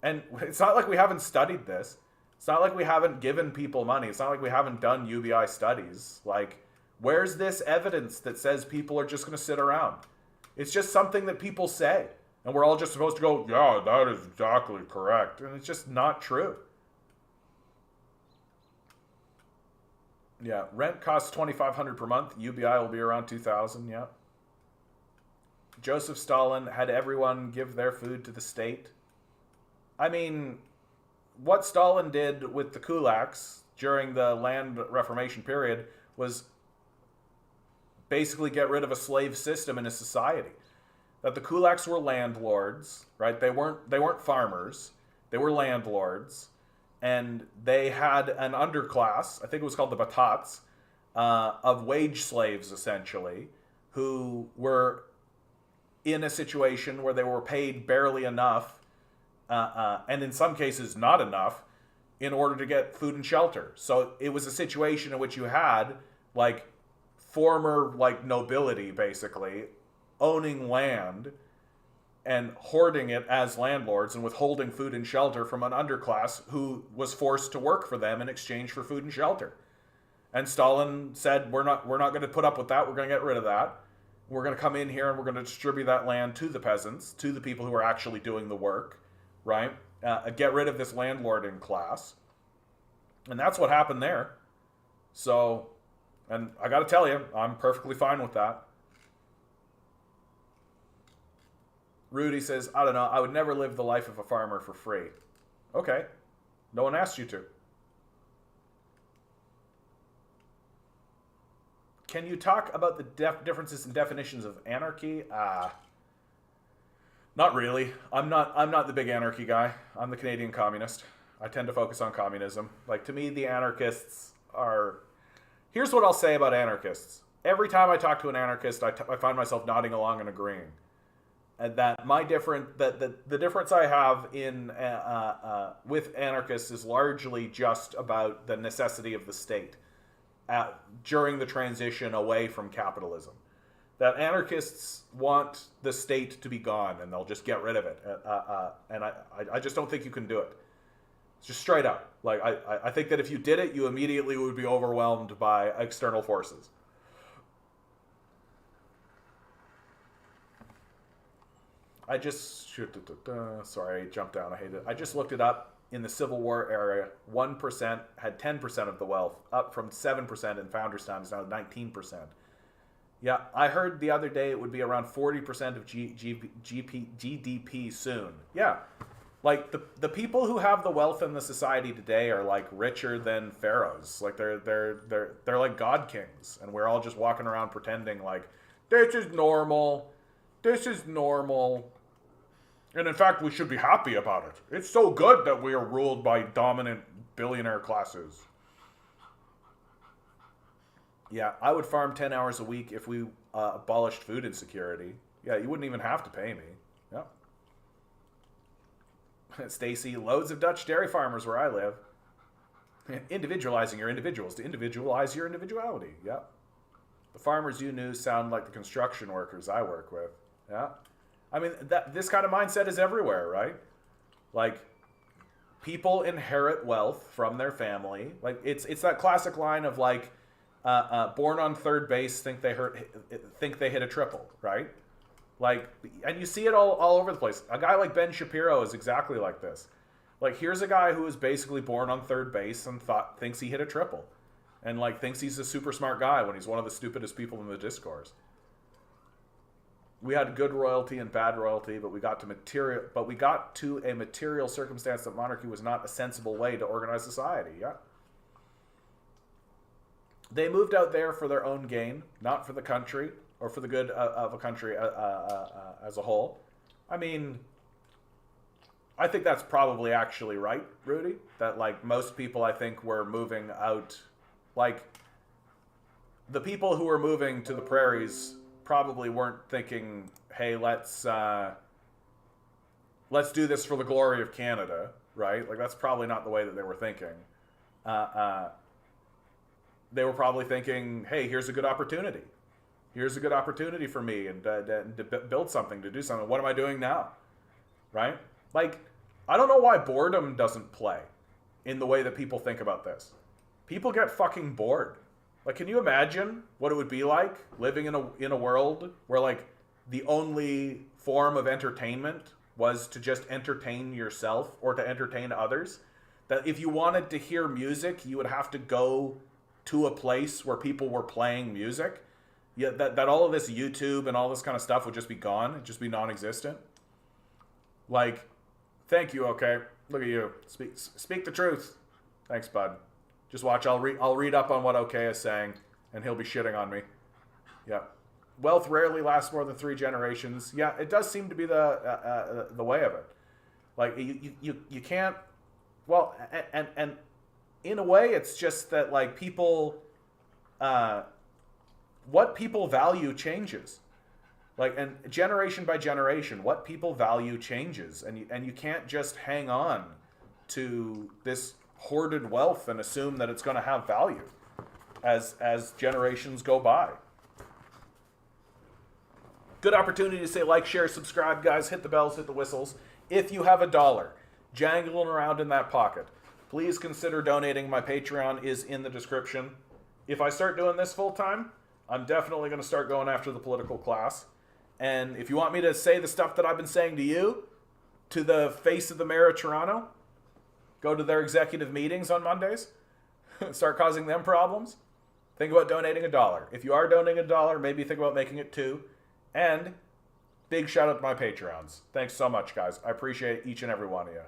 And it's not like we haven't studied this. It's not like we haven't given people money. It's not like we haven't done UBI studies. Like, where's this evidence that says people are just going to sit around? It's just something that people say. And we're all just supposed to go, yeah, that is exactly correct. And it's just not true. Yeah, rent costs $2,500 per month. UBI will be around $2,000, yeah. Joseph Stalin had everyone give their food to the state. I mean, what Stalin did with the kulaks during the land reformation period was basically get rid of a slave system in a society. That the kulaks were landlords, right? They weren't farmers. They were landlords. And they had an underclass, I think it was called the Batats, of wage slaves, essentially, who were in a situation where they were paid barely enough, and in some cases not enough, in order to get food and shelter. So it was a situation in which you had, like, former, like, nobility, basically, owning land and hoarding it as landlords and withholding food and shelter from an underclass who was forced to work for them in exchange for food and shelter. And Stalin said, we're not going to put up with that. We're going to get rid of that. We're going to come in here and we're going to distribute that land to the peasants, to the people who are actually doing the work, right? Get rid of this landlording class. And that's what happened there. So, and I got to tell you, I'm perfectly fine with that. Rudy says, I don't know, I would never live the life of a farmer for free. Okay. No one asked you to. Can you talk about the differences in definitions of anarchy? Not really. I'm not the big anarchy guy. I'm the Canadian communist. I tend to focus on communism. Like, to me, the anarchists are... Here's what I'll say about anarchists. Every time I talk to an anarchist, I find myself nodding along and agreeing. And that the difference I have in with anarchists is largely just about the necessity of the state during the transition away from capitalism. That anarchists want the state to be gone and they'll just get rid of it. And I just don't think you can do it. It's just straight up. Like, I think that if you did it, you immediately would be overwhelmed by external forces. I just... Sorry, I jumped down. I hate it. I just looked it up. In the Civil War era, 1% had 10% of the wealth, up from 7% in Founders' times, now 19%. Yeah, I heard the other day it would be around 40% of GDP soon. Yeah, like the people who have the wealth in the society today are like richer than pharaohs. Like they're like god kings, and we're all just walking around pretending like this is normal. This is normal. And in fact, we should be happy about it. It's so good that we are ruled by dominant billionaire classes. Yeah, I would farm 10 hours a week if we abolished food insecurity. Yeah, you wouldn't even have to pay me. Yeah. Stacy, loads of Dutch dairy farmers where I live. Individualizing your individuals to individualize your individuality. Yeah. The farmers you knew sound like the construction workers I work with. Yeah. I mean, this kind of mindset is everywhere, right? Like, people inherit wealth from their family. Like, it's that classic line of like, born on third base, think they hit a triple, right? Like, and you see it all over the place. A guy like Ben Shapiro is exactly like this. Like, here's a guy who was basically born on third base and thinks he hit a triple, and like thinks he's a super smart guy when he's one of the stupidest people in the discourse. We had good royalty and bad royalty, but we got to a material circumstance that monarchy was not a sensible way to organize society. Yeah. They moved out there for their own gain, not for the country or for the good of a country as a whole. I mean, I think that's probably actually right, Rudy. That like most people, I think, were moving out. Like, the people who were moving to the prairies probably weren't thinking, hey, let's do this for the glory of Canada, right? Like, that's probably not the way that they were thinking. They were probably thinking, hey, here's a good opportunity. Here's a good opportunity for me and to build something, to do something. What am I doing now? Right? Like, I don't know why boredom doesn't play in the way that people think about this. People get fucking bored. Like, can you imagine what it would be like living in a world where, like, the only form of entertainment was to just entertain yourself or to entertain others? That if you wanted to hear music, you would have to go to a place where people were playing music? Yeah, that all of this YouTube and all this kind of stuff would just be gone. It'd just be non-existent. Like, thank you, okay? Look at you. Speak the truth. Thanks, bud. Just watch. I'll read up on what OK is saying, and he'll be shitting on me. Yeah. Wealth rarely lasts more than 3 generations. Yeah, it does seem to be the way of it. Like, you can't. Well, and in a way, it's just that, like, people, what people value changes. Like, and generation by generation, what people value changes, and you can't just hang on to this hoarded wealth and assume that it's going to have value as generations go by. Good opportunity to say like, share, subscribe, guys. Hit the bells, hit the whistles. If you have $1 jangling around in that pocket, please consider donating. My Patreon is in the description. If I start doing this full time, I'm definitely going to start going after the political class. And if you want me to say the stuff that I've been saying to you, to the face of the mayor of Toronto, go to their executive meetings on Mondays, start causing them problems, think about donating $1. If you are donating $1, maybe think about making it $2. And big shout out to my Patreons. Thanks so much, guys. I appreciate each and every one of you.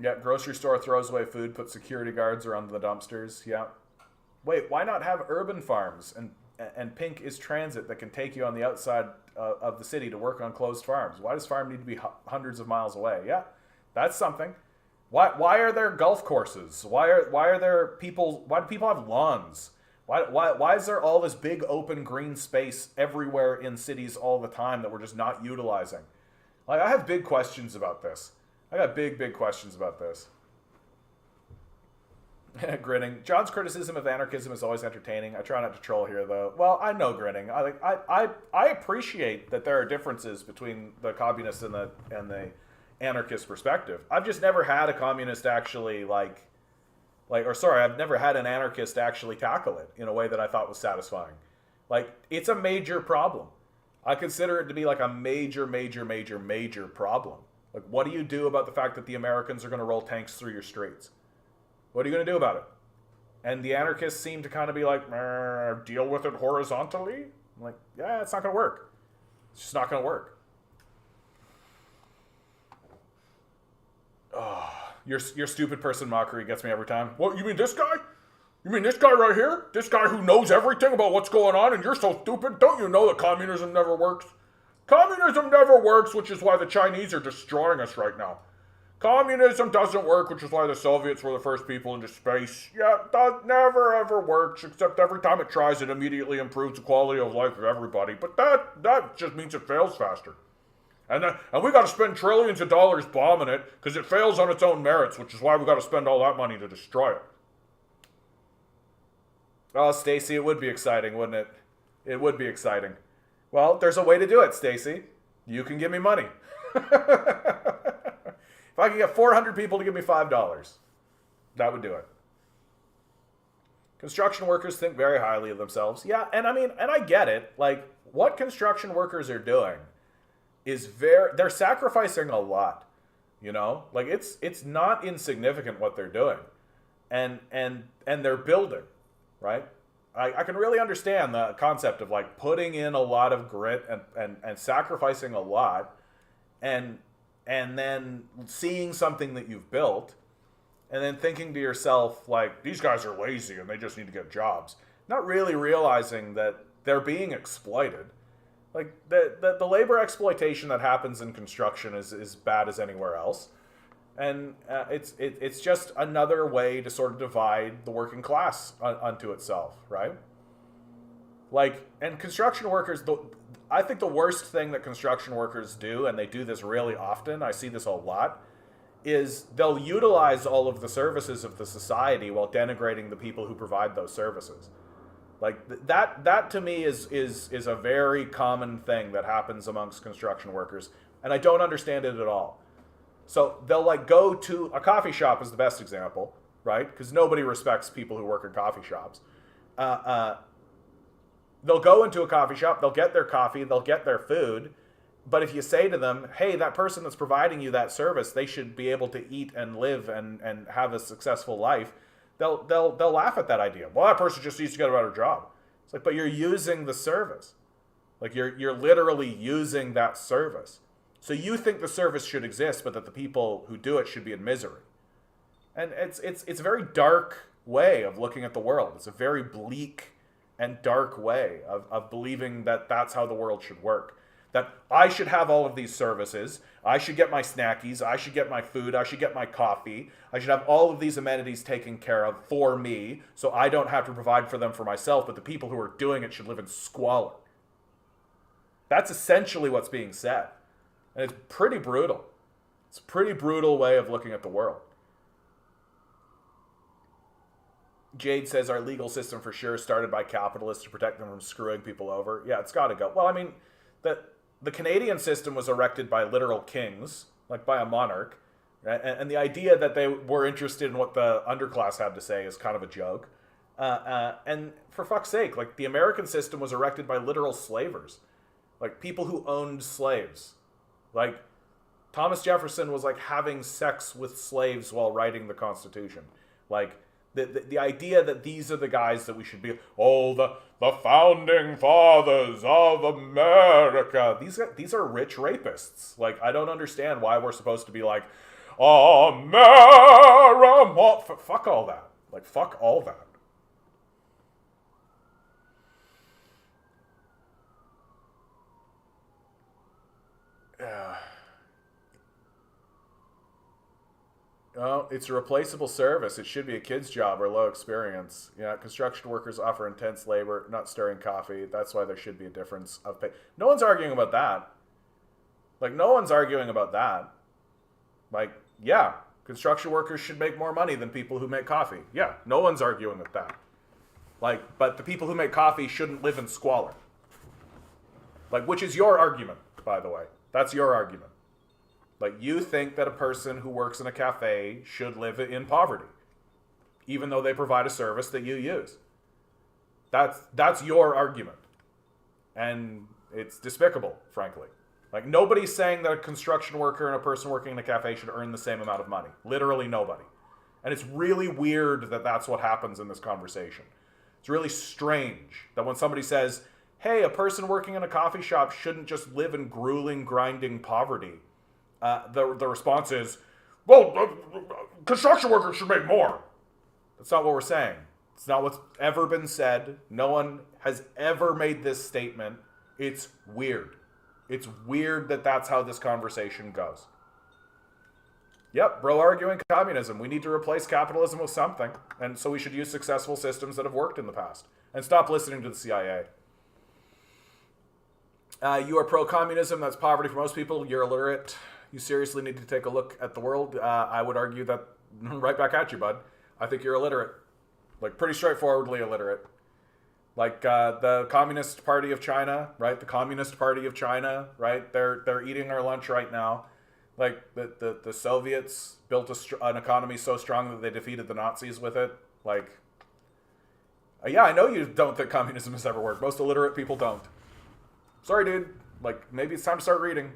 Yeah, grocery store throws away food, put security guards around the dumpsters. Yeah. Wait, why not have urban farms and Pink is transit that can take you on the outside of the city to work on closed farms? Why does farm need to be hundreds of miles away? Yeah, that's something. Why are there golf courses? Why do people have lawns? Why is there all this big open green space everywhere in cities all the time that we're just not utilizing? Like, I have big questions about this. I got big questions about this. Grinning. John's criticism of anarchism is always entertaining. I try not to troll here, though. Well, I know grinning. I appreciate that there are differences between the communist and the anarchist perspective. I've just never had a communist actually I've never had an anarchist actually tackle it in a way that I thought was satisfying. Like, it's a major problem. I consider it to be like a major problem. Like, what do you do about the fact that the Americans are going to roll tanks through your streets? What are you going to do about it? And the anarchists seem to kind of be like, deal with it horizontally. I'm like, yeah, it's not going to work. It's just not going to work. Oh, your stupid person mockery gets me every time. What, you mean this guy? You mean this guy right here? This guy who knows everything about what's going on and you're so stupid? Don't you know that communism never works? Communism never works, which is why the Chinese are destroying us right now. Communism doesn't work, which is why the Soviets were the first people into space. Yeah, that never ever works, except every time it tries, it immediately improves the quality of life of everybody. But that just means it fails faster. And we got to spend trillions of dollars bombing it because it fails on its own merits, which is why we got to spend all that money to destroy it. Oh, Stacy, it would be exciting, wouldn't it? It would be exciting. Well, there's a way to do it, Stacy. You can give me money. If I could get 400 people to give me $5, that would do it. Construction workers think very highly of themselves. Yeah, and I get it. Like, what construction workers are doing is they're sacrificing a lot, you know? Like, it's not insignificant what they're doing. And they're building, right? I can really understand the concept of, like, putting in a lot of grit and sacrificing a lot and then seeing something that you've built and then thinking to yourself, like, these guys are lazy and they just need to get jobs. Not really realizing that they're being exploited. Like, the labor exploitation that happens in construction is as bad as anywhere else. And it's just another way to sort of divide the working class unto itself, right? Like, and construction workers, I think the worst thing that construction workers do, and they do this really often, I see this a lot, is they'll utilize all of the services of the society while denigrating the people who provide those services. Like, that to me is a very common thing that happens amongst construction workers, and I don't understand it at all. So they'll, like, go to a coffee shop is the best example, right? Because nobody respects people who work in coffee shops. They'll go into a coffee shop, they'll get their coffee, they'll get their food, but if you say to them, hey, that person that's providing you that service, they should be able to eat and live and have a successful life, they'll laugh at that idea. Well, that person just needs to get a better job. It's like, but you're using the service. Like, you're literally using that service. So you think the service should exist, but that the people who do it should be in misery. And it's a very dark way of looking at the world. It's a very bleak and dark way of believing that that's how the world should work. That I should have all of these services. I should get my snackies. I should get my food. I should get my coffee. I should have all of these amenities taken care of for me so I don't have to provide for them for myself, but the people who are doing it should live in squalor. That's essentially what's being said. And it's pretty brutal. It's a pretty brutal way of looking at the world. Jade says our legal system for sure started by capitalists to protect them from screwing people over. Yeah, it's got to go. Well, I mean, the Canadian system was erected by literal kings, like by a monarch. And the idea that they were interested in what the underclass had to say is kind of a joke. And for fuck's sake, like, the American system was erected by literal slavers. Like, people who owned slaves. Like, Thomas Jefferson was, like, having sex with slaves while writing the Constitution. Like, the idea that these are the guys that we should be, the founding fathers of America. These are rich rapists. Like, I don't understand why we're supposed to be like, America. Fuck all that. Like, fuck all that. Oh, it's a replaceable service. It should be a kid's job or low experience. Yeah, construction workers offer intense labor, not stirring coffee. That's why there should be a difference of pay. No one's arguing about that. Like, no one's arguing about that. Like, yeah, construction workers should make more money than people who make coffee. Yeah, no one's arguing with that. Like, but the people who make coffee shouldn't live in squalor. Like, which is your argument, by the way. That's your argument. Like, you think that a person who works in a cafe should live in poverty, even though they provide a service that you use. That's your argument. And it's despicable, frankly. Like, nobody's saying that a construction worker and a person working in a cafe should earn the same amount of money. Literally nobody. And it's really weird that that's what happens in this conversation. It's really strange that when somebody says, hey, a person working in a coffee shop shouldn't just live in grueling, grinding poverty. The response is, well, construction workers should make more. That's not what we're saying. It's not what's ever been said. No one has ever made this statement. It's weird. It's weird that that's how this conversation goes. Yep, bro arguing communism. We need to replace capitalism with something. And so we should use successful systems that have worked in the past. And stop listening to the CIA. You are pro-communism. That's poverty for most people. You're illiterate. You seriously need to take a look at the world. I would argue that right back at you, bud. I think you're illiterate. Like, pretty straightforwardly illiterate. Like, the Communist Party of China, right? The Communist Party of China, right? They're eating our lunch right now. Like, the Soviets built an economy so strong that they defeated the Nazis with it. Like, yeah, I know you don't think communism has ever worked. Most illiterate people don't. Sorry, dude. Like, maybe it's time to start reading.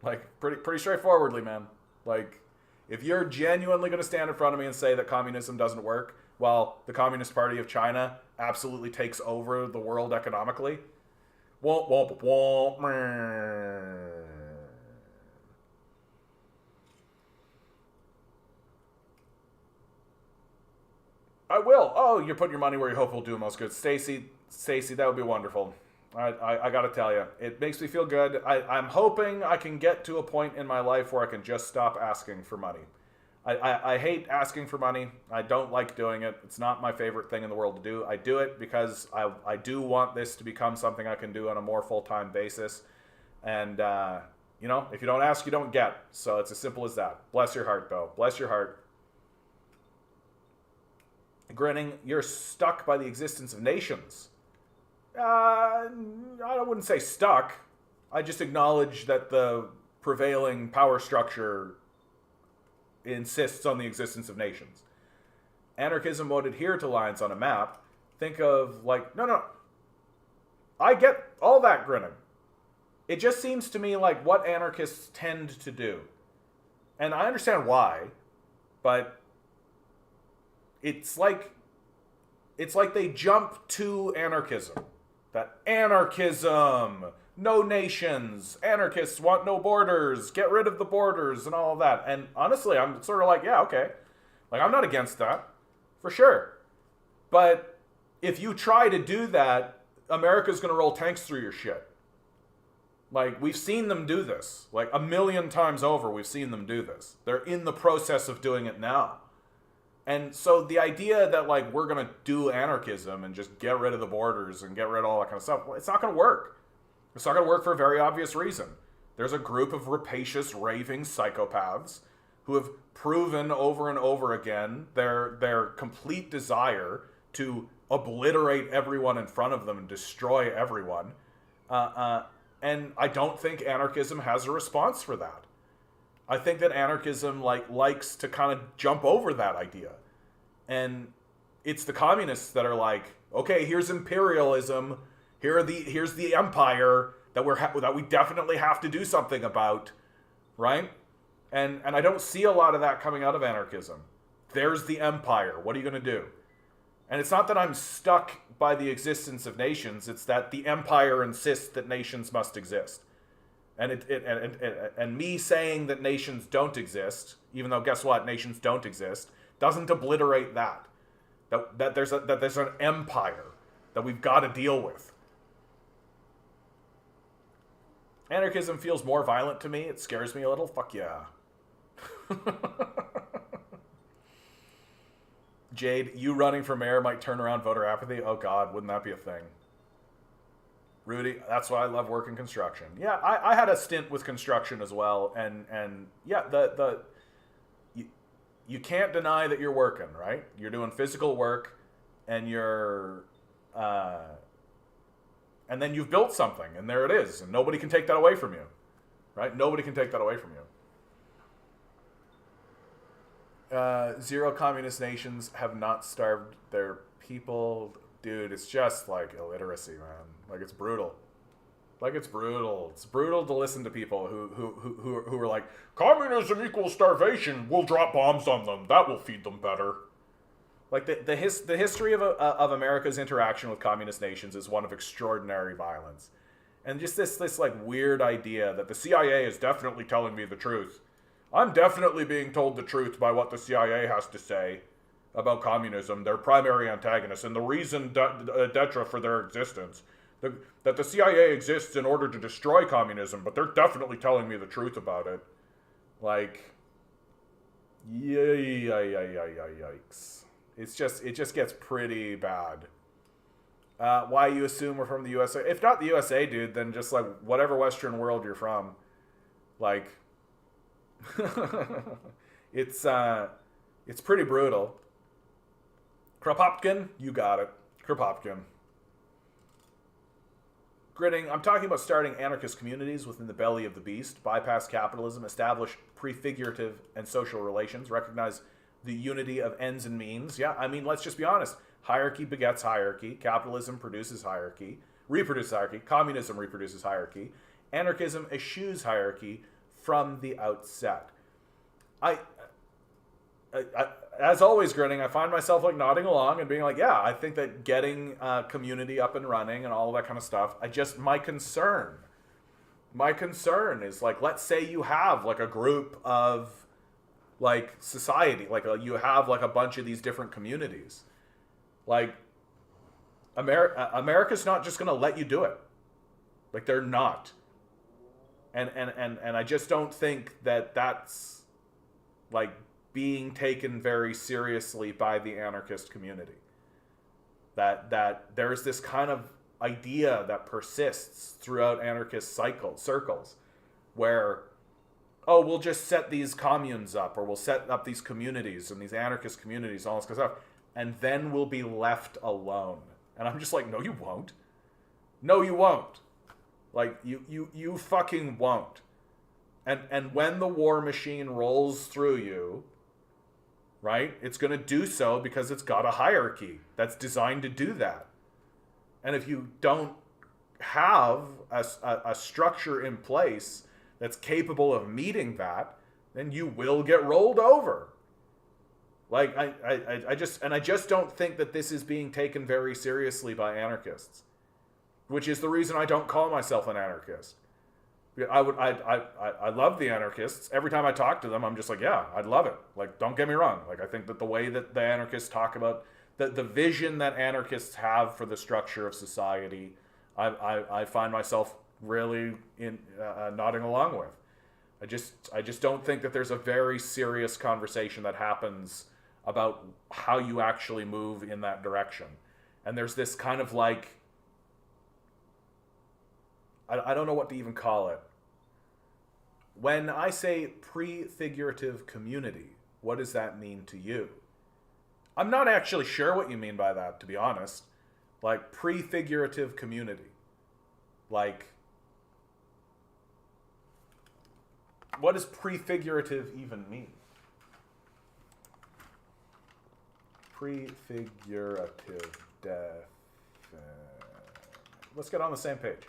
Like, pretty straightforwardly, man. Like, if you're genuinely going to stand in front of me and say that communism doesn't work, while the Communist Party of China absolutely takes over the world economically, womp, womp, womp, meh. I will. Oh, you're putting your money where you hope will do most good. Stacy, that would be wonderful. I got to tell you, it makes me feel good. I'm hoping I can get to a point in my life where I can just stop asking for money. I hate asking for money. I don't like doing it. It's not my favorite thing in the world to do. I do it because I do want this to become something I can do on a more full-time basis. And, you know, if you don't ask, you don't get. So it's as simple as that. Bless your heart, though. Bless your heart. Grinning, you're stuck by the existence of nations. I wouldn't say stuck. I just acknowledge that the prevailing power structure insists on the existence of nations. Anarchism won't adhere to lines on a map. Think of, like, no. I get all that, Grinning. It just seems to me like what anarchists tend to do. And I understand why, but it's like they jump to anarchism. That anarchism, no nations, anarchists want no borders, get rid of the borders and all of that. And honestly, I'm sort of like, yeah, okay. Like, I'm not against that, for sure. But if you try to do that, America's going to roll tanks through your shit. Like, we've seen them do this. Like, 1,000,000 times over, we've seen them do this. They're in the process of doing it now. And so the idea that, like, we're going to do anarchism and just get rid of the borders and get rid of all that kind of stuff, well, it's not going to work. It's not going to work for a very obvious reason. There's a group of rapacious, raving psychopaths who have proven over and over again their complete desire to obliterate everyone in front of them and destroy everyone. And I don't think anarchism has a response for that. I think that anarchism likes to kind of jump over that idea. And it's the communists that are like, okay, here's imperialism, here's the empire that we definitely have to do something about, right? And I don't see a lot of that coming out of anarchism. There's the empire. What are you going to do? And it's not that I'm stuck by the existence of nations, it's that the empire insists that nations must exist. And me saying that nations don't exist, even though guess what, nations don't exist, doesn't obliterate that there's an empire that we've got to deal with. Anarchism feels more violent to me. It scares me a little. Fuck yeah. Jade, you running for mayor might turn around voter apathy. Oh God, wouldn't that be a thing? Rudy, that's why I love working construction. Yeah, I had a stint with construction as well, and yeah, you can't deny that you're working, right? You're doing physical work, and and then you've built something, and there it is, and nobody can take that away from you, right? Nobody can take that away from you. Zero communist nations have not starved their people. Dude, it's just like illiteracy, man. Like, it's brutal. It's brutal to listen to people who are like, communism equals starvation. We'll drop bombs on them. That will feed them better. Like the history of America's interaction with communist nations is one of extraordinary violence, and just this like weird idea that the CIA is definitely telling me the truth. I'm definitely being told the truth by what the CIA has to say about communism, their primary antagonist, and the reason d'etre for their existence. That the CIA exists in order to destroy communism, but they're definitely telling me the truth about it. Like, yikes. It just gets pretty bad. Why you assume we're from the USA? If not the USA, dude, then just like whatever Western world you're from. Like, it's pretty brutal. Kropotkin, you got it. Kropotkin. Gritting, I'm talking about starting anarchist communities within the belly of the beast, bypass capitalism, establish prefigurative and social relations, recognize the unity of ends and means. Yeah, I mean, let's just be honest. Hierarchy begets hierarchy. Capitalism produces hierarchy, reproduces hierarchy. Communism reproduces hierarchy. Anarchism eschews hierarchy from the outset. As always, Grinning, I find myself like nodding along and being like, yeah, I think that getting a community up and running and all of that kind of stuff, my concern is like, let's say you have like a group of like society, like you have like a bunch of these different communities. Like America's not just going to let you do it. Like they're not. And I just don't think that that's like being taken very seriously by the anarchist community. That there's this kind of idea that persists throughout anarchist circles where, oh, we'll just set these communes up, or we'll set up these communities and these anarchist communities, all this kind of stuff, and then we'll be left alone. And I'm just like, no, you won't. No, you won't. Like, you fucking won't. And when the war machine rolls through you, right, it's going to do so because it's got a hierarchy that's designed to do that. And if you don't have a structure in place that's capable of meeting that, then you will get rolled over. Like, I just don't think that this is being taken very seriously by anarchists, which is the reason I don't call myself an anarchist. I love the anarchists. Every time I talk to them, I'm just like, yeah, I'd love it. Like, don't get me wrong. Like, I think that the way that the anarchists talk about the vision that anarchists have for the structure of society, I find myself really nodding along with. I just don't think that there's a very serious conversation that happens about how you actually move in that direction. And there's this kind of like, I don't know what to even call it. When I say prefigurative community, what does that mean to you? I'm not actually sure what you mean by that, to be honest. Like, prefigurative community. Like, what does prefigurative even mean? Prefigurative let's get on the same page.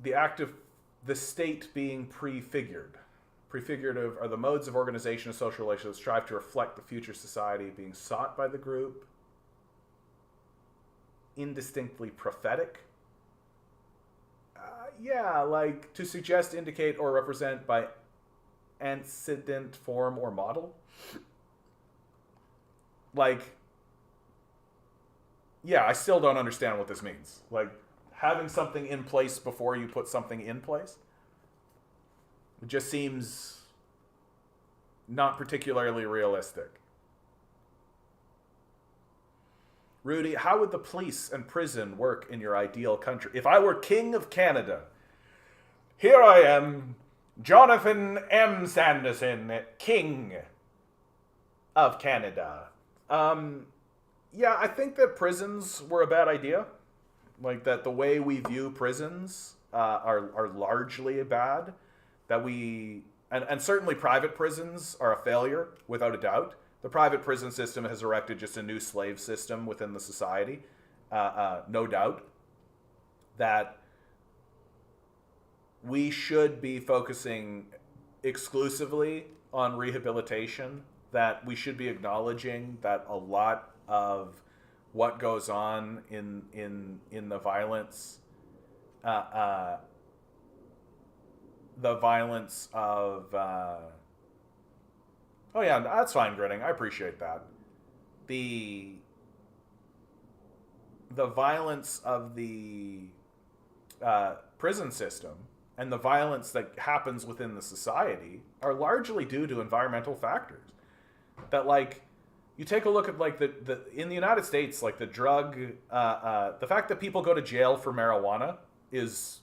The act of the state being prefigured. Prefigurative are the modes of organization and social relations that strive to reflect the future society being sought by the group. Indistinctly prophetic. Yeah, like to suggest, indicate, or represent by antecedent, form, or model. Like, yeah, I still don't understand what this means. Like, having something in place before you put something in place. It just seems not particularly realistic. Rudy, how would the police and prison work in your ideal country? If I were King of Canada, here I am, Jonathan M. Sanderson, King of Canada. Yeah, I think that prisons were a bad idea. Like, that the way we view prisons are largely bad. That we, and certainly private prisons are a failure, without a doubt. The private prison system has erected just a new slave system within the society. No doubt that we should be focusing exclusively on rehabilitation that we should be acknowledging that a lot of what goes on in the violence, the violence of oh yeah, that's fine, Grinning. I appreciate that. The violence of the prison system and the violence that happens within the society are largely due to environmental factors. That, like, you take a look at, like, the in the United States, like, the drug, the fact that people go to jail for marijuana is,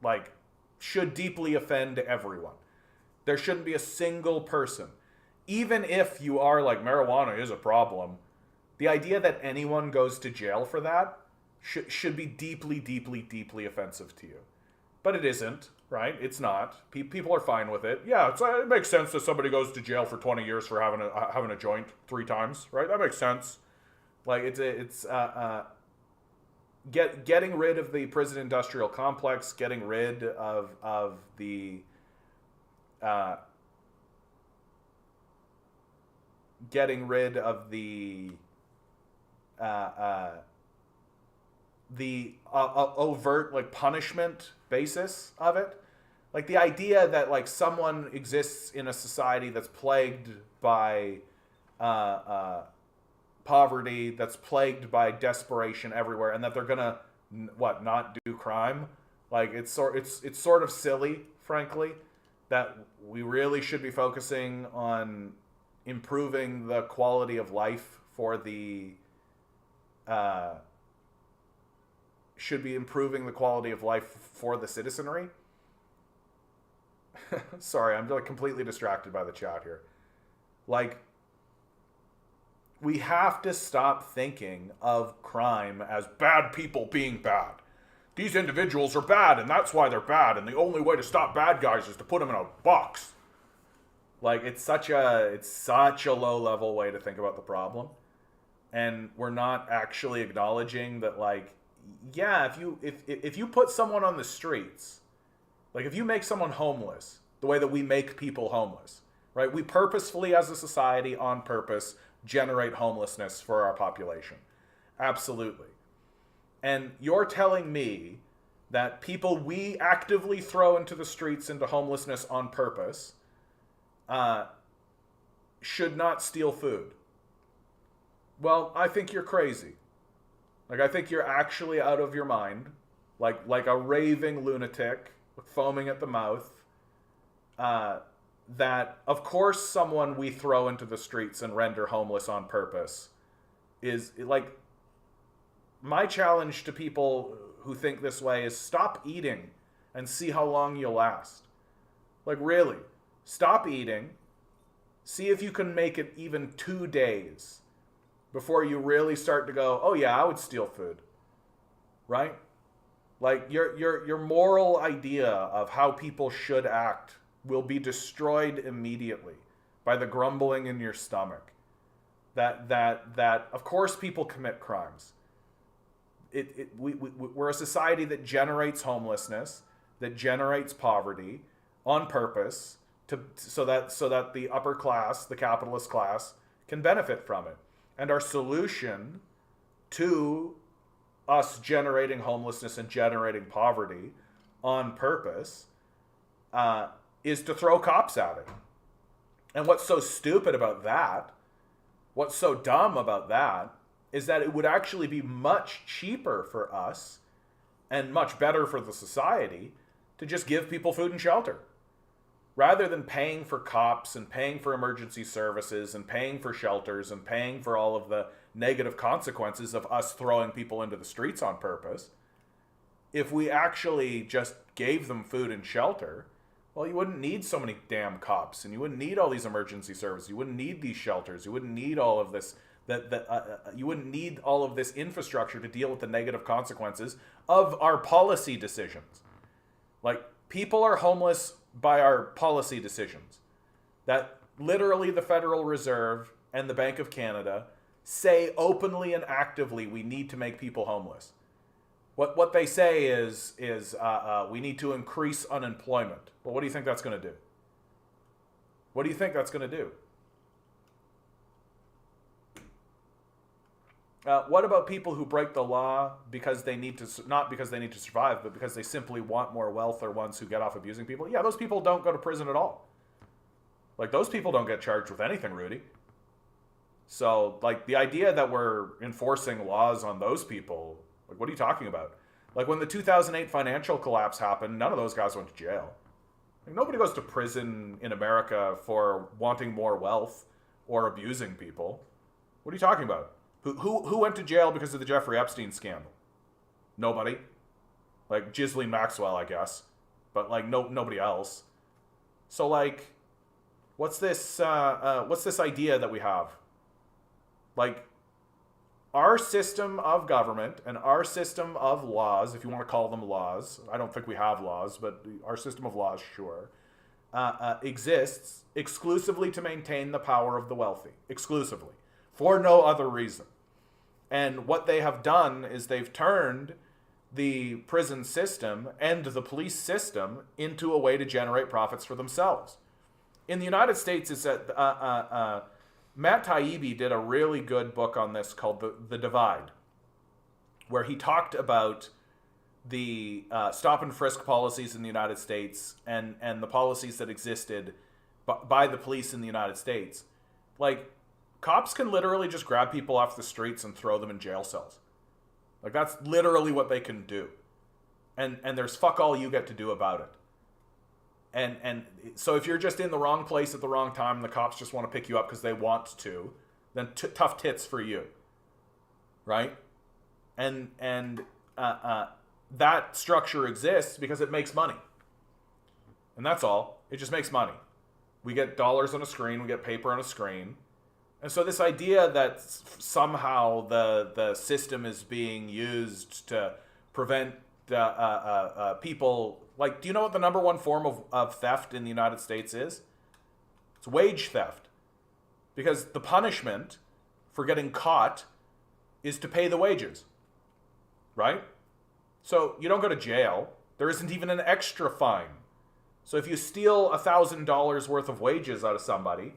like, should deeply offend everyone. There shouldn't be a single person. Even if you are like, marijuana is a problem, the idea that anyone goes to jail for that should be deeply, deeply, deeply offensive to you. But it isn't, right? It's not. People are fine with it. Yeah, it makes sense that somebody goes to jail for 20 years for having a joint 3 times, right? That makes sense. Like, getting rid of the prison industrial complex, getting rid of the overt, like, punishment basis of it. Like, the idea that, like, someone exists in a society that's plagued by poverty, that's plagued by desperation everywhere, and that they're gonna not do crime. Like, it's sort of silly, frankly, that we really should be focusing on improving the quality of life for the citizenry. Sorry, I'm, like, completely distracted by the chat here. Like, we have to stop thinking of crime as bad people being bad. These individuals are bad, and that's why they're bad, and the only way to stop bad guys is to put them in a box. Like, it's such a low-level way to think about the problem. And we're not actually acknowledging that, like, yeah, if you put someone on the streets, like, if you make someone homeless, the way that we make people homeless, right? We purposefully, as a society, on purpose, generate homelessness for our population. Absolutely. And you're telling me that people we actively throw into the streets into homelessness on purpose should not steal food. Well, I think you're crazy. Like, I think you're actually out of your mind, like a raving lunatic, foaming at the mouth. That, of course, someone we throw into the streets and render homeless on purpose is, like, my challenge to people who think this way is stop eating and see how long you'll last. Like, really, stop eating. See if you can make it even 2 days before you really start to go, oh yeah, I would steal food. Right? Like, your moral idea of how people should act will be destroyed immediately by the grumbling in your stomach. That of course people commit crimes. We're a society that generates homelessness, that generates poverty on purpose so that the upper class, the capitalist class, can benefit from it. And our solution to us generating homelessness and generating poverty on purpose is to throw cops at it. And what's so stupid about that, what's so dumb about that, is that it would actually be much cheaper for us and much better for the society to just give people food and shelter. Rather than paying for cops and paying for emergency services and paying for shelters and paying for all of the negative consequences of us throwing people into the streets on purpose, if we actually just gave them food and shelter, well, you wouldn't need so many damn cops, and you wouldn't need all these emergency services. You wouldn't need these shelters. You wouldn't need all of this. You wouldn't need all of this infrastructure to deal with the negative consequences of our policy decisions. Like, people are homeless by our policy decisions. That literally the Federal Reserve and the Bank of Canada say openly and actively we need to make people homeless. What they say is we need to increase unemployment. Well, what do you think that's going to do? What do you think that's going to do? What about people who break the law because they need to, not because they need to survive, but because they simply want more wealth, or ones who get off abusing people? Yeah, those people don't go to prison at all. Like, those people don't get charged with anything, Rudy. So, like, the idea that we're enforcing laws on those people, like, what are you talking about? Like, when the 2008 financial collapse happened, none of those guys went to jail. Like, nobody goes to prison in America for wanting more wealth or abusing people. What are you talking about? Who went to jail because of the Jeffrey Epstein scandal? Nobody. Like, Ghislaine Maxwell, I guess. But, like, nobody else. So, like, what's this idea that we have? Like, our system of government and our system of laws, if you want to call them laws, I don't think we have laws, but our system of laws, sure, exists exclusively to maintain the power of the wealthy. Exclusively. For no other reason. And what they have done is they've turned the prison system and the police system into a way to generate profits for themselves. In the United States, it's that Matt Taibbi did a really good book on this called The Divide, where he talked about the stop and frisk policies in the United States and the policies that existed by the police in the United States. Like, cops can literally just grab people off the streets and throw them in jail cells. Like, that's literally what they can do. And there's fuck all you get to do about it. And so if you're just in the wrong place at the wrong time and the cops just want to pick you up because they want to, then tough tits for you. Right? And that structure exists because it makes money. And that's all. It just makes money. We get dollars on a screen. We get paper on a screen. And so this idea that somehow the system is being used to prevent people, like, do you know what the number one form of theft in the United States is? It's wage theft. Because the punishment for getting caught is to pay the wages. Right? So you don't go to jail. There isn't even an extra fine. So if you steal $1,000 worth of wages out of somebody,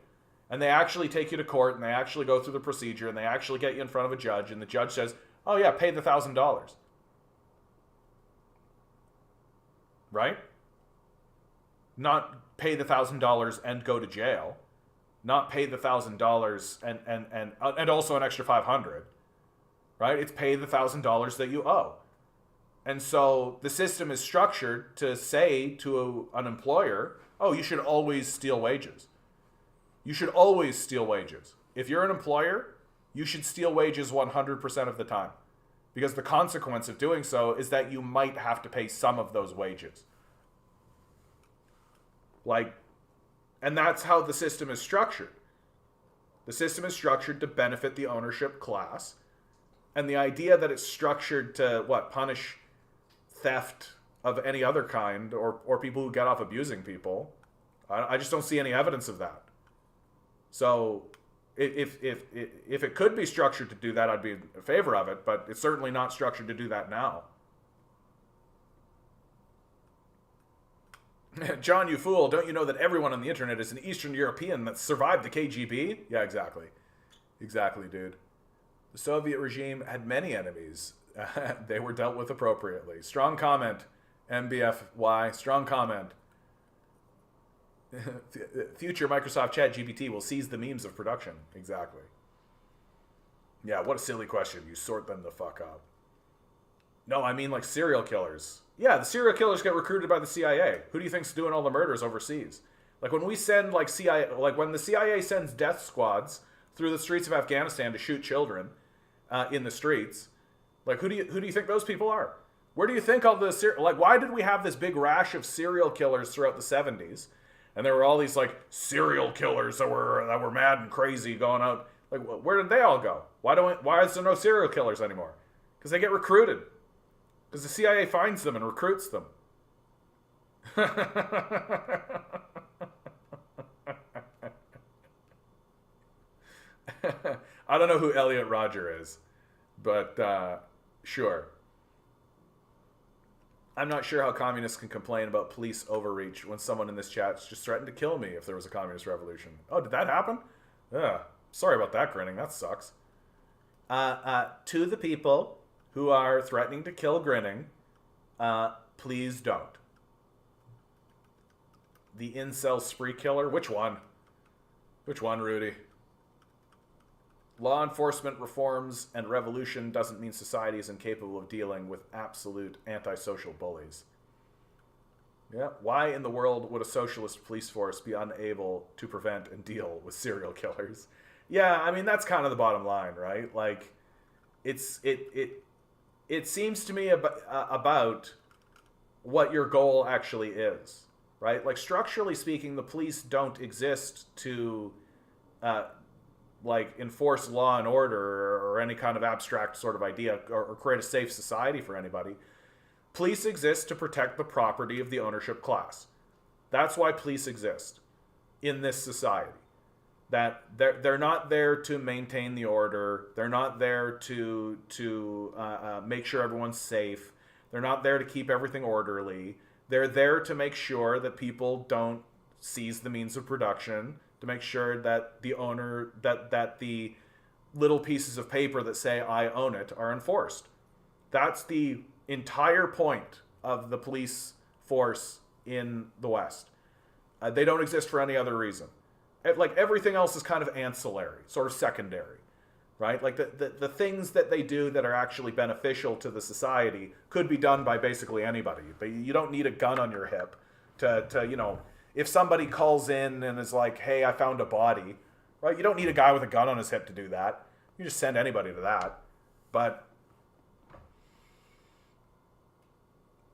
and they actually take you to court, and they actually go through the procedure, and they actually get you in front of a judge, and the judge says, oh yeah, pay the $1,000. Right? Not pay the $1,000 and go to jail. Not pay the $1,000 and also an extra $500. Right? It's pay the $1,000 that you owe. And so the system is structured to say to an employer, oh, you should always steal wages. You should always steal wages. If you're an employer, you should steal wages 100% of the time. Because the consequence of doing so is that you might have to pay some of those wages. Like, and that's how the system is structured. The system is structured to benefit the ownership class. And the idea that it's structured to, punish theft of any other kind, or people who get off abusing people, I just don't see any evidence of that. So if it could be structured to do that, I'd be in favor of it, but it's certainly not structured to do that now. John, you fool, don't you know that everyone on the internet is an Eastern European that survived the KGB? Yeah, exactly. Exactly, dude. The Soviet regime had many enemies. They were dealt with appropriately. Strong comment, MBFY. Strong comment. Future Microsoft ChatGPT will seize the memes of production. Exactly. Yeah, what a silly question. You sort them the fuck up. No, I mean like serial killers. Yeah, the serial killers get recruited by the CIA. Who do you think's doing all the murders overseas? Like when we send like when the CIA sends death squads through the streets of Afghanistan to shoot children in the streets, like who do you think those people are? Where do you think all the why did we have this big rash of serial killers throughout the 70s? And there were all these like serial killers that were mad and crazy going out. Like, where did they all go? Why is there no serial killers anymore? Because they get recruited. Because the CIA finds them and recruits them. I don't know who Elliot Rodger is, but sure. I'm not sure how communists can complain about police overreach when someone in this chat just threatened to kill me if there was a communist revolution. Oh, did that happen? Yeah. Sorry about that, Grinning. That sucks. To the people who are threatening to kill Grinning, please don't. The incel spree killer? Which one? Which one, Rudy? Law enforcement reforms and revolution doesn't mean society is incapable of dealing with absolute antisocial bullies. Yeah, why in the world would a socialist police force be unable to prevent and deal with serial killers? Yeah, I mean that's kind of the bottom line, right? Like, it seems to me about what your goal actually is, right? Like structurally speaking, the police don't exist to like enforce law and order or any kind of abstract sort of idea or create a safe society for anybody. Police exist to protect the property of the ownership class. That's why police exist in this society. That they're not there to maintain the order. They're not there to make sure everyone's safe. They're not there to keep everything orderly. They're there to make sure that people don't seize the means of production, to make sure that the owner, that the little pieces of paper that say I own it are enforced. That's the entire point of the police force in the West. They don't exist for any other reason. Like everything else is kind of ancillary, sort of secondary, right? Like the things that they do that are actually beneficial to the society could be done by basically anybody. But you don't need a gun on your hip to you know, if somebody calls in and is like, hey, I found a body, right? You don't need a guy with a gun on his hip to do that. You just send anybody to that. But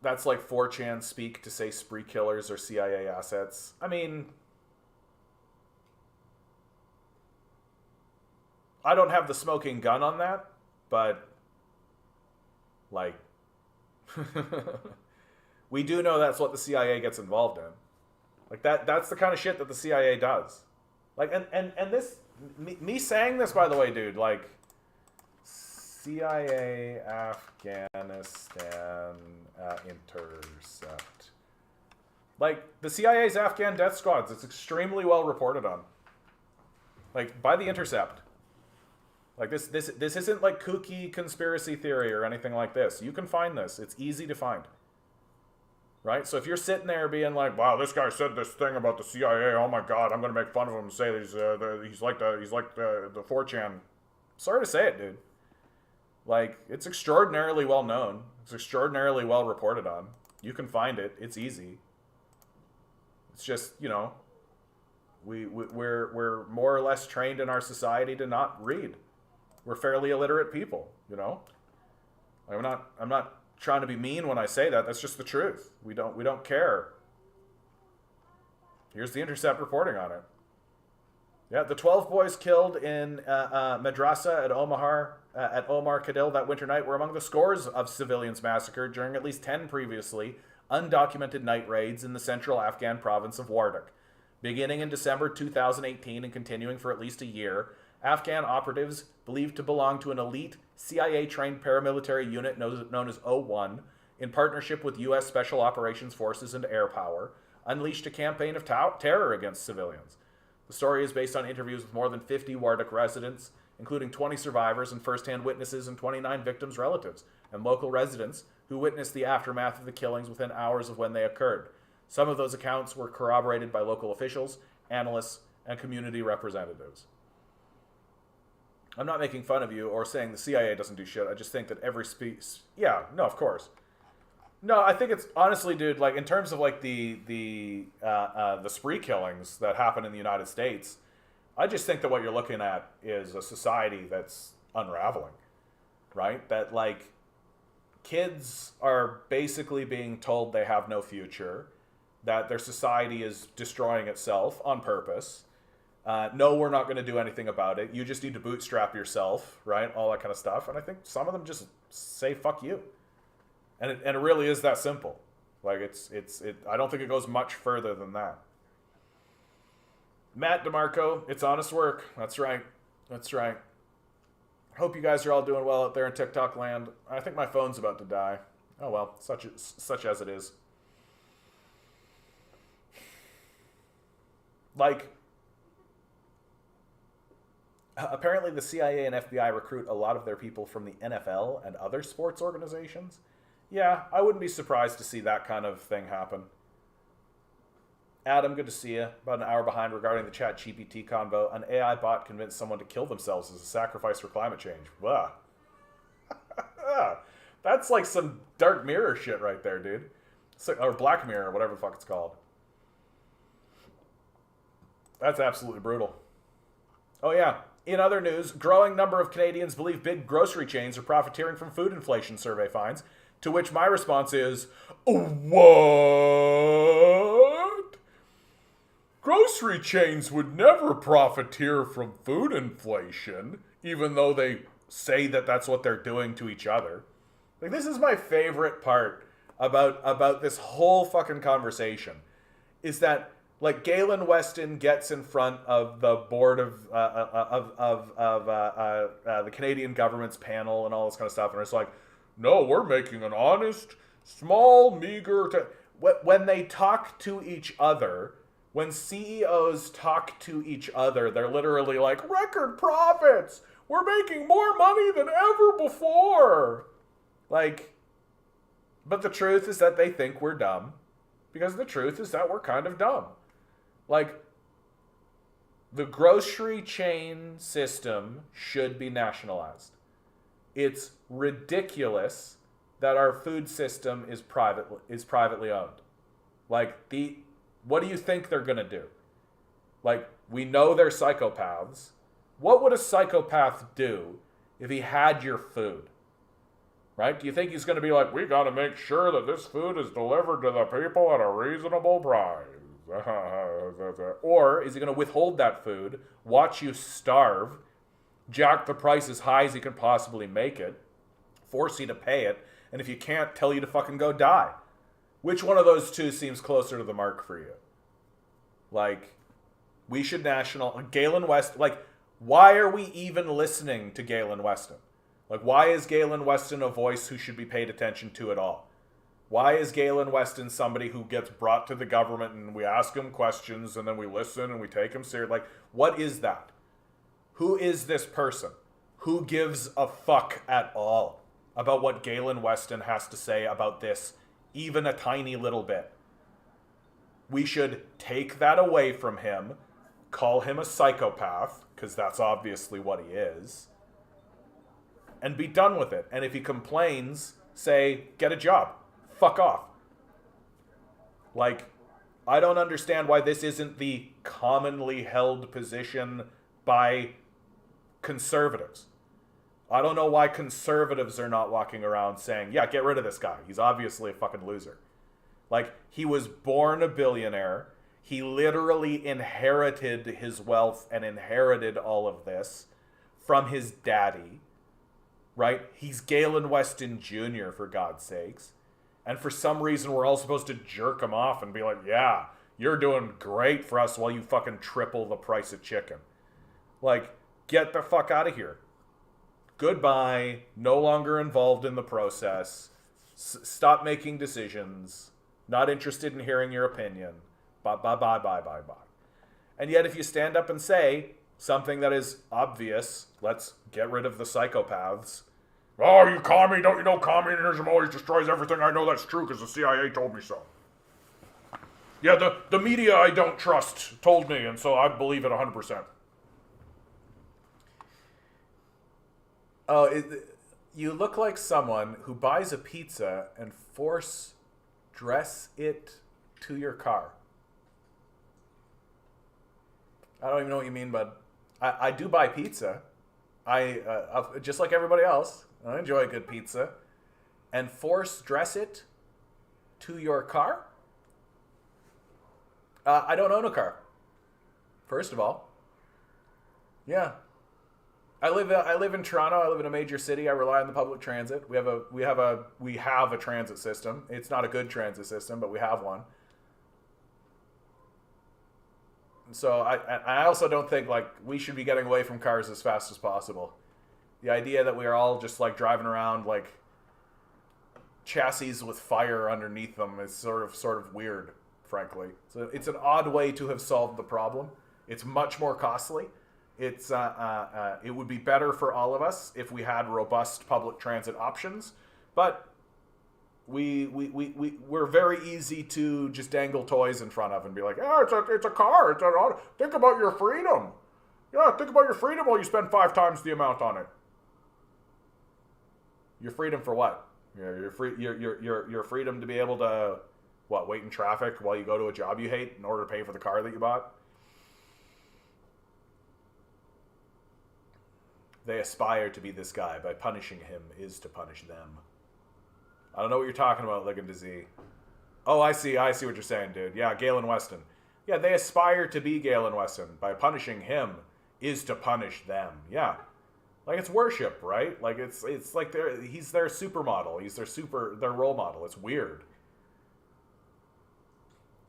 that's like 4chan speak to say spree killers or CIA assets. I mean, I don't have the smoking gun on that, but like we do know that's what the CIA gets involved in. Like that's the kind of shit that the CIA does. Like and this me saying this, by the way, dude, like CIA Afghanistan intercept. Like the CIA's Afghan death squads, it's extremely well reported on. Like by the Intercept. Like this isn't like kooky conspiracy theory or anything like this. You can find this. It's easy to find. Right? So if you're sitting there being like, wow, this guy said this thing about the CIA, oh my god, I'm gonna make fun of him and say that he's like the 4chan. Sorry to say it, dude. Like, it's extraordinarily well known. It's extraordinarily well reported on. You can find it. It's easy. It's just, you know, we're more or less trained in our society to not read. We're fairly illiterate people, you know. I'm not trying to be mean when I say that. That's just the truth. We don't care. Here's the Intercept reporting on it. Yeah, the 12 boys killed in madrasa at Omar Kadil that winter night were among the scores of civilians massacred during at least 10 previously undocumented night raids in the central Afghan province of Wardak. Beginning in December 2018 and continuing for at least a year, Afghan operatives believed to belong to an elite CIA-trained paramilitary unit known as O1, in partnership with U.S. Special Operations Forces and Air Power, unleashed a campaign of terror against civilians. The story is based on interviews with more than 50 Wardak residents, including 20 survivors and first-hand witnesses and 29 victims' relatives, and local residents who witnessed the aftermath of the killings within hours of when they occurred. Some of those accounts were corroborated by local officials, analysts, and community representatives. I'm not making fun of you or saying the CIA doesn't do shit. I just think that every yeah, no, of course. No, I think it's honestly, dude, like in terms of like the spree killings that happen in the United States, I just think that what you're looking at is a society that's unraveling, right? That like kids are basically being told they have no future, that their society is destroying itself on purpose. No, we're not going to do anything about it. You just need to bootstrap yourself, right? All that kind of stuff. And I think some of them just say, fuck you. And it really is that simple. Like I don't think it goes much further than that. Matt DeMarco, it's honest work. That's right. That's right. Hope you guys are all doing well out there in TikTok land. I think my phone's about to die. Oh well, such as it is. Like, apparently the CIA and FBI recruit a lot of their people from the NFL and other sports organizations. Yeah, I wouldn't be surprised to see that kind of thing happen. Adam, good to see you. About an hour behind regarding the ChatGPT convo. An AI bot convinced someone to kill themselves as a sacrifice for climate change. Wow. That's like some Dark Mirror shit right there, dude. Or Black Mirror, whatever the fuck it's called. That's absolutely brutal. Oh yeah. In other news, growing number of Canadians believe big grocery chains are profiteering from food inflation, survey finds. To which my response is, what? Grocery chains would never profiteer from food inflation, even though they say that that's what they're doing to each other. Like, this is my favorite part about this whole fucking conversation, is that, like, Galen Weston gets in front of the board of the Canadian government's panel and all this kind of stuff, and it's like, no, we're making an honest, small, meager... When they talk to each other, when CEOs talk to each other, they're literally like, record profits! We're making more money than ever before! Like, but the truth is that they think we're dumb, because the truth is that we're kind of dumb. Like, the grocery chain system should be nationalized. It's ridiculous that our food system is privately owned. Like, what do you think they're gonna do? Like, we know they're psychopaths. What would a psychopath do if he had your food? Right? Do you think he's gonna be like, we gotta make sure that this food is delivered to the people at a reasonable price? Or is he gonna withhold that food, watch you starve, jack the price as high as he can possibly make it, force you to pay it, and if you can't, tell you to fucking go die? Which one of those two seems closer to the mark for you? Like, we should Galen West, like, why are we even listening to Galen Weston? Like, why is Galen Weston a voice who should be paid attention to at all? Why is Galen Weston somebody who gets brought to the government and we ask him questions and then we listen and we take him seriously? Like, what is that? Who is this person? Who gives a fuck at all about what Galen Weston has to say about this, even a tiny little bit? We should take that away from him, call him a psychopath, because that's obviously what he is, and be done with it. And if he complains, say, get a job. Fuck off. Like, I don't understand why this isn't the commonly held position by conservatives. I don't know why conservatives are not walking around saying, yeah, get rid of this guy. He's obviously a fucking loser. Like, he was born a billionaire. He literally inherited his wealth and inherited all of this from his daddy, right? He's Galen Weston Jr., for God's sakes. And for some reason, we're all supposed to jerk him off and be like, yeah, you're doing great for us while you fucking triple the price of chicken. Like, get the fuck out of here. Goodbye. No longer involved in the process. Stop making decisions. Not interested in hearing your opinion. Bye, bye, bye, bye, bye, bye. And yet if you stand up and say something that is obvious, let's get rid of the psychopaths. Oh, you commie, don't you know communism always destroys everything? I know that's true because the CIA told me so. Yeah, the media I don't trust told me, and so I believe it 100%. Oh, you look like someone who buys a pizza and force dress it to your car. I don't even know what you mean, but I do buy pizza. I just like everybody else, I enjoy a good pizza. And force dress it to your car? I don't own a car. First of all. Yeah. I live in Toronto. I live in a major city. I rely on the public transit. We have a transit system. It's not a good transit system, but we have one. So I also don't think like we should be getting away from cars as fast as possible. The idea that we are all just like driving around like chassis with fire underneath them is sort of weird, frankly. So it's an odd way to have solved the problem. It's much more costly. It would be better for all of us if we had robust public transit options, but we're very easy to just dangle toys in front of and be like, yeah, it's a car. Think about your freedom. Yeah, think about your freedom while you spend 5 times the amount on it. Your freedom for what? Your freedom to be able to wait in traffic while you go to a job you hate in order to pay for the car that you bought? They aspire to be this guy. By punishing him is to punish them. I don't know what you're talking about, Ligon to Z. Oh, I see what you're saying, dude. Yeah, Galen Weston. Yeah, they aspire to be Galen Weston. By punishing him is to punish them. Yeah. Like, it's worship, right? Like, it's like he's their supermodel. He's their role model. It's weird.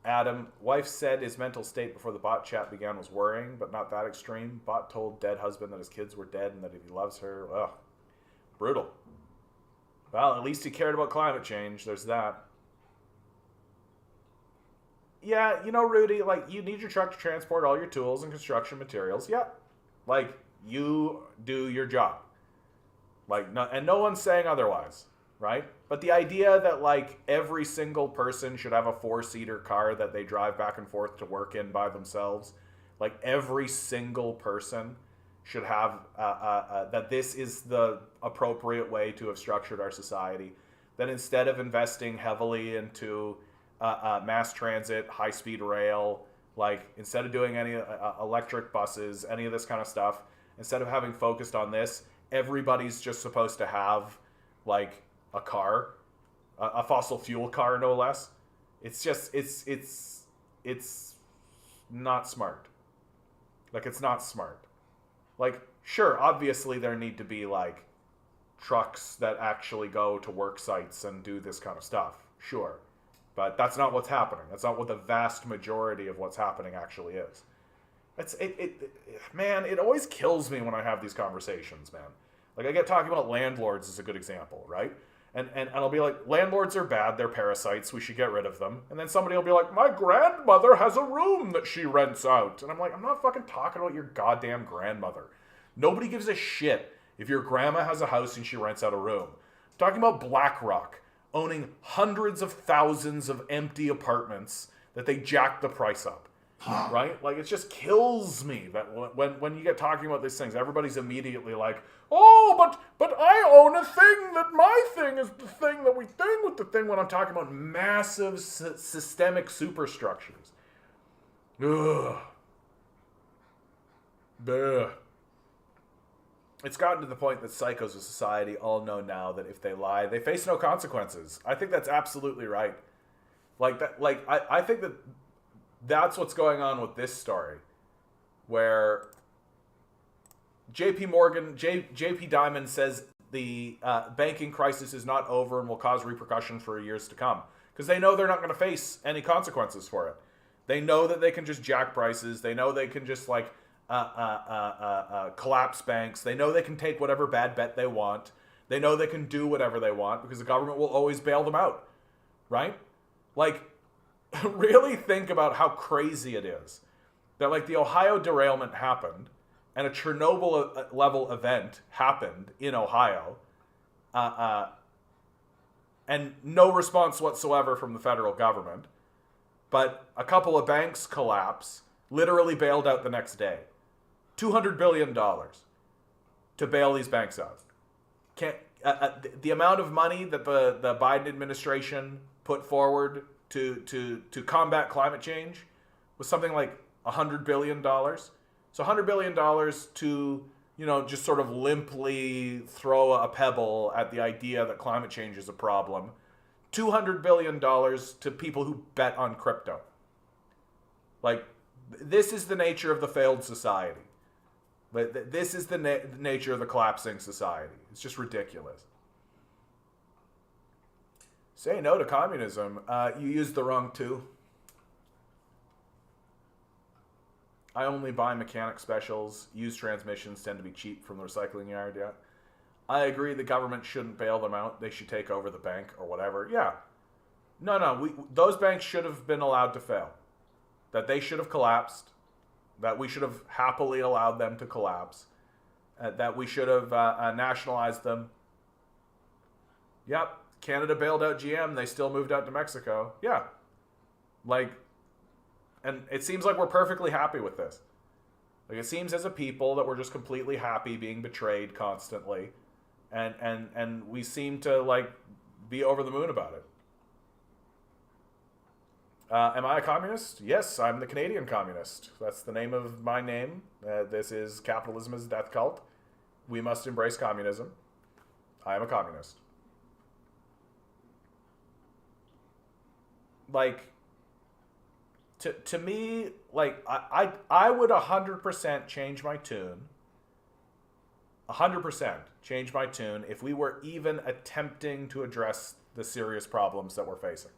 Adam, wife said his mental state before the bot chat began was worrying, but not that extreme. Bot told dead husband that his kids were dead and that if he loves her, ugh. Brutal. Well, at least he cared about climate change. There's that. Yeah, Rudy, like, you need your truck to transport all your tools and construction materials. Yeah. Like, you do your job. Like, and no one's saying otherwise, right? But the idea that, like, every single person should have a 4-seater car that they drive back and forth to work in by themselves, like, every single person should have, that this is the appropriate way to have structured our society, that instead of investing heavily into mass transit, high-speed rail, like, instead of doing any electric buses, any of this kind of stuff, instead of having focused on this, everybody's just supposed to have, like, a car, a fossil fuel car, no less. It's just, it's not smart. Like, it's not smart. Like, sure, obviously there need to be, like, trucks that actually go to work sites and do this kind of stuff. Sure. But that's not what's happening. That's not what the vast majority of what's happening actually is. Man, it always kills me when I have these conversations, man. Like, I get talking about landlords as a good example, right? And I'll be like, landlords are bad, they're parasites, we should get rid of them. And then somebody will be like, my grandmother has a room that she rents out. And I'm like, I'm not fucking talking about your goddamn grandmother. Nobody gives a shit if your grandma has a house and she rents out a room. I'm talking about BlackRock owning hundreds of thousands of empty apartments that they jack the price up. Right? Like, it just kills me that when you get talking about these things, everybody's immediately like, oh, but I own a thing that my thing is the thing that we thing with the thing, when I'm talking about massive systemic superstructures. Ugh. Bleh. It's gotten to the point that psychos of society all know now that if they lie, they face no consequences. I think that's absolutely right. Like that. Like, I think that that's what's going on with this story, where JP Diamond says the banking crisis is not over and will cause repercussion for years to come, because they know they're not going to face any consequences for it. They know that they can just jack prices. They know they can just, like, collapse banks. They know they can take whatever bad bet they want. They know they can do whatever they want because the government will always bail them out, right? Like, really think about how crazy it is that, like, the Ohio derailment happened and a Chernobyl level event happened in Ohio, and no response whatsoever from the federal government, but a couple of banks collapse, literally bailed out the next day. $200 billion to bail these banks out. The amount of money that the Biden administration put forward to combat climate change was something like $100 billion. So $100 billion to, just sort of limply throw a pebble at the idea that climate change is a problem. $200 billion to people who bet on crypto. Like, this is the nature of the failed society. But this is the nature of the collapsing society. It's just ridiculous. Say no to communism. You used the wrong two. I only buy mechanic specials. Used transmissions tend to be cheap from the recycling yard, yeah. I agree the government shouldn't bail them out. They should take over the bank or whatever. Yeah. No. Those banks should have been allowed to fail. That they should have collapsed. That we should have happily allowed them to collapse. That we should have nationalized them. Yep. Canada bailed out GM. They still moved out to Mexico. Yeah. Like, and it seems like we're perfectly happy with this. Like, it seems as a people that we're just completely happy being betrayed constantly. And we seem to, like, be over the moon about it. Am I a communist? Yes, I'm the Canadian communist. That's the name of my name. This is Capitalism is a Death Cult. We must embrace communism. I am a communist. Like, to me, like, I would 100% change my tune. 100% change my tune if we were even attempting to address the serious problems that we're facing.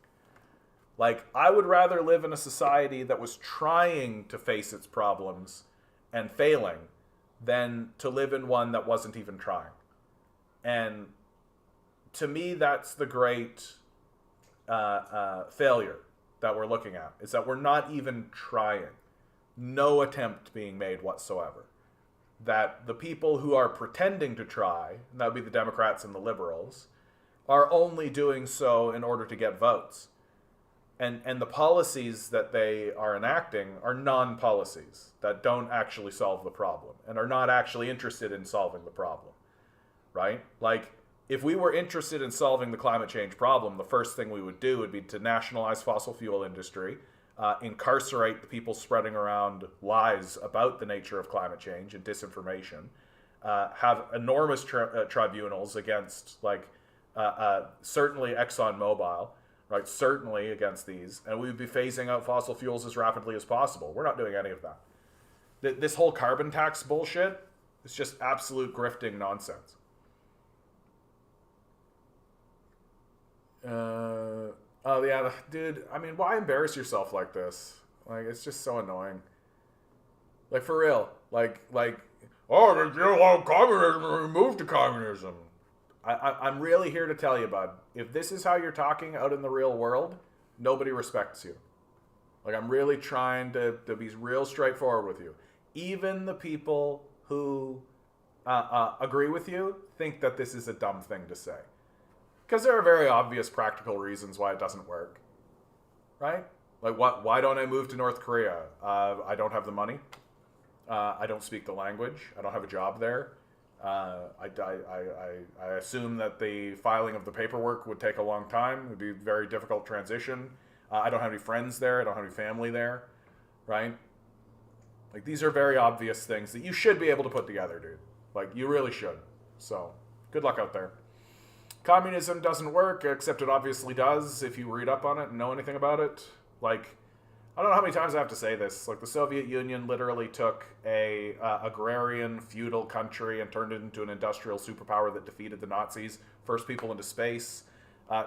Like, I would rather live in a society that was trying to face its problems and failing than to live in one that wasn't even trying. And to me, that's the great failure that we're looking at, is that we're not even trying. No attempt being made whatsoever. That the people who are pretending to try, and that would be the Democrats and the liberals, are only doing so in order to get votes. And the policies that they are enacting are non-policies that don't actually solve the problem and are not actually interested in solving the problem, right? Like, if we were interested in solving the climate change problem, the first thing we would do would be to nationalize fossil fuel industry, incarcerate the people spreading around lies about the nature of climate change and disinformation, have enormous tribunals against, like, certainly ExxonMobil, right? Certainly against these, and we would be phasing out fossil fuels as rapidly as possible. We're not doing any of that. This whole carbon tax bullshit is just absolute grifting nonsense. Oh yeah, dude. I mean, why embarrass yourself like this? Like, it's just so annoying. Like, for real. Like, oh, there's no communism. We moved to communism. I'm really here to tell you, bud. If this is how you're talking out in the real world, nobody respects you. Like, I'm really trying to be real straightforward with you. Even the people who agree with you think that this is a dumb thing to say. Because there are very obvious practical reasons why it doesn't work. Right? Like, why don't I move to North Korea? I don't have the money. I don't speak the language. I don't have a job there. I assume that the filing of the paperwork would take a long time. It would be a very difficult transition. I don't have any friends there. I don't have any family there. Right? Like, these are very obvious things that you should be able to put together, dude. Like, you really should. So, good luck out there. Communism doesn't work, except it obviously does if you read up on it and know anything about it. Like, I don't know how many times I have to say this. Like, the Soviet Union literally took a agrarian, feudal country and turned it into an industrial superpower that defeated the Nazis, first people into space.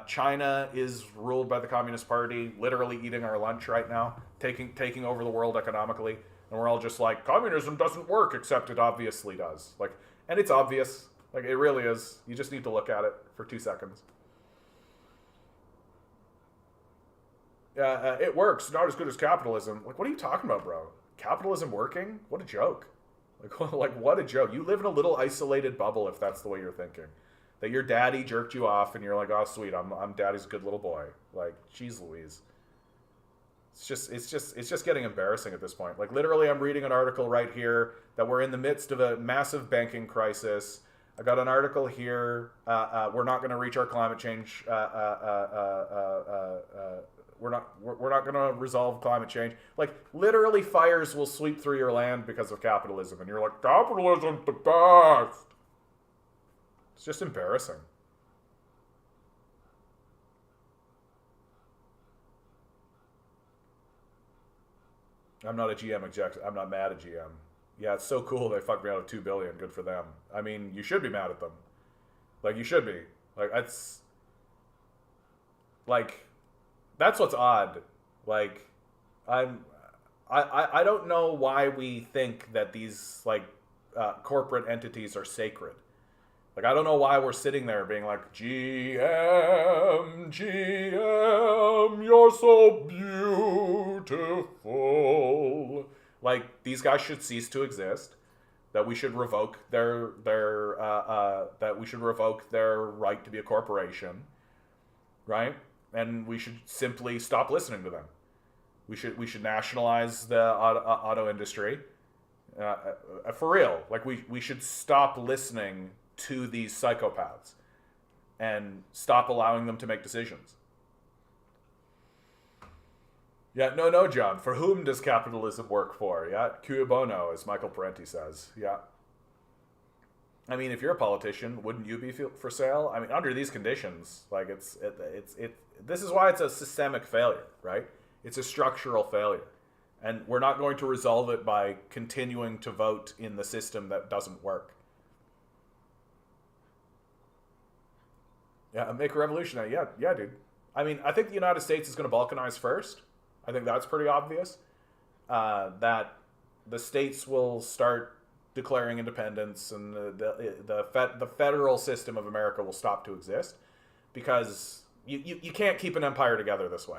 China is ruled by the Communist Party, literally eating our lunch right now, taking over the world economically. And we're all just like, communism doesn't work, except it obviously does. Like, and it's obvious. Like, it really is. You just need to look at it for 2 seconds. It works. Not as good as capitalism. Like, what are you talking about, bro? Capitalism working? What a joke. Like, what a joke. You live in a little isolated bubble if that's the way you're thinking. That your daddy jerked you off and you're like, oh, sweet, I'm daddy's good little boy. Like, geez Louise. It's just getting embarrassing at this point. Like, literally, I'm reading an article right here that we're in the midst of a massive banking crisis. I got an article here. We're not going to reach our climate change. We're not going to resolve climate change. Like, literally, fires will sweep through your land because of capitalism, and you're like, capitalism's the best. It's just embarrassing. I'm not a GM exec. I'm not mad at GM. Yeah, it's so cool they fucked me out of $2 billion. Good for them. I mean, you should be mad at them. Like, you should be. Like, that's what's odd. Like, I don't know why we think that these, like, corporate entities are sacred. Like, I don't know why we're sitting there being like, GM, GM, you're so beautiful. Like, these guys should cease to exist. That we should revoke their right to be a corporation, right? And we should simply stop listening to them. We should nationalize the auto industry. For real, like we should stop listening to these psychopaths and stop allowing them to make decisions. Yeah, no, John. For whom does capitalism work for? Yeah, cui bono, as Michael Parenti says. Yeah. I mean, if you're a politician, wouldn't you be for sale? I mean, under these conditions, like this is why it's a systemic failure, right? It's a structural failure. And we're not going to resolve it by continuing to vote in the system that doesn't work. Yeah, make a revolution. Yeah, dude. I mean, I think the United States is going to balkanize first. I think that's pretty obvious. That the states will start declaring independence, and the federal system of America will stop to exist, because you can't keep an empire together this way.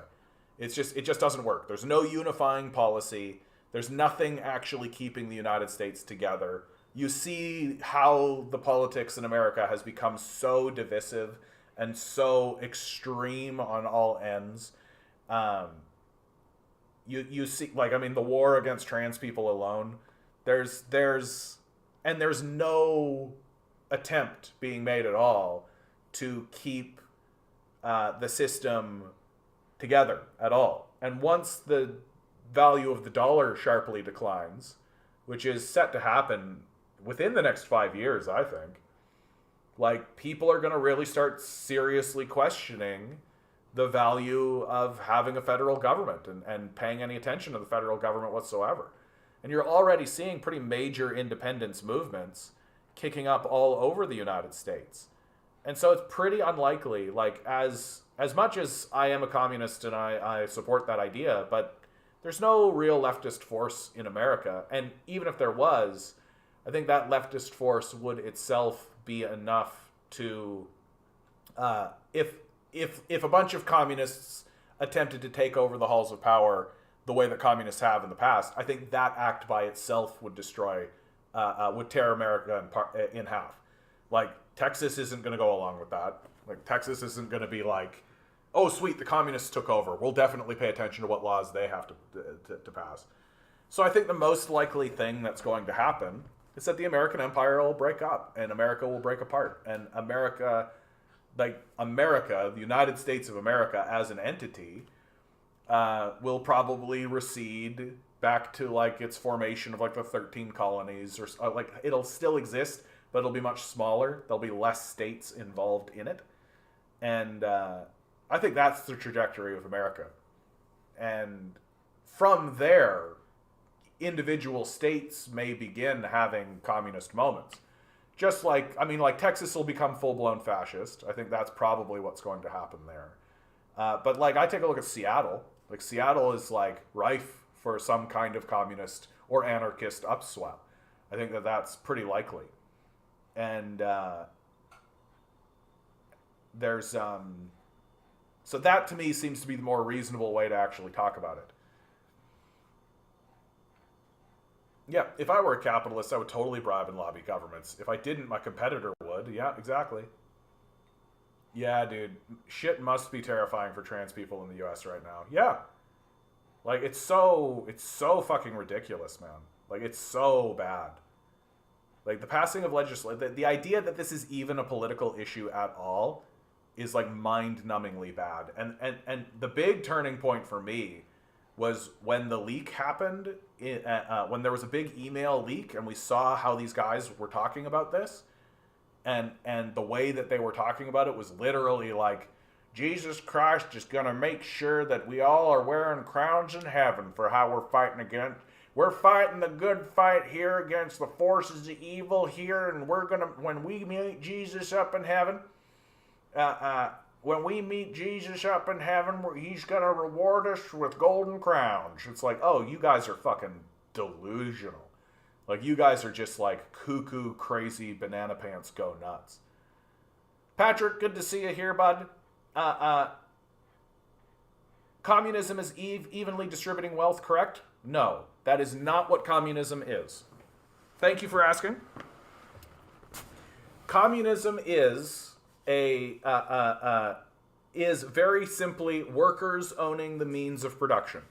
It just doesn't work. There's no unifying policy. There's nothing actually keeping the United States together. You see how the politics in America has become so divisive and so extreme on all ends. You see, like, I mean, the war against trans people alone, there's no attempt being made at all to keep the system together at all. And once the value of the dollar sharply declines, which is set to happen within the next 5 years, I think, like, people are going to really start seriously questioning the value of having a federal government and paying any attention to the federal government whatsoever. And you're already seeing pretty major independence movements kicking up all over the United States. And so it's pretty unlikely, like, as much as I am a communist and I support that idea, but there's no real leftist force in America. And even if there was, I think that leftist force would itself be enough to, if a bunch of communists attempted to take over the halls of power the way that communists have in the past, I think that act by itself would would tear America in half. Like, Texas isn't going to go along with that. Like, Texas isn't going to be like, oh, sweet, the communists took over. We'll definitely pay attention to what laws they have to pass. So I think the most likely thing that's going to happen is that the American empire will break up and America will break apart. And America, the United States of America as an entity, will probably recede back to, like, its formation of, like, the 13 colonies, or like, it'll still exist, but it'll be much smaller. There'll be less states involved in it. And I think that's the trajectory of America. And from there, individual states may begin having communist moments. Just like, I mean, like, Texas will become full-blown fascist. I think that's probably what's going to happen there. But, like, I take a look at Seattle. Like, Seattle is, like, rife for some kind of communist or anarchist upswell. I think that that's pretty likely. And there's... So that, to me, seems to be the more reasonable way to actually talk about it. Yeah, if I were a capitalist, I would totally bribe and lobby governments. If I didn't, my competitor would. Yeah, exactly. Yeah, dude. Shit must be terrifying for trans people in the US right now. Yeah. Like, it's so fucking ridiculous, man. Like, it's so bad. Like, the passing of legislation, the idea that this is even a political issue at all is, like, mind-numbingly bad. And the big turning point for me was when the leak happened, when there was a big email leak and we saw how these guys were talking about this, and the way that they were talking about it was literally like, Jesus Christ is going to make sure that we all are wearing crowns in heaven for how we're fighting against. We're fighting the good fight here against the forces of evil here, and we're going to, when we meet Jesus up in heaven, when we meet Jesus up in heaven, he's going to reward us with golden crowns. It's like, oh, you guys are fucking delusional. Like, you guys are just like cuckoo, crazy, banana pants, go nuts. Patrick, good to see you here, bud. Communism is evenly distributing wealth, correct? No, that is not what communism is. Thank you for asking. Communism is is very simply workers owning the means of production.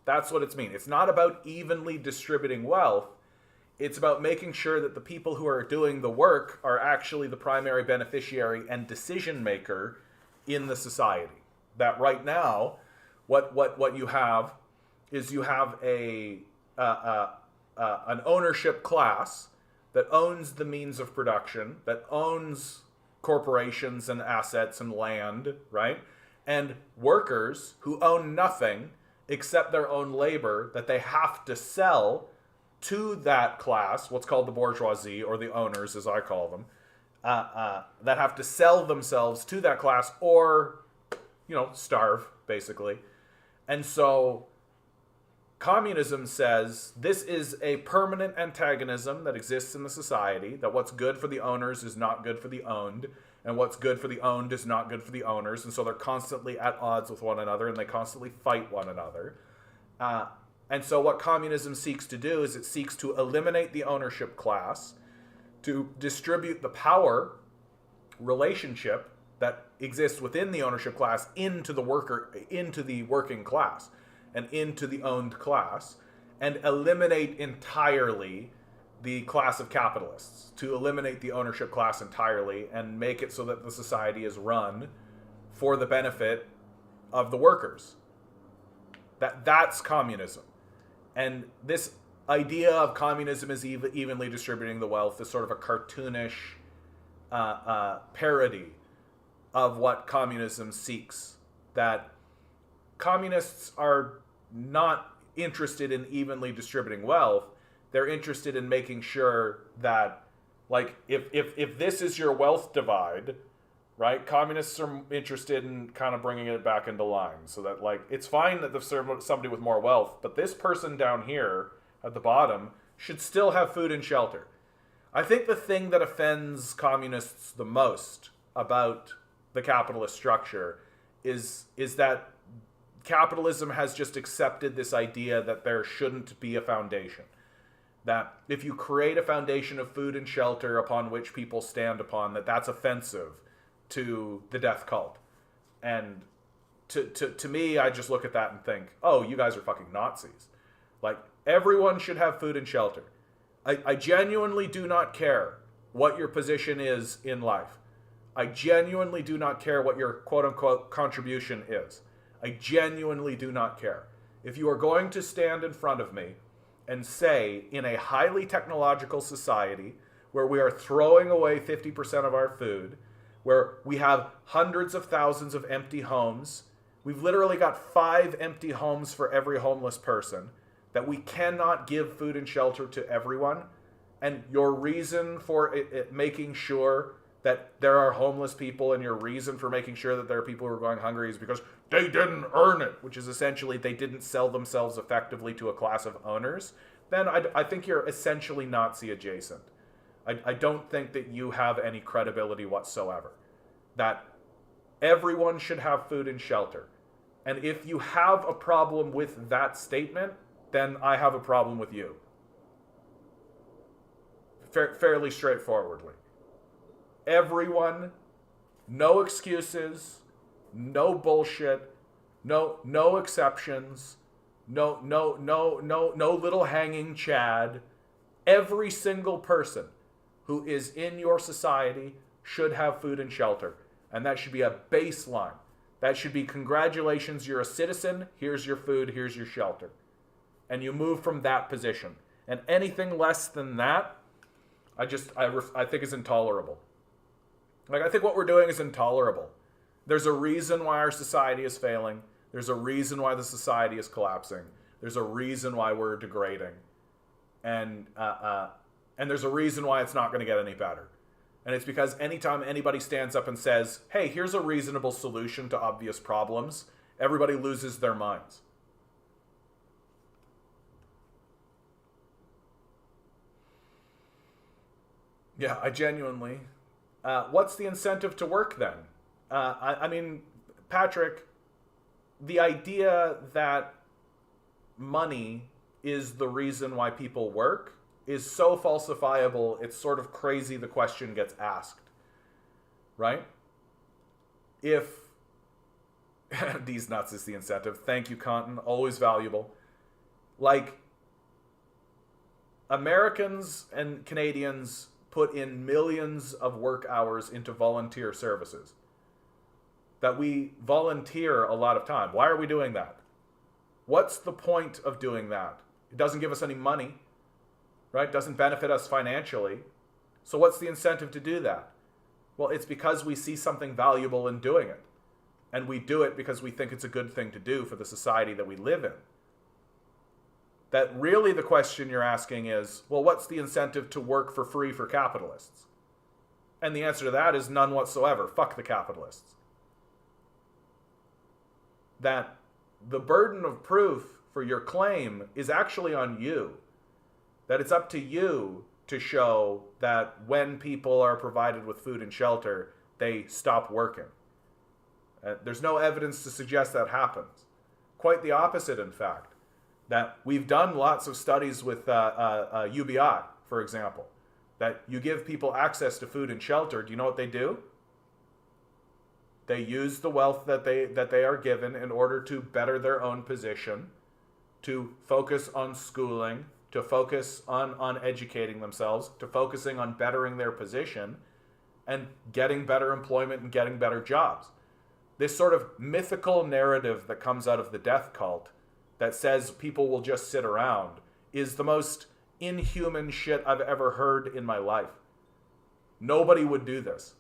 That's what it's mean. It's not about evenly distributing wealth. It's about making sure that the people who are doing the work are actually the primary beneficiary and decision maker in the society. That right now, what you have is you have an ownership class that owns the means of production, that owns corporations and assets and land, right? And workers who own nothing except their own labor that they have to sell to that class, what's called the bourgeoisie, or the owners as I call them, that have to sell themselves to that class or, starve, basically. And so communism says this is a permanent antagonism that exists in the society, that what's good for the owners is not good for the owned, and what's good for the owned is not good for the owners, and so they're constantly at odds with one another, and they constantly fight one another. And so what communism seeks to do is it seeks to eliminate the ownership class, to distribute the power relationship that exists within the ownership class into the working class and into the owned class, and eliminate entirely the class of capitalists, to eliminate the ownership class entirely and make it so that the society is run for the benefit of the workers. That's communism. And this idea of communism is evenly distributing the wealth is sort of a cartoonish parody of what communism seeks. That communists are not interested in evenly distributing wealth. They're interested in making sure that, like, if this is your wealth divide, right? Communists are interested in kind of bringing it back into line, so that, like, it's fine that there's somebody with more wealth, but this person down here at the bottom should still have food and shelter. I think the thing that offends communists the most about the capitalist structure is that capitalism has just accepted this idea that there shouldn't be a foundation. That if you create a foundation of food and shelter upon which people stand upon, that's offensive to the death cult. And to me, I just look at that and think, oh, you guys are fucking Nazis. Like, everyone should have food and shelter. I genuinely do not care what your position is in life. I genuinely do not care what your quote-unquote contribution is. I genuinely do not care. If you are going to stand in front of me and say, in a highly technological society where we are throwing away 50% of our food, where we have hundreds of thousands of empty homes, we've literally got 5 empty homes for every homeless person, that we cannot give food and shelter to everyone, and your reason for it making sure that there are homeless people and your reason for making sure that there are people who are going hungry is because they didn't earn it, which is essentially they didn't sell themselves effectively to a class of owners, then I think you're essentially Nazi adjacent. I don't think that you have any credibility whatsoever. That everyone should have food and shelter. And if you have a problem with that statement, then I have a problem with you. Fairly straightforwardly. Everyone, no excuses, no bullshit, no exceptions, no little hanging Chad. Every single person who is in your society should have food and shelter. And that should be a baseline. That should be, congratulations, you're a citizen, here's your food, here's your shelter. And you move from that position. And anything less than that, I think is intolerable. Like, I think what we're doing is intolerable. There's a reason why our society is failing. There's a reason why the society is collapsing. There's a reason why we're degrading. And there's a reason why it's not going to get any better. And it's because anytime anybody stands up and says, hey, here's a reasonable solution to obvious problems, everybody loses their minds. Yeah, I genuinely what's the incentive to work then? I mean, Patrick, the idea that money is the reason why people work is so falsifiable, it's sort of crazy the question gets asked, right? If these nuts is the incentive, thank you, Conton, always valuable. Like, Americans and Canadians put in millions of work hours into volunteer services. That we volunteer a lot of time. Why are we doing that? What's the point of doing that? It doesn't give us any money, right? It doesn't benefit us financially. So what's the incentive to do that? Well, it's because we see something valuable in doing it. And we do it because we think it's a good thing to do for the society that we live in. That really the question you're asking is, well, what's the incentive to work for free for capitalists? And the answer to that is none whatsoever. Fuck the capitalists. That the burden of proof for your claim is actually on you. That it's up to you to show that when people are provided with food and shelter, they stop working. There's no evidence to suggest that happens. Quite the opposite, in fact. That we've done lots of studies with UBI, for example, that you give people access to food and shelter. Do you know what they do? They use the wealth that they are given in order to better their own position, to focus on schooling, to focus on educating themselves, to focusing on bettering their position, and getting better employment and getting better jobs. This sort of mythical narrative that comes out of the death cult that says people will just sit around is the most inhuman shit I've ever heard in my life. Nobody would do this.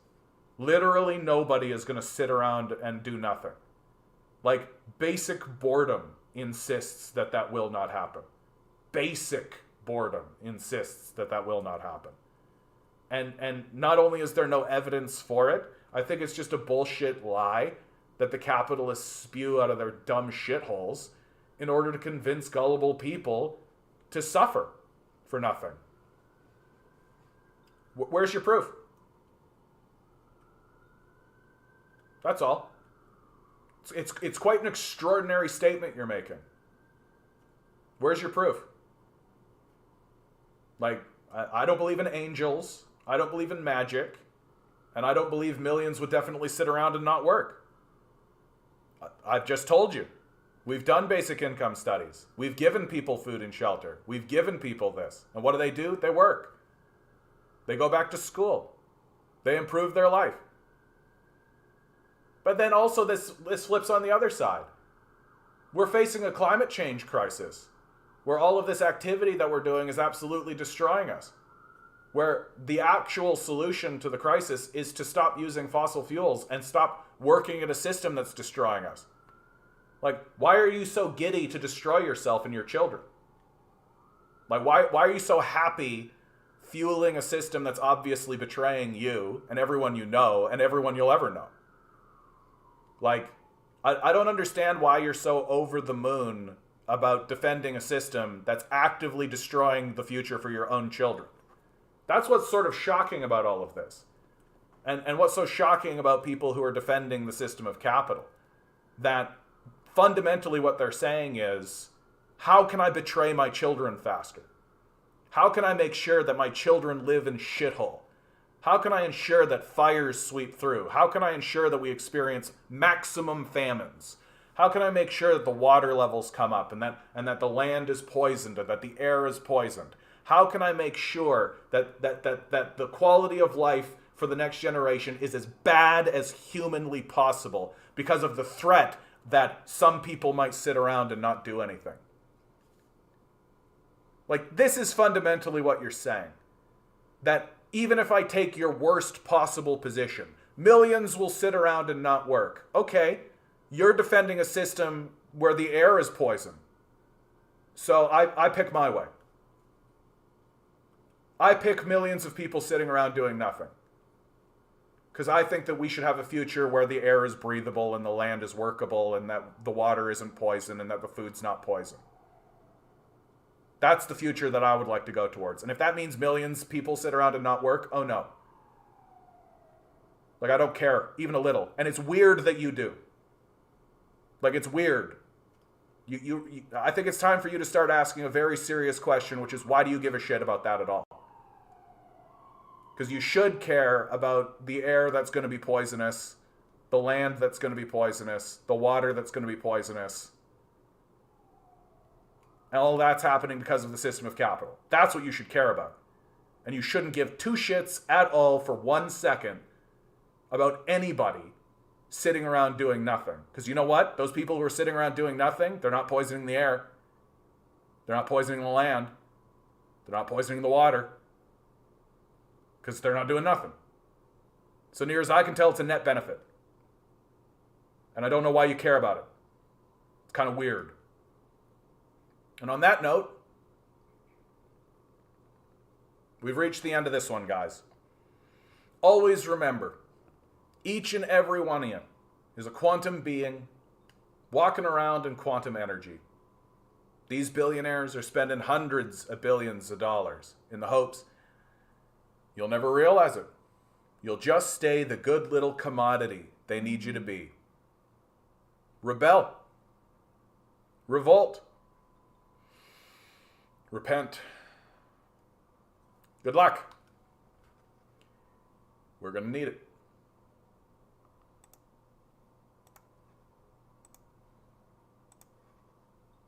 Literally nobody is going to sit around and do nothing. Like, basic boredom insists that that will not happen. Basic boredom insists that that will not happen. And not only is there no evidence for it, I think it's just a bullshit lie that the capitalists spew out of their dumb shitholes in order to convince gullible people to suffer for nothing. Where's your proof? That's all. It's quite an extraordinary statement you're making. Where's your proof? Like, I don't believe in angels. I don't believe in magic. And I don't believe millions would definitely sit around and not work. I've just told you. We've done basic income studies. We've given people food and shelter. We've given people this. And what do? They work. They go back to school. They improve their life. But then also this flips on the other side. We're facing a climate change crisis where all of this activity that we're doing is absolutely destroying us. Where the actual solution to the crisis is to stop using fossil fuels and stop working in a system that's destroying us. Like, why are you so giddy to destroy yourself and your children? Like, why are you so happy fueling a system that's obviously betraying you and everyone you know and everyone you'll ever know? Like, I don't understand why you're so over the moon about defending a system that's actively destroying the future for your own children. That's what's sort of shocking about all of this. And what's so shocking about people who are defending the system of capital. That fundamentally what they're saying is, how can I betray my children faster? How can I make sure that my children live in shithole? How can I ensure that fires sweep through? How can I ensure that we experience maximum famines? How can I make sure that the water levels come up and that the land is poisoned and that the air is poisoned? How can I make sure that the quality of life for the next generation is as bad as humanly possible because of the threat that some people might sit around and not do anything? Like, this is fundamentally what you're saying. That even if I take your worst possible position, millions will sit around and not work. Okay, you're defending a system where the air is poison. So I pick my way. I pick millions of people sitting around doing nothing. Because I think that we should have a future where the air is breathable and the land is workable and that the water isn't poison and that the food's not poison. That's the future that I would like to go towards. And if that means millions of people sit around and not work, oh no. Like, I don't care, even a little. And it's weird that you do. Like, it's weird. I think it's time for you to start asking a very serious question, which is, why do you give a shit about that at all? Because you should care about the air that's going to be poisonous, the land that's going to be poisonous, the water that's going to be poisonous. And all that's happening because of the system of capital. That's what you should care about. And you shouldn't give two shits at all for 1 second about anybody sitting around doing nothing. Because you know what? Those people who are sitting around doing nothing, they're not poisoning the air. They're not poisoning the land. They're not poisoning the water. Because they're not doing nothing. So near as I can tell, it's a net benefit. And I don't know why you care about it. It's kind of weird. And on that note, we've reached the end of this one, guys. Always remember, each and every one of you is a quantum being walking around in quantum energy. These billionaires are spending hundreds of billions of dollars in the hopes you'll never realize it. You'll just stay the good little commodity they need you to be. Rebel. Revolt. Repent. Good luck. We're going to need it.